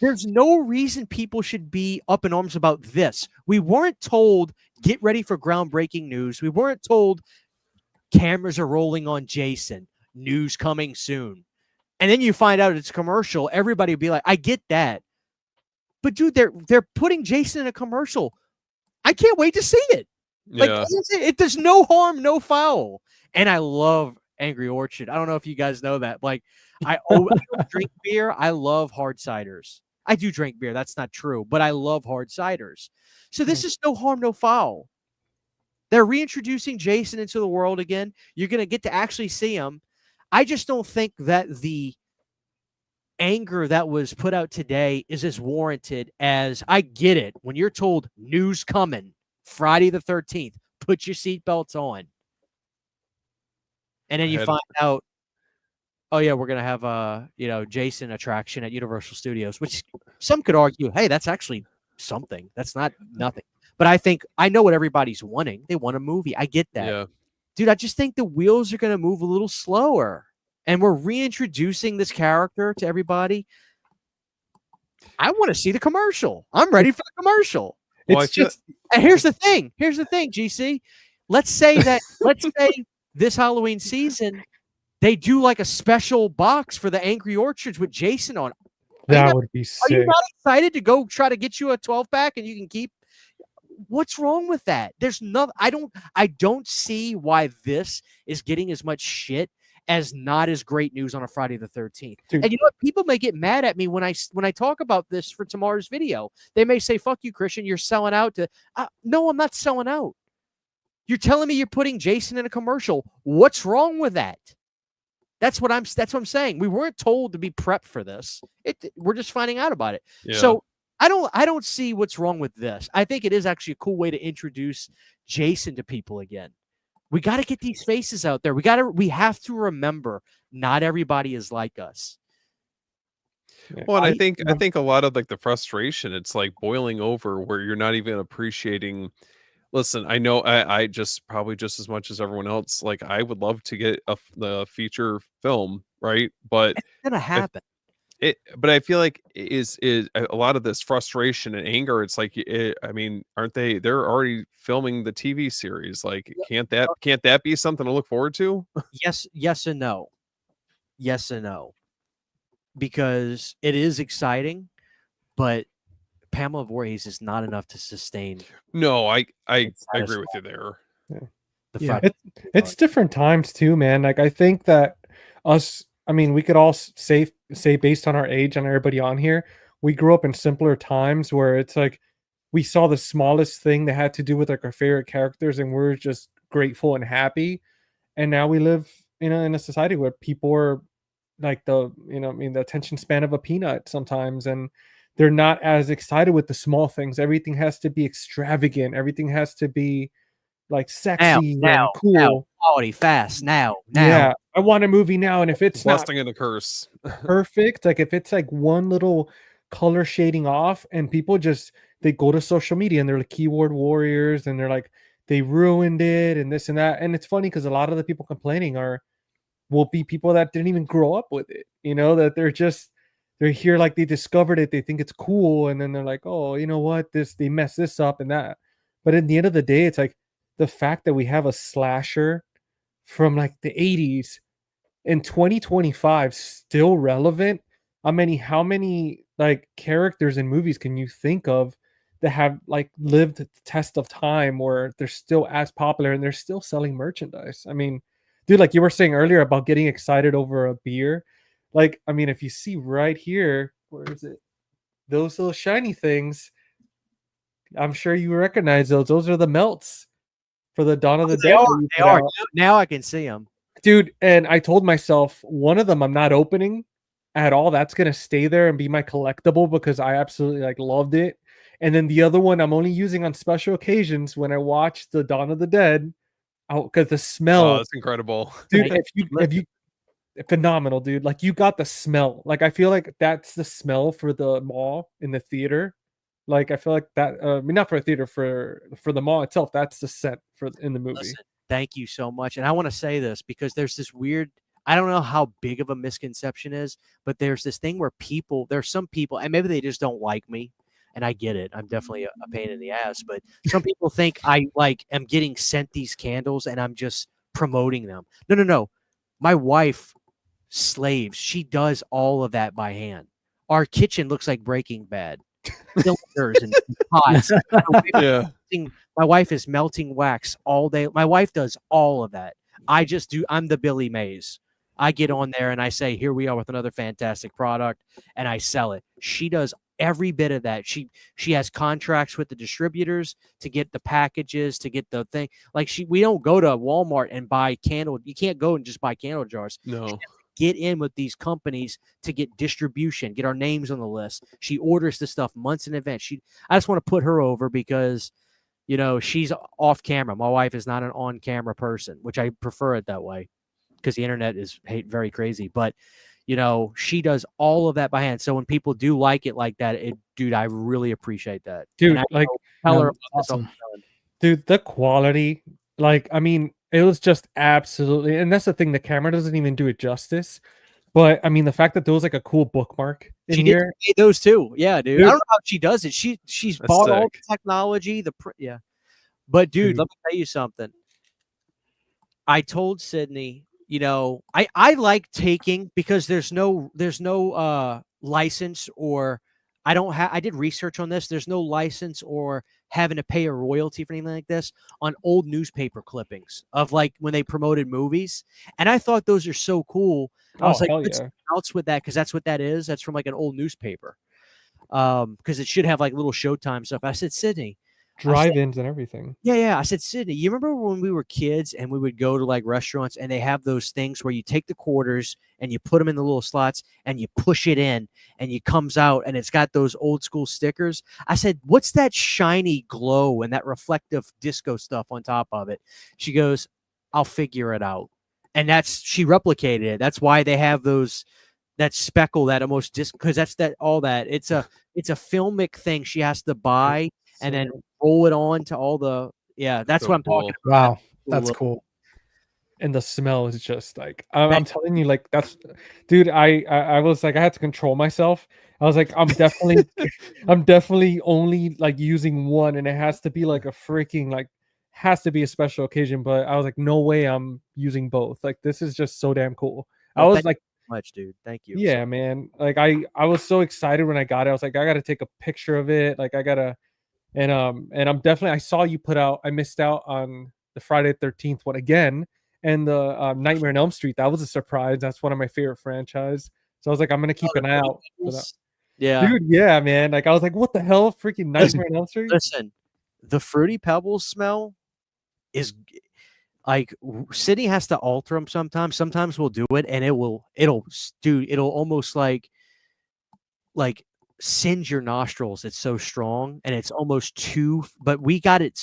There's no reason people should be up in arms about this. We weren't told, get ready for groundbreaking news. We weren't told cameras are rolling on Jason, news coming soon. And then you find out it's a commercial. Everybody would be like, I get that. But dude, they're putting Jason in a commercial. I can't wait to see it. Like, it does no harm, no foul. And I love Angry Orchard. I don't know if you guys know that. Like, I don't drink beer. I love hard ciders. I do drink beer. That's not true, but I love hard ciders. So this is no harm, no foul. They're reintroducing Jason into the world again. You're going to get to actually see him. I just don't think that the anger that was put out today is as warranted as, I get it. When you're told news coming Friday the 13th, put your seatbelts on. And then you find out, oh yeah, we're going to have a, Jason attraction at Universal Studios, which some could argue, hey, that's actually something. That's not nothing. But I know what everybody's wanting. They want a movie. I get that. Yeah. Dude, I just think the wheels are going to move a little slower. And we're reintroducing this character to everybody. I want to see the commercial. I'm ready for the commercial. Well, And here's the thing, GC. Let's say this Halloween season, they do like a special box for the Angry Orchards with Jason on. That would be Are sick. you not excited to go try to get you a 12-pack and you can keep? What's wrong with that? There's no. I don't see why this is getting as much shit as not as great news on a Friday the 13th. Dude. And you know what? People may get mad at me when I talk about this for tomorrow's video. They may say, "Fuck you, Christian. You're selling out." No, I'm not selling out. You're telling me you're putting Jason in a commercial. What's wrong with that? That's what I'm saying. We weren't told to be prepped for this. We're just finding out about it. Yeah. So I don't see what's wrong with this. I think it is actually a cool way to introduce Jason to people again. We got to get these faces out there. We have to remember not everybody is like us. Well, and I think a lot of like the frustration, it's like boiling over where you're not even appreciating. Listen, I know I just probably just as much as everyone else, like I would love to get the feature film, right? But It's gonna happen. But I feel like is a lot of this frustration and anger. It's like, I mean, aren't they? They're already filming the TV series. Like, can't that be something to look forward to? Yes and no. Yes and no. Because it is exciting, but Pamela Voorhees is not enough to sustain. No, I agree with you there. Yeah, it's different times too, man. Like I think that we could all say based on our age and everybody on here, we grew up in simpler times where it's like we saw the smallest thing that had to do with like our favorite characters and we're just grateful and happy. And now we live in a society where people are like the attention span of a peanut sometimes, and they're not as excited with the small things. Everything has to be extravagant. Everything has to be like sexy and cool. Now, quality, fast, now. Yeah, I want a movie now, and if it's blessing and a curse, perfect, like if it's like one little color shading off, and people they go to social media and they're like keyboard warriors, and they're like they ruined it and this and that. And it's funny because a lot of the people complaining will be people that didn't even grow up with it. You know, that they're here like they discovered it, they think it's cool, and then they're like, oh, you know what, they messed this up and that. But at the end of the day, it's like the fact that we have a slasher from like the 80s in 2025 still relevant. How many like characters in movies can you think of that have like lived the test of time where they're still as popular and they're still selling merchandise? I mean, dude, like you were saying earlier about getting excited over a beer. Like, I mean, if you see right here, where is it? Those little shiny things, I'm sure you recognize those. Those are the melts for the Dawn of the Dead. They are. Now I can see them. Dude, and I told myself one of them I'm not opening at all. That's going to stay there and be my collectible because I absolutely like loved it. And then the other one I'm only using on special occasions when I watch the Dawn of the Dead. Because the smell. Oh, that's incredible. Dude, if you phenomenal, dude. Like you got the smell. Like I feel like that's the smell for the mall in the theater. Like I feel like that not for a theater, for the mall itself, that's the set for in the movie. Listen, thank you so much. And I want to say this because there's this weird, I don't know how big of a misconception is, but there's this thing where there's some people, and maybe they just don't like me. And I get it. I'm definitely a pain in the ass, but some people think I am getting sent these candles and I'm just promoting them. No. My wife slaves. She does all of that by hand. Our kitchen looks like Breaking Bad. Cylinders and pots. Yeah. My wife is melting wax all day. My wife does all of that. I'm the Billy Mays. I get on there and I say, here we are with another fantastic product, and I sell it. She does every bit of that. She has contracts with the distributors to get the packages, to get the thing. Like we don't go to Walmart and buy candle. You can't go and just buy candle jars. No. Get in with these companies to get distribution, get our names on the list. She orders the stuff months in advance. I just want to put her over because, she's off camera. My wife is not an on-camera person, which I prefer it that way because the internet is very crazy. But, she does all of that by hand. So when people do like it like that, dude, I really appreciate that. Dude, tell her awesome. Dude, the quality, it was just absolutely, and that's the thing, the camera doesn't even do it justice. But I mean, the fact that there was like a cool bookmark in here. Did those too. Yeah, dude. I don't know how she does it. She's bought all the technology, yeah. But dude, let me tell you something. I told Sydney you know, I like taking, because there's no license, or I did research on this. There's no license or having to pay a royalty for anything like this on old newspaper clippings of like when they promoted movies. And I thought those are so cool. I Oh was like, hell let's yeah. bounce with that, because that's what that is. That's from like an old newspaper. Because it should have like little Showtime stuff. I said, Sydney, Drive-ins and everything. yeah. I said, Sydney, you remember when we were kids and we would go to like restaurants and they have those things where you take the quarters and you put them in the little slots and you push it in and it comes out and it's got those old school stickers. I said, what's that shiny glow and that reflective disco stuff on top of it? She goes, I'll figure it out. And she replicated it. That's why they have that speckle, that almost because that's all that. It's a filmic thing she has to buy and then roll it on to all the, that's So what I'm cool. talking about. Wow, that's cool. And the smell is just like, I'm telling you, like, that's, dude, I was like, I had to control myself. I was like, I'm definitely only like using one, and it has to be like a freaking, like, has to be a special occasion. But I was like, no way I'm using both. Like, this is just so damn cool. I was like, much, dude. Thank you. yeah, man. Like, I was so excited when I got it. I was like, I gotta take a picture of it. Like, I gotta, and I'm definitely, I saw you put out, I missed out on the Friday the 13th one again, and the Nightmare on Elm Street. That was a surprise. That's one of my favorite franchise. So I was like, I'm gonna keep an eye out for that. Yeah, Dude, yeah, man. Like, I was like, what the hell, freaking Nightmare on Elm Street? listen, the Fruity Pebbles smell is like, Sydney has to alter them sometimes. Sometimes we'll do it and it'll almost like singe your nostrils. It's so strong and it's almost too, but we got it,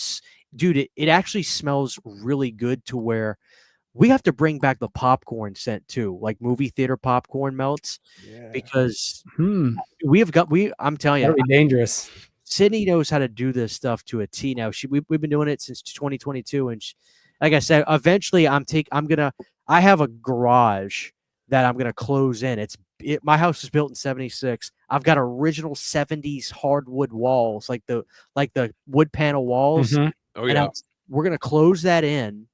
dude. It actually smells really good to where we have to bring back the popcorn scent too, like movie theater popcorn melts, because I'm telling you, That'd be dangerous. Sydney knows how to do this stuff to a T now. We've been doing it since 2022, and like I said, eventually I have a garage that I'm gonna close in. My house was built in '76. I've got original '70s hardwood walls, like the wood panel walls. Mhm. Oh yeah. We're gonna close that in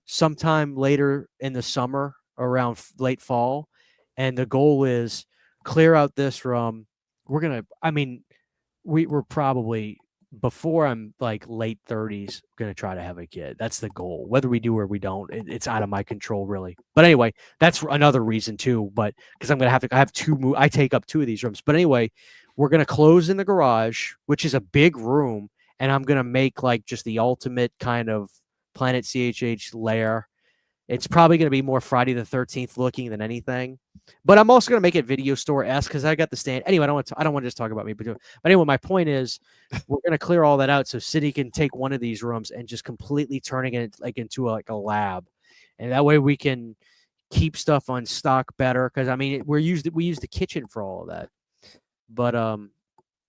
sometime later in the summer, around late fall, and the goal is clear out this room. We're probably, before I'm like late 30s, gonna try to have a kid. That's the goal. Whether we do or we don't, it's out of my control, really. But anyway, that's another reason too. But because I take up 2 of these rooms. But anyway, we're gonna close in the garage, which is a big room, and I'm gonna make like just the ultimate kind of Planet CHH lair. It's probably going to be more Friday the 13th looking than anything, but I'm also going to make it video store-esque because I got the stand. Anyway, I don't want to just talk about me, but anyway, my point is we're going to clear all that out so City can take one of these rooms and just completely turning it like into a lab, and that way we can keep stuff on stock better. Because I mean, we use the kitchen for all of that, but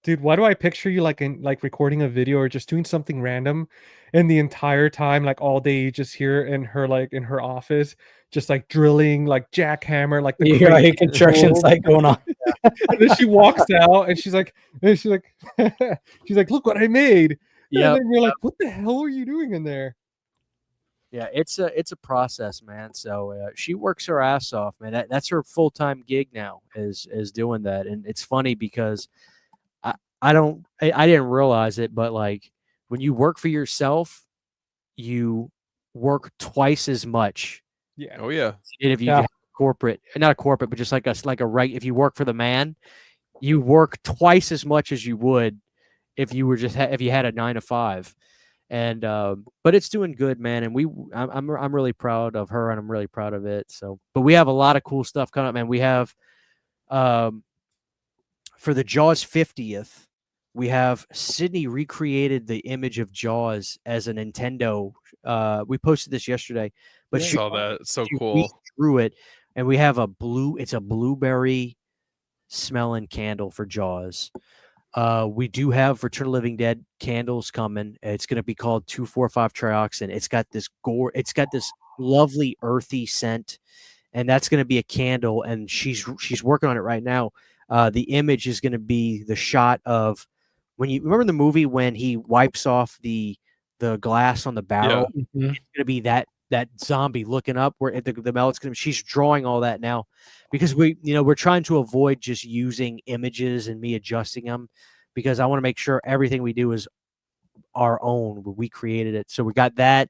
Dude, why do I picture you like in like recording a video or just doing something random, and the entire time, like all day, you just hear in her office, just like drilling, like jackhammer, like the You hear like a construction site going on. and then she walks out and she's like, she's like, look what I made. Yeah. And then you're like, what the hell are you doing in there? Yeah, it's a process, man. So she works her ass off, man. That's her full-time gig now, is doing that. And it's funny because I didn't realize it, but like when you work for yourself, you work twice as much. Yeah. Oh yeah. If you have not a corporate, but just like if you work for the man, you work twice as much as you would if you were if you had a 9 to 5. And but it's doing good, man. And I'm really proud of her, and I'm really proud of it. So, but we have a lot of cool stuff coming up, man. We have for the Jaws 50th, we have Sydney recreated the image of Jaws as a Nintendo. We posted this yesterday, but I saw that. It's so cool. We drew it, and we have it's a blueberry smelling candle for Jaws. We do have Return of the Living Dead candles coming. It's going to be called 2,4,5 Trioxin. It's got this gore. It's got this lovely earthy scent, and that's going to be a candle. And she's working on it right now. The image is going to be the shot of when you remember the movie when he wipes off the glass on the barrel. Yeah. It's going to be that that zombie looking up where the melt's gonna. She's drawing all that now, because we're trying to avoid just using images and me adjusting them, because I want to make sure everything we do is our own. We created it, so we got that.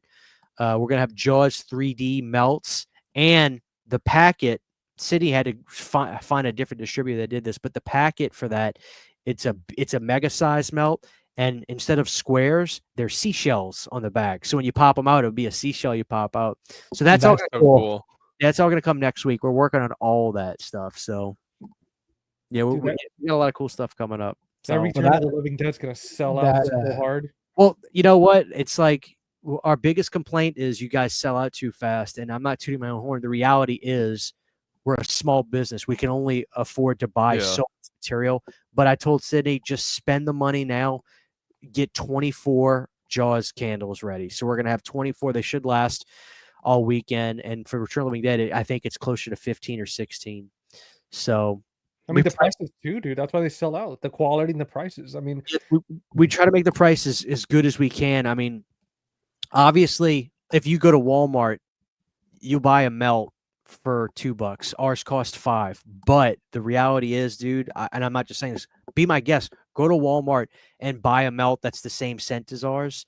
We're gonna have Jaws 3D melts, and the packet. City had to find a different distributor that did this, but the packet for that, it's a mega size melt, and instead of squares, there's seashells on the back. So when you pop them out, it would be a seashell you pop out. So that's all so cool. That's all gonna come next week. We're working on all that stuff. So yeah, we got a lot of cool stuff coming up. That So, Return of the Living Dead's gonna sell out so hard. well, you know what? It's like our biggest complaint is you guys sell out too fast, and I'm not tooting my own horn. The reality is we're a small business. We can only afford to buy so much material. But I told Sydney, just spend the money now, get 24 Jaws candles ready. So we're going to have 24. They should last all weekend. And for Return of the Living Dead, I think it's closer to 15 or 16. So I mean, the prices too, dude. That's why they sell out. The quality and the prices. I mean, we try to make the prices as good as we can. I mean, obviously, if you go to Walmart, you buy a melt for $2. Ours cost $5. But the reality is, dude, and I'm not just saying this, be my guest, go to Walmart and buy a melt that's the same scent as ours.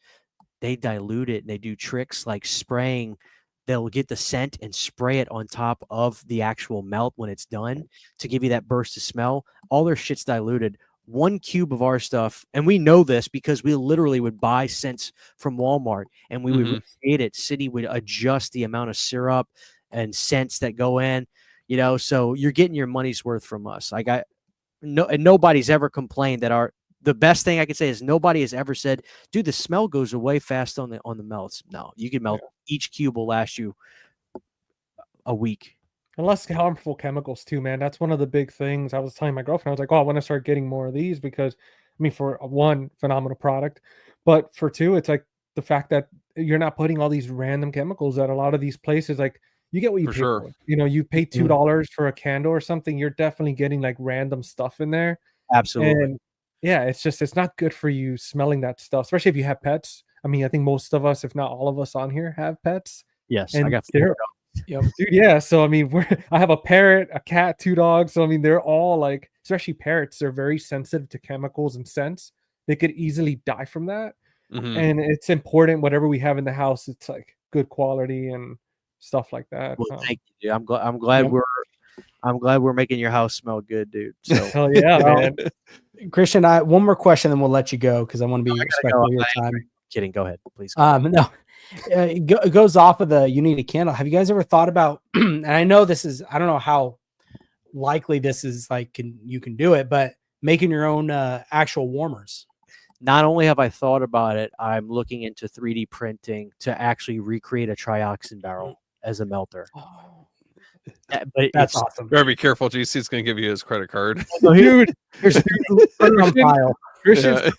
They dilute it and they do tricks like spraying. They'll get the scent and spray it on top of the actual melt when it's done to give you that burst of smell. All their shit's diluted. 1 cube of our stuff, and we know this because we literally would buy scents from Walmart and we would recreate it. City would adjust the amount of syrup and scents that go in, so you're getting your money's worth from us. And nobody's ever complained that the best thing I could say is nobody has ever said, dude, the smell goes away fast on the melts. No, you can melt. Each cube will last you a week. And less harmful chemicals too, man. That's one of the big things. I was telling my girlfriend, I was like, oh, I want to start getting more of these because, I mean, for one, phenomenal product, but for two, it's like the fact that you're not putting all these random chemicals at a lot of these places. Like, you get what you pay for. You pay $2 for a candle or something. You're definitely getting like random stuff in there. Absolutely. And yeah, it's not good for you smelling that stuff, especially if you have pets. I mean, I think most of us, if not all of us on here, have pets. Yes, and I got 4. Yep, dude. Yeah. So I mean, I have a parrot, a cat, 2 dogs. So I mean, they're all like, especially parrots, they're very sensitive to chemicals and scents. They could easily die from that. And it's important. Whatever we have in the house, it's like good quality and stuff like that. Well, thank you, dude. I'm glad we're making your house smell good, dude. So hell yeah, man. Christian, one more question, then we'll let you go because I want to be respectful of your time. Kidding. Go ahead, please. No, it goes off of the you need a candle. Have you guys ever thought about? And I know this is, I don't know how likely this is. Like, you can do it, but making your own actual warmers. Not only have I thought about it, I'm looking into 3D printing to actually recreate a Trioxin barrel as a melter. Oh. But That's awesome. Better be careful. GC's going to give you his credit card. Dude, Christian,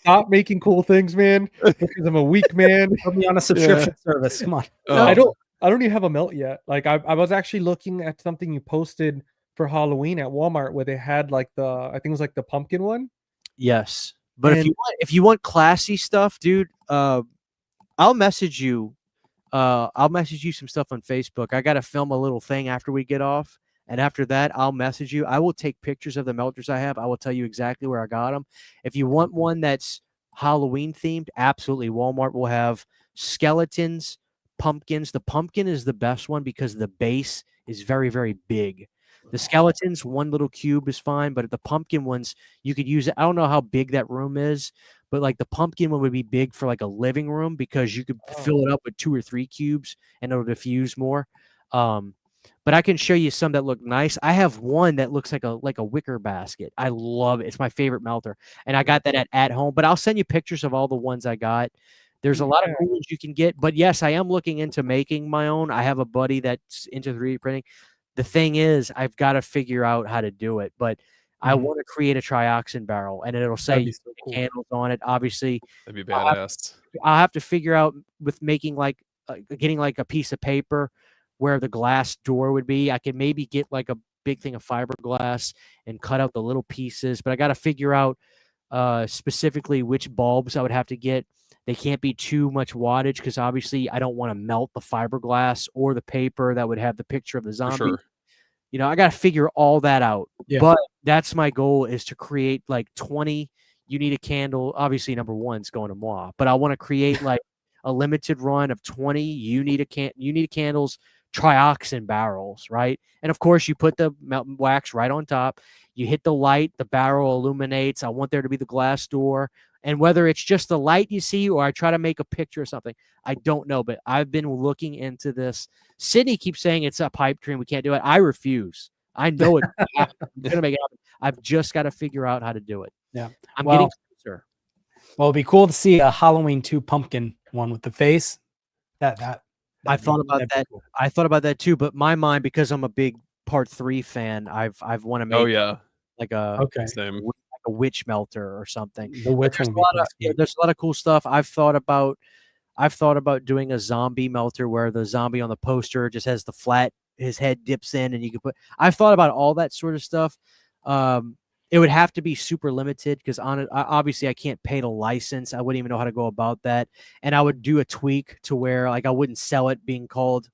stop making cool things, man. Because I'm a weak man. Put me on a subscription service. Come on. I don't even have a melt yet. Like I was actually looking at something you posted for Halloween at Walmart where they had like I think it was like the pumpkin one. Yes, but if you want classy stuff, dude, I'll message you. I'll message you some stuff on Facebook. I got to film a little thing after we get off. And after that, I'll message you. I will take pictures of the melters I have. I will tell you exactly where I got them. If you want one that's Halloween themed, absolutely. Walmart will have skeletons, pumpkins. The pumpkin is the best one because the base is very, very big. The skeletons, one little cube is fine, but the pumpkin ones, you could use it. I don't know how big that room is, but like the pumpkin one would be big for like a living room because you could fill it up with 2 or 3 cubes and it'll diffuse more. But I can show you some that look nice. I have one that looks like a wicker basket. I love it. It's my favorite melter. And I got that at home. But I'll send you pictures of all the ones I got. There's a lot of cool ones you can get. But yes, I am looking into making my own. I have a buddy that's into 3D printing. The thing is, I've got to figure out how to do it. But I want to create a Trioxin barrel. And it'll say candles on it. Obviously. That'd be badass. I'll have to figure out with making getting like a piece of paper where the glass door would be. I could maybe get like a big thing of fiberglass and cut out the little pieces, but I got to figure out specifically which bulbs I would have to get. They can't be too much wattage because obviously I don't want to melt the fiberglass or the paper that would have the picture of the For zombie. sure. You know, I got to figure all that out. Yeah. But that's my goal, is to create like 20. You need a candle. Obviously, number one's going to moi, but I want to create like a limited run of 20 you need a candles Trioxin barrels, right? And of course, you put the melted wax right on top. You hit the light, the barrel illuminates. I want there to be the glass door. And whether it's just the light you see or I try to make a picture or something, I don't know. But I've been looking into this. Sydney keeps saying it's a pipe dream. We can't do it. I refuse. I know it's going to make it happen. I've just got to figure out how to do it. Yeah. I'm Well, getting closer. Well, it'd be cool to see a Halloween 2 pumpkin one with the face. I thought about that. Cool. I thought about that too, but my mind, because I'm a big Part 3 fan, I've want to make Oh yeah. like a Okay. Same. like a witch melter or something. The witch There's one a lot would of be there's a lot of cool stuff. I've thought about doing a zombie melter where the zombie on the poster just has the flat, his head dips in, and you can put. I've thought about all that sort of stuff. It would have to be super limited because on it, obviously I can't pay the license. I wouldn't even know how to go about that, and I would do a tweak to where like I wouldn't sell it being called.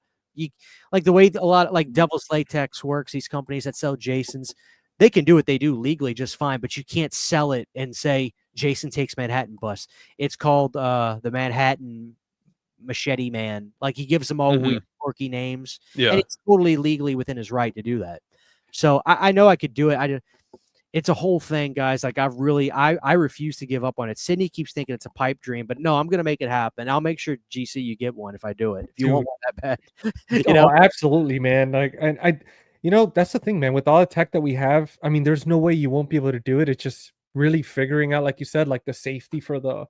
Like the way a lot like Devil's Latex works, these companies that sell Jasons, they can do what they do legally just fine, but you can't sell it and say Jason Takes Manhattan Bus. It's called the Manhattan Machete Man. Like he gives them all weird, quirky names, Yeah. and it's totally legally within his right to do that. So I know I could do it. It's a whole thing, guys. Like I refuse to give up on it. Sydney keeps thinking it's a pipe dream, but no, I'm gonna make it happen. I'll make sure GC you get one if I do it. If you want one that bad, you know, absolutely, man. Like, and that's the thing, man. With all the tech that we have, I mean, there's no way you won't be able to do it. It's just really figuring out, like you said, like the safety for the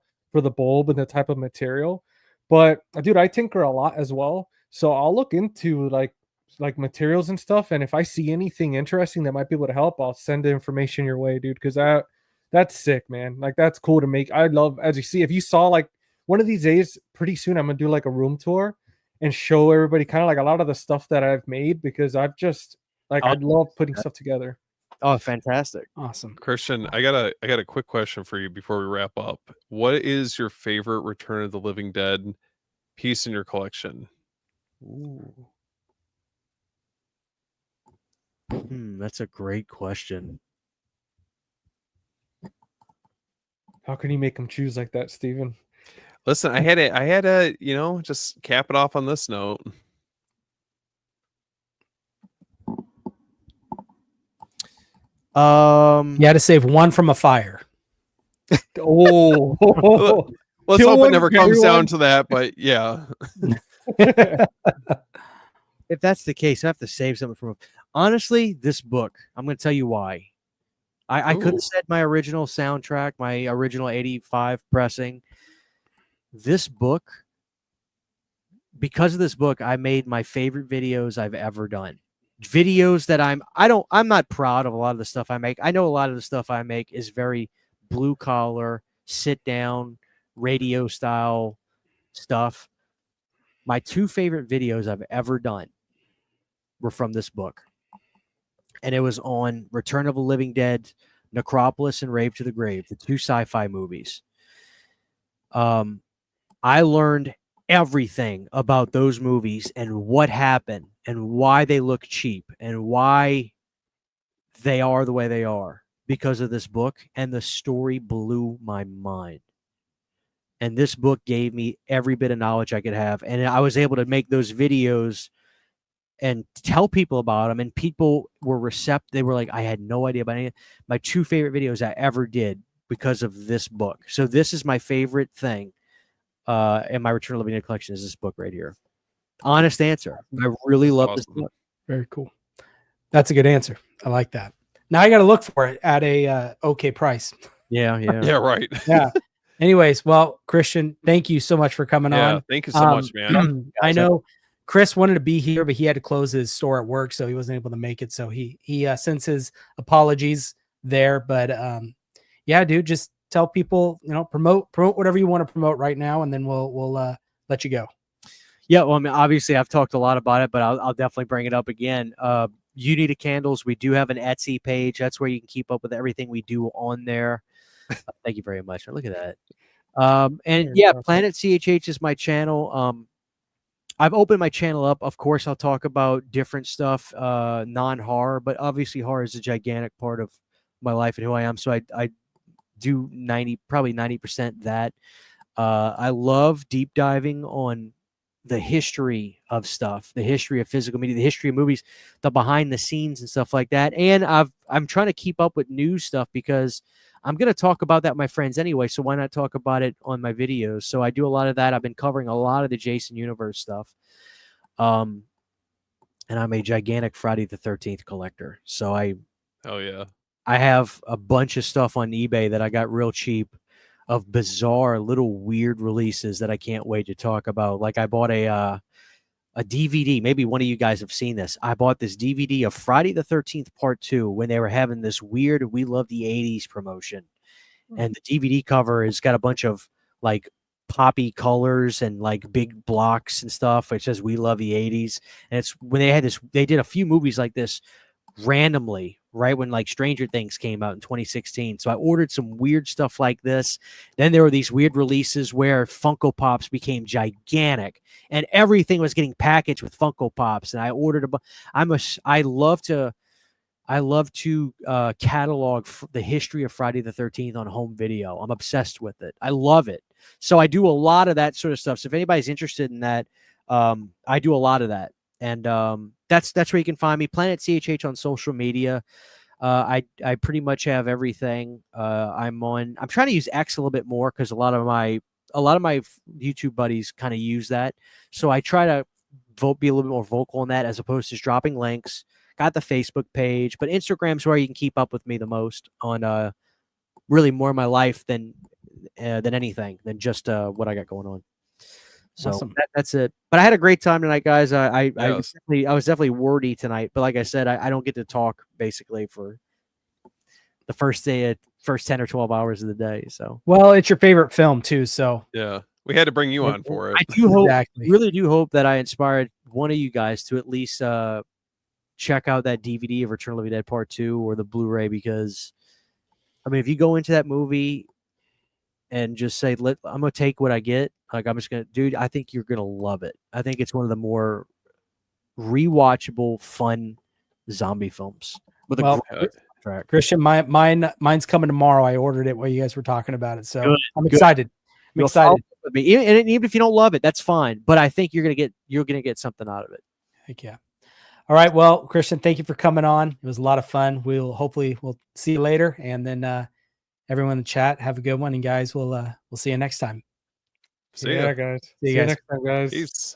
bulb and the type of material. But dude, I tinker a lot as well, so I'll look into like materials and stuff, and if I see anything interesting that might be able to help, I'll send the information your way, dude, because that's sick, man. Like that's cool to make. I love, as you see, if you saw like one of these days, pretty soon I'm gonna do like a room tour and show everybody kind of like a lot of the stuff that I've made, because I've just like I love putting stuff together. Oh, fantastic. awesome. Christian, I got a quick question for you before we wrap up. What is your favorite Return of the Living Dead piece in your collection? Ooh. That's a great question. How can you make them choose like that, Steven? Listen, I had to, you know, just cap it off on this note. You had to save one from a fire. Oh, Let's Kill hope it one, never comes everyone. down to that, but yeah. If that's the case, I have to save something from. Honestly, this book, I'm going to tell you why. I could Ooh. have said my original soundtrack, my original 85 pressing. This book, because of this book, I made my favorite videos I've ever done. Videos that I'm not proud of a lot of the stuff I make. I know a lot of the stuff I make is very blue collar, sit down, radio style stuff. My two favorite videos I've ever done were from this book. And it was on Return of the Living Dead, Necropolis, and Rave to the Grave, the two sci-fi movies. I learned everything about those movies and what happened and why they look cheap and why they are the way they are because of this book. And the story blew my mind. And this book gave me every bit of knowledge I could have. And I was able to make those videos and tell people about them, and people were receptive. They were like, I had no idea about any of my two favorite videos I ever did because of this book. So this is my favorite thing in my Return of the Living Dead collection is this book right here. Honest answer. I really love this book. Very cool. That's a good answer. I like that. Now I got to look for it at a okay price. Yeah. Yeah, right. Yeah. Anyways, well, Christian, thank you so much for coming on. Thank you so much, man. I know Chris wanted to be here, but he had to close his store at work, so he wasn't able to make it. So he sends his apologies there. But yeah, dude, just tell people, you know, promote whatever you want to promote right now, and then we'll let you go. Yeah, well, I mean, obviously I've talked a lot about it, but I'll definitely bring it up again. You Need a Candles. We do have an Etsy page. That's where you can keep up with everything we do on there. Thank you very much. Look at that. And Very yeah, impressive. Planet CHH is my channel. I've opened my channel up. Of course, I'll talk about different stuff, non-horror, but obviously horror is a gigantic part of my life and who I am. So I do probably 90% that. I love deep diving on the history of stuff, the history of physical media, the history of movies, the behind the scenes and stuff like that. And I'm trying to keep up with new stuff because I'm going to talk about that with my friends anyway. So why not talk about it on my videos? So I do a lot of that. I've been covering a lot of the Jason Universe stuff. And I'm a gigantic Friday the 13th collector. So I have a bunch of stuff on eBay that I got real cheap of bizarre little weird releases that I can't wait to talk about. Like I bought a DVD. Maybe one of you guys have seen this. I bought this DVD of Friday the 13th Part 2 when they were having this weird We Love the 80s promotion. And the DVD cover has got a bunch of like poppy colors and like big blocks and stuff. It says We Love the 80s. And it's when they had this, they did a few movies like this randomly right when like Stranger Things came out in 2016. So I ordered some weird stuff like this. Then there were these weird releases where Funko Pops became gigantic and everything was getting packaged with Funko Pops. And I ordered I love to catalog the history of Friday the 13th on home video. I'm obsessed with it. I love it. So I do a lot of that sort of stuff. So if anybody's interested in that, I do a lot of that. And that's where you can find me. Planet CHH on social media. I pretty much have everything. I'm trying to use X a little bit more because a lot of my YouTube buddies kind of use that. So I try to be a little bit more vocal on that as opposed to just dropping links. Got the Facebook page, but Instagram's where you can keep up with me the most on really more of my life than anything, than just what I got going on. So Awesome. That's it. But I had a great time tonight, guys. I Yes. was definitely wordy tonight. But like I said, I don't get to talk basically for the first 10 or 12 hours of the day. So Well, it's your favorite film too, so Yeah. We had to bring you on for it. I do hope, exactly. really do hope that I inspired one of you guys to at least check out that DVD of Return of the Living Dead Part 2 or the Blu-ray, because I mean, if you go into that movie and just say, I'm gonna take what I get, like I'm just gonna, dude, I think you're gonna love it. I think it's one of the more rewatchable, fun zombie films with a Well, great track. Christian, mine's coming tomorrow. I ordered it while you guys were talking about it, so Good, I'm good. excited. I'm You'll excited. follow up with me. Even if you don't love it, that's fine. But I think you're gonna get something out of it. Heck yeah. All right. Well, Christian, thank you for coming on. It was a lot of fun. We'll see you later. And then everyone in the chat, have a good one. And guys, we'll see you next time. See ya. Guys. See you See you guys. next time, guys. Peace.